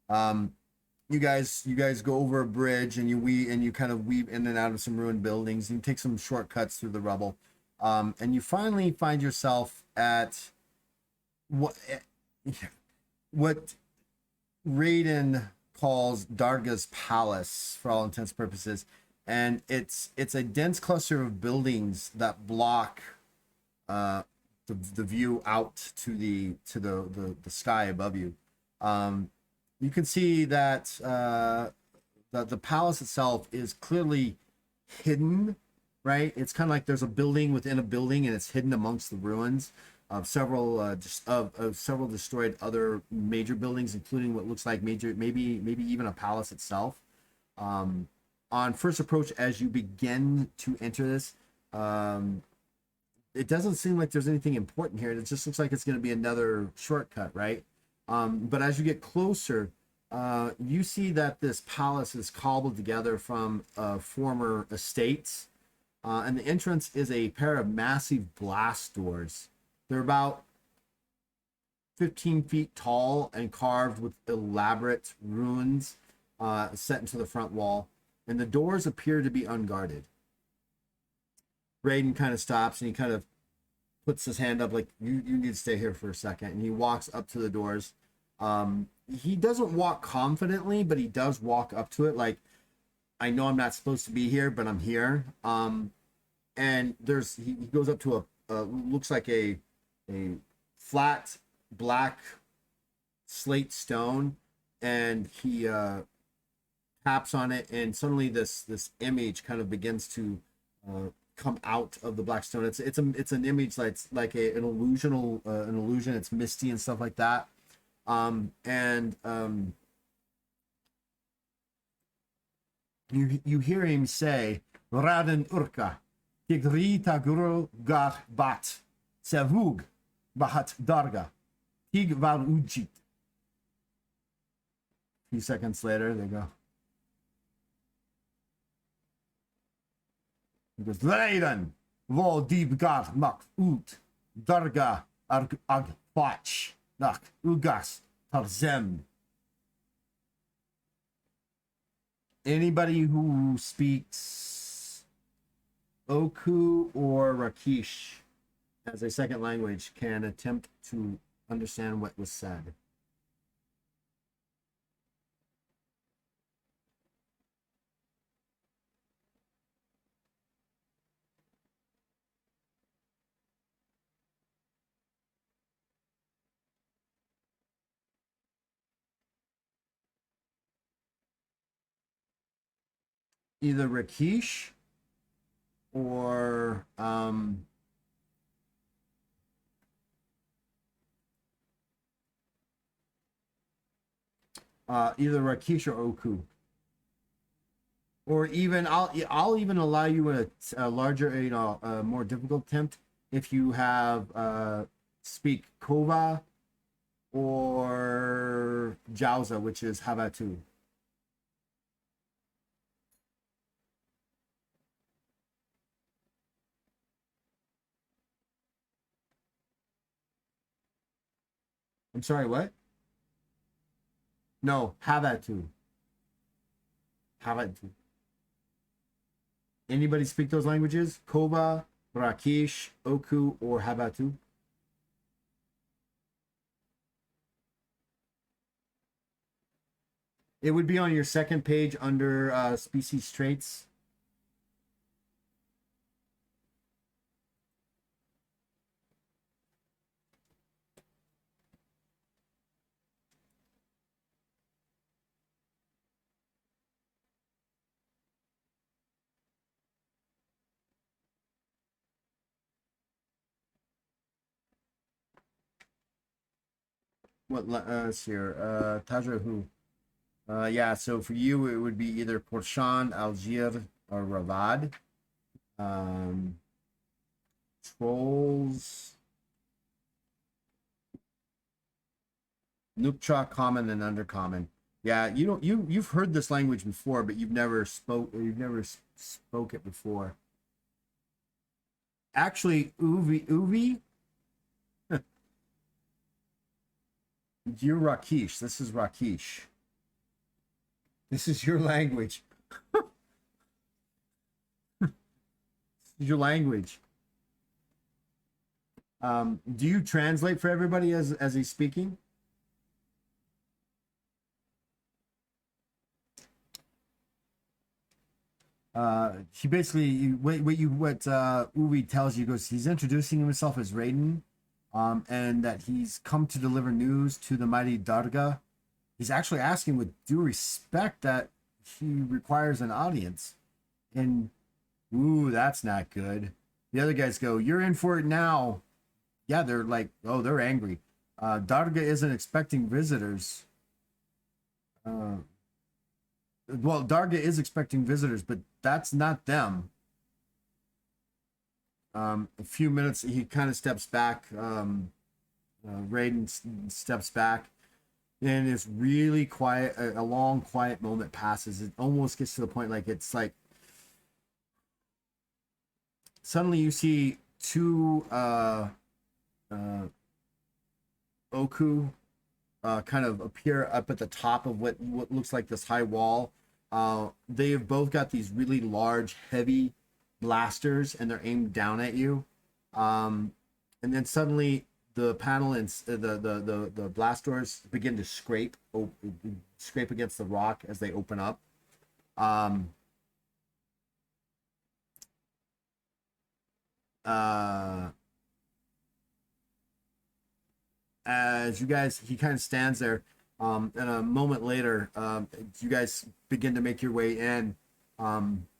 You guys go over a bridge and you kind of weave in and out of some ruined buildings. You take some shortcuts through the rubble, and you finally find yourself at what Raiden calls Darga's Palace for all intents and purposes, and it's a dense cluster of buildings that block the view out to the sky above you. You can see that the palace itself is clearly hidden, right? It's kind of like there's a building within a building, and it's hidden amongst the ruins of several several destroyed other major buildings, including what looks like maybe even a palace itself. On first approach, as you begin to enter this, it doesn't seem like there's anything important here. It just looks like it's going to be another shortcut, right? But as you get closer, you see that this palace is cobbled together from former estates, and the entrance is a pair of massive blast doors. They're about 15 feet tall and carved with elaborate runes set into the front wall, and the doors appear to be unguarded. Raiden kind of stops and he kind of puts his hand up like, you need to stay here for a second, and he walks up to the doors. He doesn't walk confidently, but he does walk up to it like, I know I'm not supposed to be here, but I'm here. And he goes up to a looks like a flat black slate stone, and he taps on it, and suddenly this image kind of begins to come out of the black stone. It's an image that's like an illusion. It's misty and stuff like that. You hear him say, Raden Urka, Tigrita Guru Gar Bat, Savug Bahat Darga, Tig Var Ujit. A few seconds later, they go. He goes, Leiden, Vo Dib Gar Mak Ut, Darga Ag Fach, Nak Ugas, Tarzem. Anybody who speaks Oku or Rakish as a second language can attempt to understand what was said. Either Rakish or either Rakish or Oku, or even I'll even allow you a larger, a more difficult attempt if you have speak Kova or Jauza, which is Havatu. I'm sorry, what? No, Havatu. Havatu. Anybody speak those languages? Koba, Rakish, Oku, or Havatu? It would be on your second page under species traits. What let's see here. Tajra who? Yeah, so for you it would be either Porshan, Algier, or Ravad. Trolls, Nukcha, common and undercommon. Yeah, you've heard this language before, but you've never spoke it before. Actually, Uvi. You're Rakish. This is Rakish. This is your language. This is your language. Do you translate for everybody as he's speaking? He basically what Uvi tells you goes, he's introducing himself as Raiden, and that he's come to deliver news to the mighty Darga. He's actually asking with due respect that he requires an audience. And ooh, that's not good. The other guys go, you're in for it now. Yeah, they're like, oh, they're angry. Darga isn't expecting visitors. Well, Darga is expecting visitors, but that's not them. A few minutes, he kind of steps back. Raiden steps back, and it's really quiet. A long, quiet moment passes. It almost gets to the point like it's like suddenly you see two Oku kind of appear up at the top of what looks like this high wall. They have both got these really large, heavy blasters, and they're aimed down at you. And then suddenly the panel and the blast doors begin to scrape against the rock as they open up. As you guys, he kind of stands there, and a moment later, you guys begin to make your way in,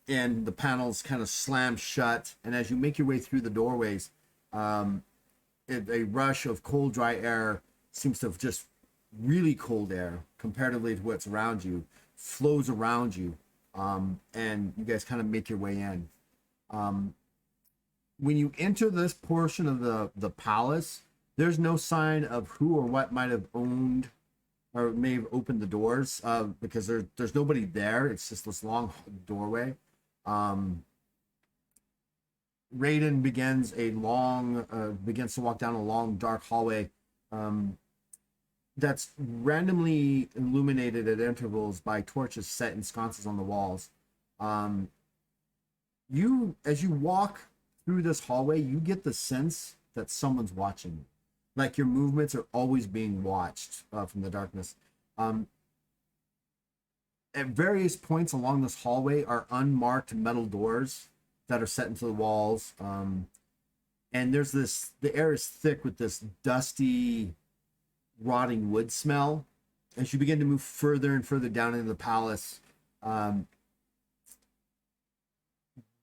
and the panels kind of slam shut. And as you make your way through the doorways, a rush of cold, dry air seems to have just really cold air comparatively to what's around you flows around you. and you guys kind of make your way in. When you enter this portion of the palace, there's no sign of who or what might have owned or may have opened the doors, because there's nobody there. It's just this long doorway. Raiden begins to walk down a long dark hallway that's randomly illuminated at intervals by torches set in sconces on the walls. As you walk through this hallway, you get the sense that someone's watching you. Like your movements are always being watched from the darkness. At various points along this hallway are unmarked metal doors that are set into the walls. And the air is thick with this dusty, rotting wood smell. As you begin to move further and further down into the palace,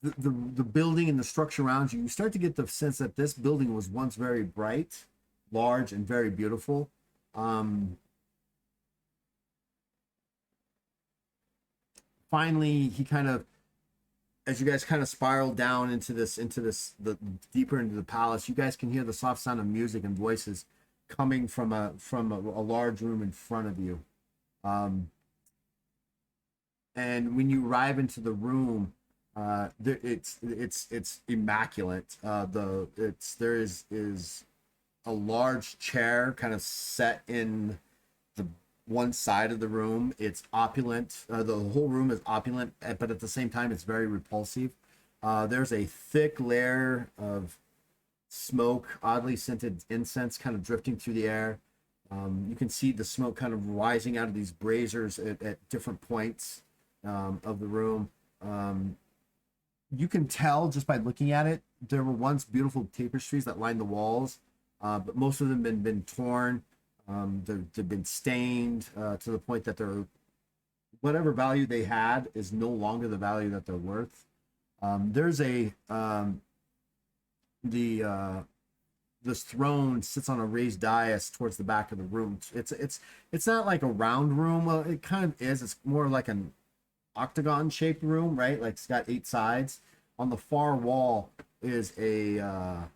the building and the structure around you start to get the sense that this building was once very bright, large, and very beautiful. Finally, as you guys kind of spiral down into the deeper into the palace, you guys can hear the soft sound of music and voices coming from a large room in front of you. And when you arrive into the room, it's immaculate. There is a large chair kind of set in the one side of the room. It's opulent. The whole room is opulent, but at the same time, it's very repulsive. There's a thick layer of smoke, oddly scented incense kind of drifting through the air. You can see the smoke kind of rising out of these braziers at different points of the room. You can tell just by looking at it, there were once beautiful tapestries that lined the walls, but most of them have been torn. They've been stained to the point that whatever value they had is no longer the value that they're worth. There's this throne sits on a raised dais towards the back of the room. It's not like a round room. Well, it kind of is. It's more like an octagon shaped room, right? Like it's got 8 sides. On the far wall is a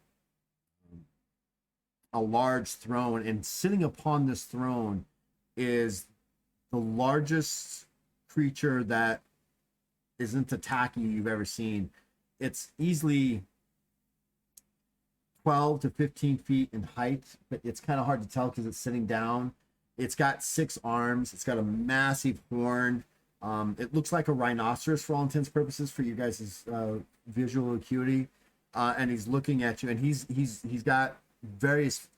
large throne, and sitting upon this throne is the largest creature that isn't attacking you you've ever seen. It's easily 12 to 15 feet in height, but it's kind of hard to tell because it's sitting down. It's got 6 arms. It's got a massive horn. It looks like a rhinoceros for all intents and purposes for you guys' visual acuity. And he's looking at you, and he's got various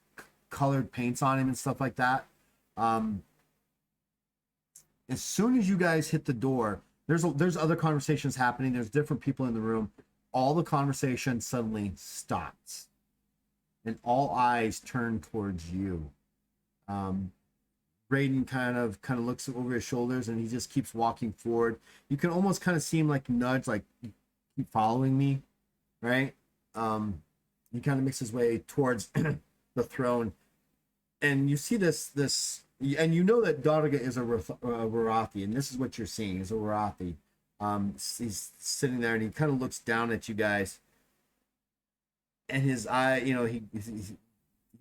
colored paints on him and stuff like that. As soon as you guys hit the door, there's other conversations happening. There's different people in the room. All the conversation suddenly stops, and all eyes turn towards you. Raiden kind of looks over his shoulders, and he just keeps walking forward. You can almost kind of see him like nudge, like, keep following me, right? He kind of makes his way towards the throne, and you see this, and you know that Darga is a Warathi, and this is what you're seeing is a Warathi. He's sitting there, and he kind of looks down at you guys, and his eye, he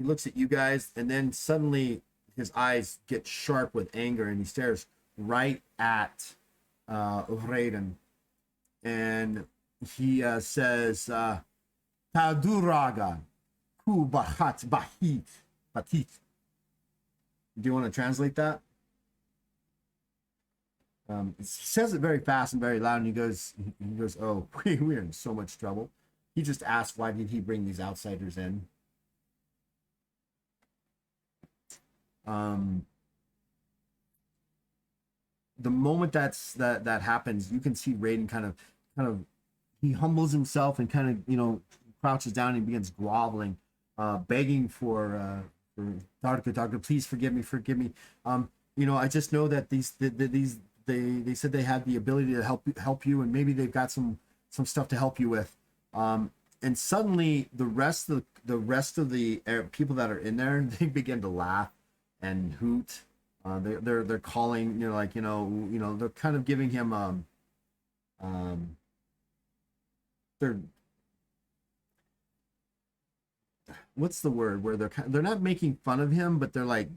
looks at you guys, and then suddenly his eyes get sharp with anger, and he stares right at Raiden, and he says, Taduraga ku bahat bahit batit. Do you want to translate that? He says it very fast and very loud, and he goes, oh, we're in so much trouble. He just asked, why did he bring these outsiders in? The moment that happens, you can see Raiden kind of he humbles himself and kind of crouches down and begins groveling, begging for Darga, please forgive me. I just know that they said they had the ability to help you, and maybe they've got some stuff to help you with. And suddenly the rest of the people that are in there, they begin to laugh and hoot. They're calling, they're kind of giving him they're what's the word where they're not making fun of him, but they're like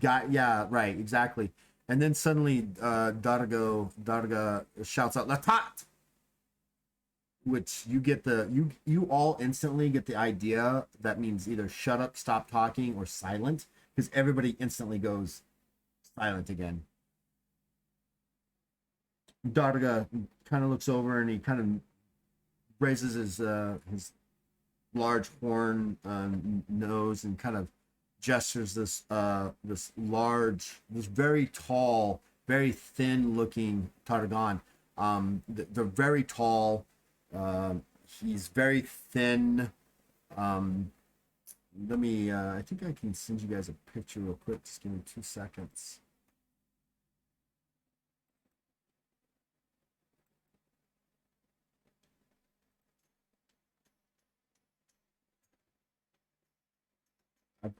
yeah, right, exactly. And then suddenly Darga shouts out Latat, which you get you all instantly get the idea that means either shut up, stop talking, or silent, because everybody instantly goes silent again. Darga kind of looks over and he kind of raises his large horn nose and kind of gestures this very tall, very thin looking Targon. They're very tall. He's very thin. Let me I think I can send you guys a picture real quick. Just give me 2 seconds.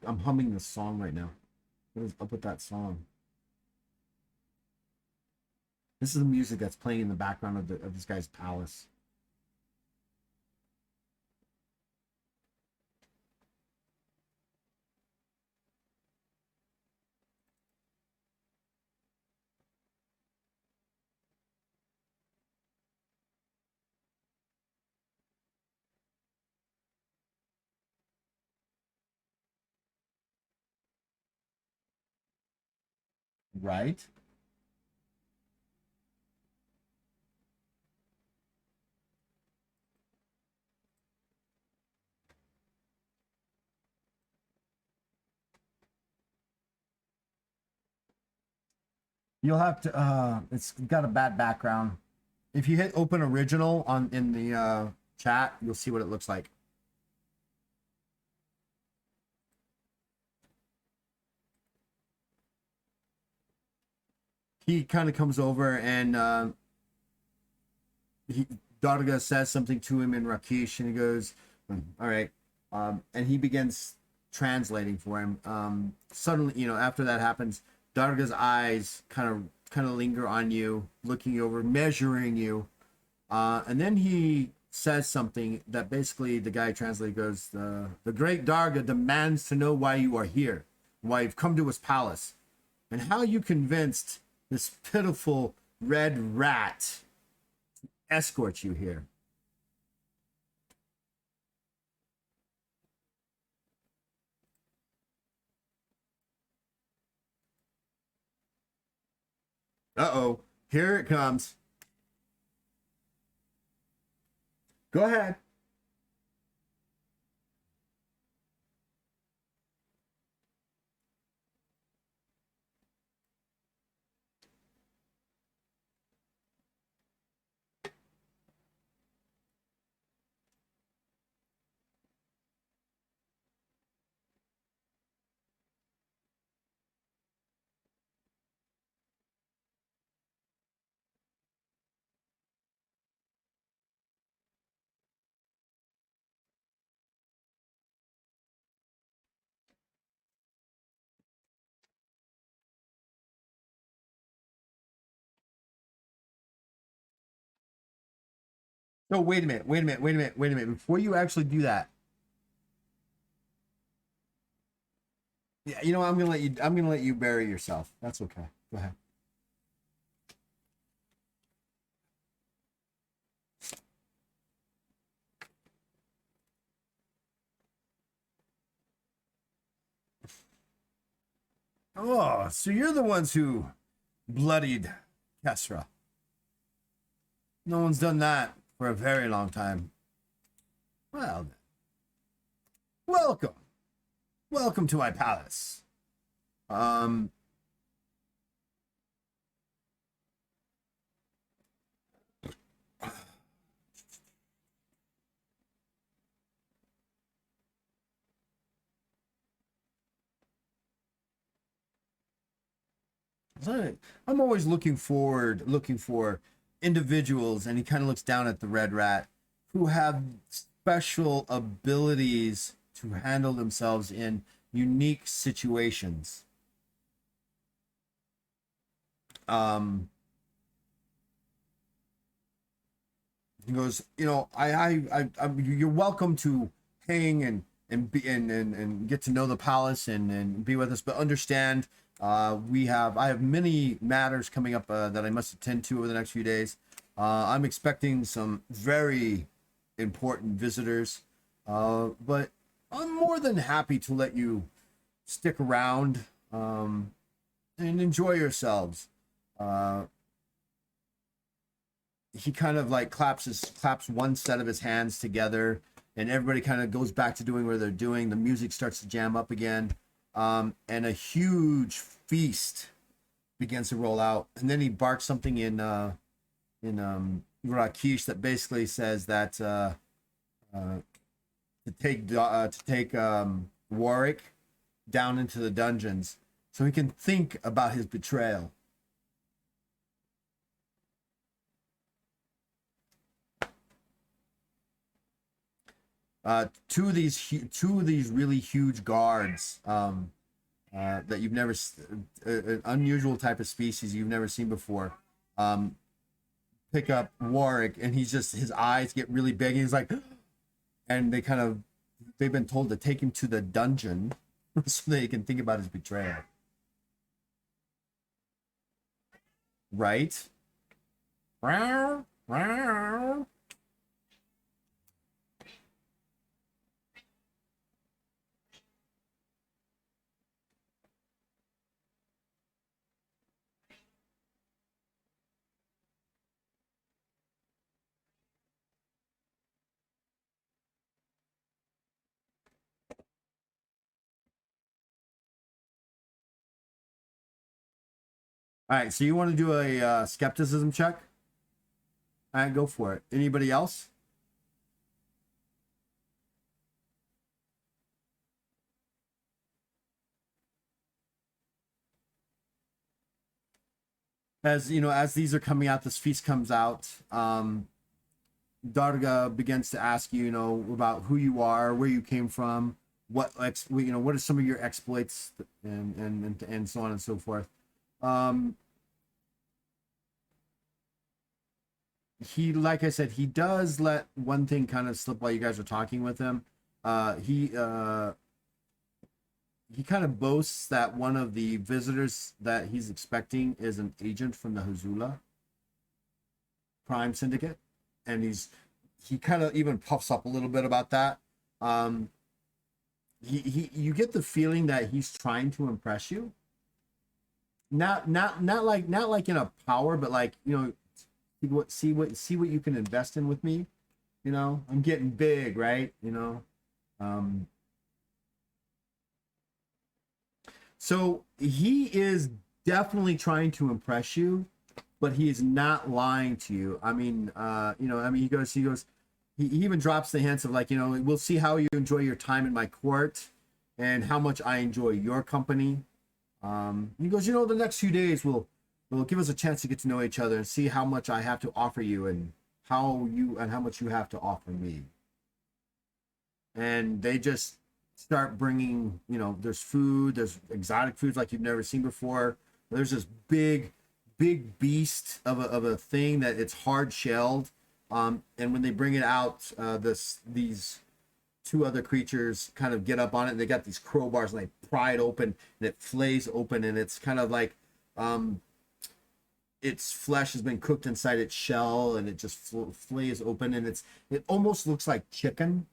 I'm humming this song right now. What is up with that song? This is the music that's playing in the background of this guy's palace. Right? You'll have to it's got a bad background. If you hit open original in the chat, you'll see what it looks like. He kind of comes over and Darga says something to him in Rakish, and he goes, all right. And he begins translating for him. Suddenly, after that happens, Darga's eyes kind of linger on you, looking over, measuring you. And then he says something that basically the guy translated goes, the great Darga demands to know why you are here, why you've come to his palace, and how you convinced this pitiful red rat to escort you here. Uh-oh, here it comes. Go ahead. No, wait a minute. Before you actually do that, yeah, I'm gonna let you bury yourself. That's okay. Go ahead. Oh, so you're the ones who bloodied Kesra. No one's done that for a very long time. Well, then. Welcome to my palace. I'm always looking for individuals, and he kind of looks down at the red rat, who have special abilities to handle themselves in unique situations. He goes, you know, you're welcome to hang and be and get to know the palace and be with us, but understand, I have many matters coming up that I must attend to over the next few days. I'm expecting some very important visitors, but I'm more than happy to let you stick around and enjoy yourselves. He kind of like claps one set of his hands together, and everybody kind of goes back to doing what they're doing. The music starts to jam up again, and a huge feast begins to roll out. And then he barks something in Rakish that basically says that to take Warwick down into the dungeons so he can think about his betrayal. Two of these really huge guards that you've never an unusual type of species you've never seen before pick up Warwick, and his eyes get really big, and he's like, and they've been told to take him to the dungeon so they can think about his betrayal. Right? All right, so you want to do a skepticism check? All right, go for it. Anybody else? As you know, as these are coming out, this feast comes out. Darga begins to ask you, you know, about who you are, where you came from, what are some of your exploits, and so on and so forth. He, like I said, he does let one thing kind of slip while you guys are talking with him. He kind of boasts that one of the visitors that he's expecting is an agent from the Hazula crime syndicate, and he kind of even puffs up a little bit about that. You get the feeling that he's trying to impress you. Not like in a power, but like, you know, see what you can invest in with me. You know, I'm getting big, right? You know. So he is definitely trying to impress you, but he is not lying to you. I mean, he goes, he even drops the hints of like, you know, we'll see how you enjoy your time in my court and how much I enjoy your company. He goes, you know, the next few days will give us a chance to get to know each other and see how much I have to offer you and how much you have to offer me. And they just start bringing, you know, there's food, there's exotic foods like you've never seen before. There's this big beast of a thing that it's hard shelled. And when they bring it out, these two other creatures kind of get up on it, and they got these crowbars and they pry it open, and it flays open, and it's kind of like its flesh has been cooked inside its shell, and it just flays open, and it almost looks like chicken,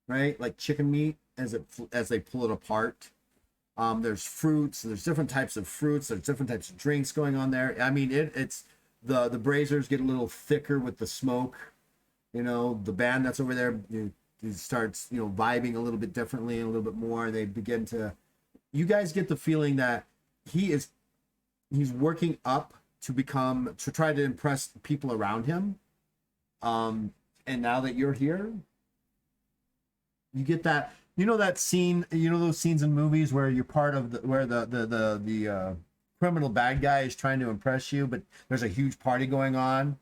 right? Like chicken meat as they pull it apart. There's fruits, there's different types of fruits, there's different types of drinks going on there. I mean, it's the braziers get a little thicker with the smoke. You know, the band that's over there starts, you know, vibing a little bit differently and a little bit more. They begin to, you guys get the feeling that he's working up to try to impress people around him. And now that you're here, you get that, you know, that scene, you know, those scenes in movies where you're part of the criminal bad guy is trying to impress you, but there's a huge party going on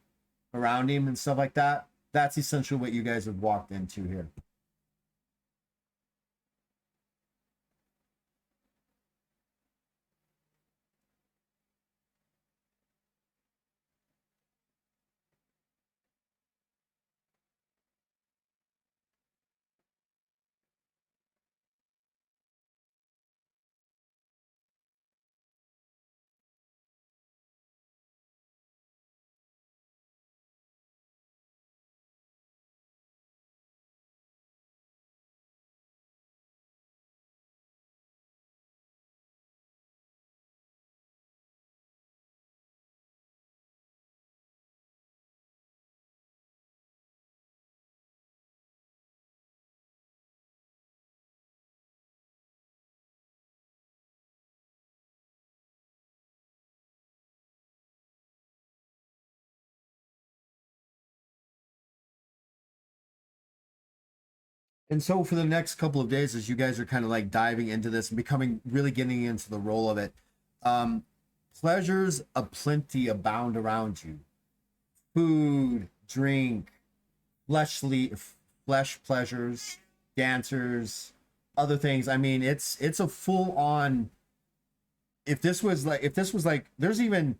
around him and stuff like that. That's essentially what you guys have walked into here. And so for the next couple of days, as you guys are kind of like diving into this and becoming really getting into the role of it, pleasures aplenty abound around you. Food, drink, flesh pleasures, dancers, other things. I mean, it's a full on. If this was like, there's even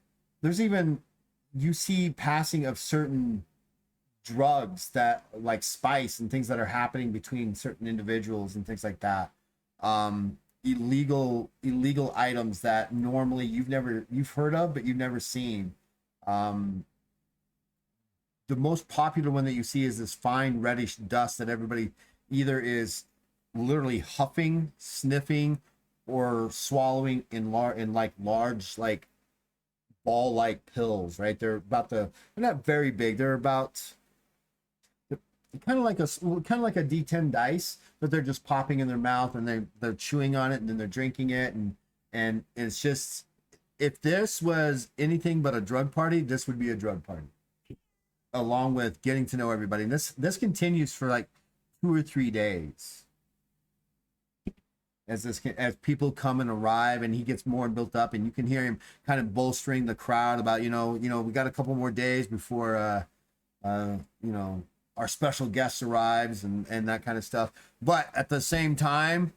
you see passing of certain drugs that like spice and things that are happening between certain individuals and things like that. Illegal items that normally you've heard of but you've never seen. The most popular one that you see is this fine reddish dust that everybody either is literally huffing, sniffing, or swallowing in large like ball like pills, right? They're not very big. They're about kind of like a D10 dice, but they're just popping in their mouth and they're chewing on it and then they're drinking it, and it's just, if this was anything but a drug party, this would be a drug party, along with getting to know everybody. And this continues for like 2 or 3 days. As people come and arrive, and he gets more built up, and you can hear him kind of bolstering the crowd about, we got a couple more days before, our special guest arrives and that kind of stuff. But at the same time,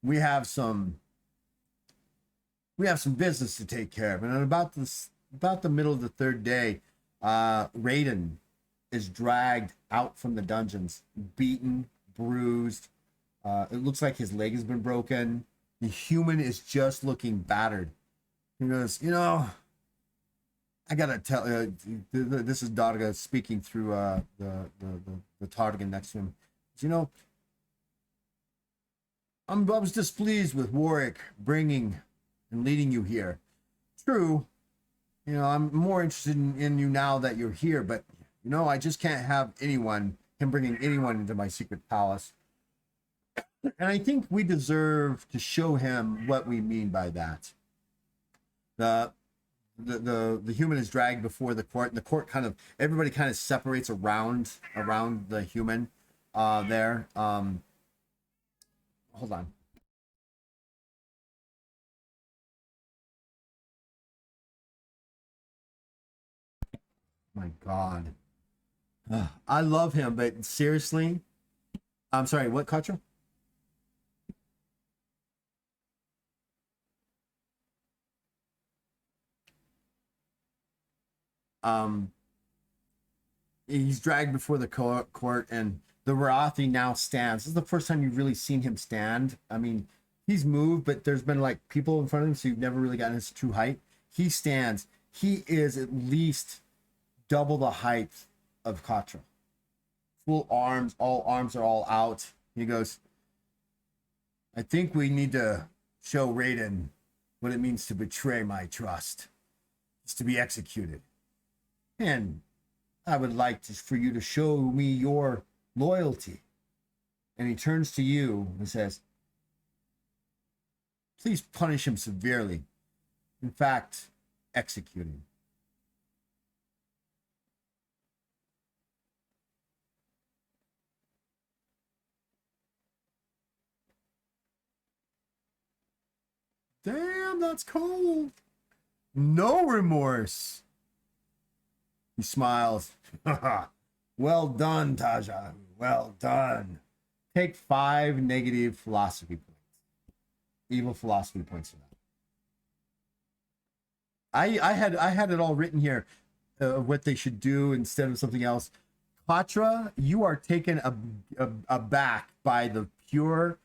we have some business to take care of. And at about the middle of the 3rd day, Raiden is dragged out from the dungeons, beaten, bruised. It looks like his leg has been broken. The human is just looking battered. He goes, I gotta tell you, this is Darga speaking through the Tardigan next to him. I was displeased with Warwick bringing and leading you here. True, I'm more interested in you now that you're here, but I just can't have him bringing anyone into my secret palace. And I think we deserve to show him what we mean by that. The human is dragged before the court. The court everybody kind of separates around the human there. Hold on. My God. I love him, but seriously, I'm sorry, what, Katra? He's dragged before the court, and the Rathi now stands. This is the first time you've really seen him stand. I mean, he's moved, but there's been like people in front of him, so you've never really gotten his true height. He stands. He is at least double the height of Katra. Full arms, all arms are all out. He goes, I think we need to show Raiden what it means to betray my trust. It's to be executed. And I would like for you to show me your loyalty. And he turns to you and says, please punish him severely. In fact, execute him. Damn, that's cold. No remorse. He smiles. Well done, Taja. Well done. Take 5 negative philosophy points. Evil philosophy points for that. I had it all written here, what they should do instead of something else. Katra, you are taken aback by the pure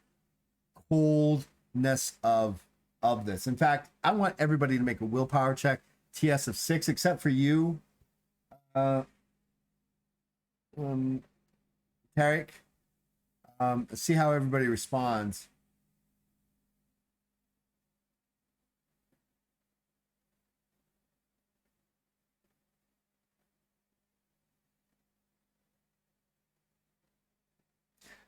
coldness of this. In fact, I want everybody to make a willpower check, TS of 6, except for you, Tarek. See how everybody responds.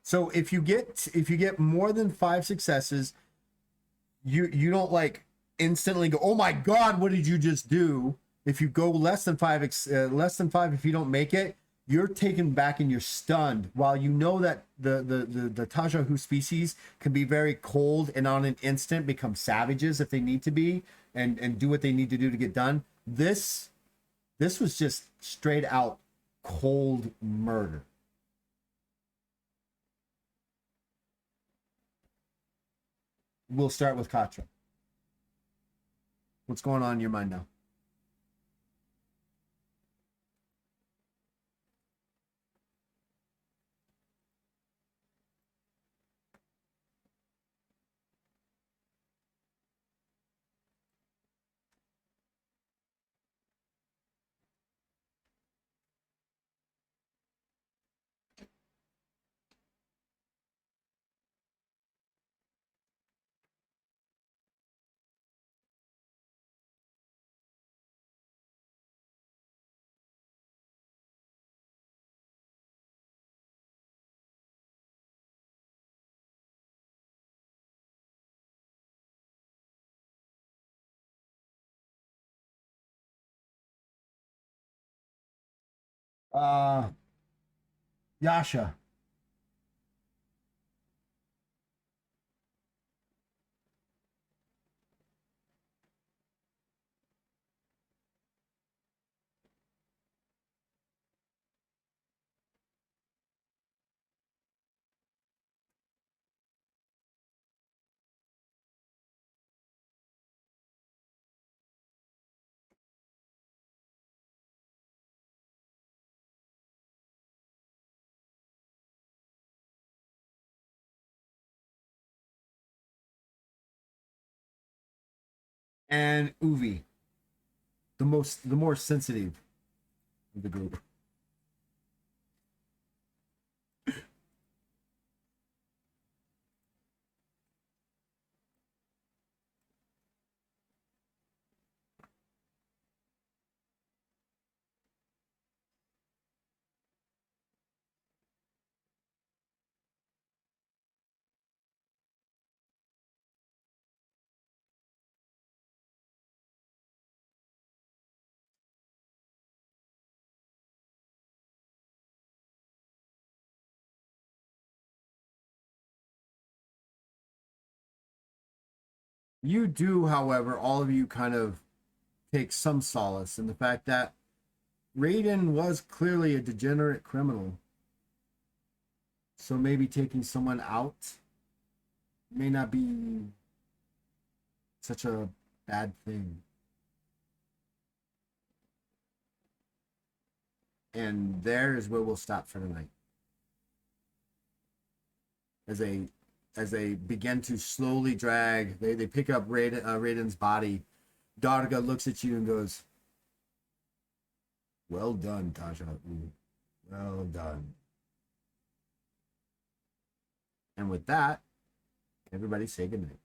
So if you get more than 5 successes, you don't like instantly go, oh my God, what did you just do? If you go less than 5, if you don't make it, You're taken back and you're stunned, while you know that the Tajahu species can be very cold and on an instant become savages if they need to be, and do what they need to do to get done. This was just straight out cold murder. We'll start with Katra. What's going on in your mind now? Yasha. And Uvi, the more sensitive of the group. You do, however, all of you kind of take some solace in the fact that Raiden was clearly a degenerate criminal. So maybe taking someone out may not be such a bad thing. And there is where we'll stop for tonight. As they begin to slowly drag, they pick up Raiden's body. Darga looks at you and goes, "Well done, Taja. Well done." And with that, everybody say goodnight.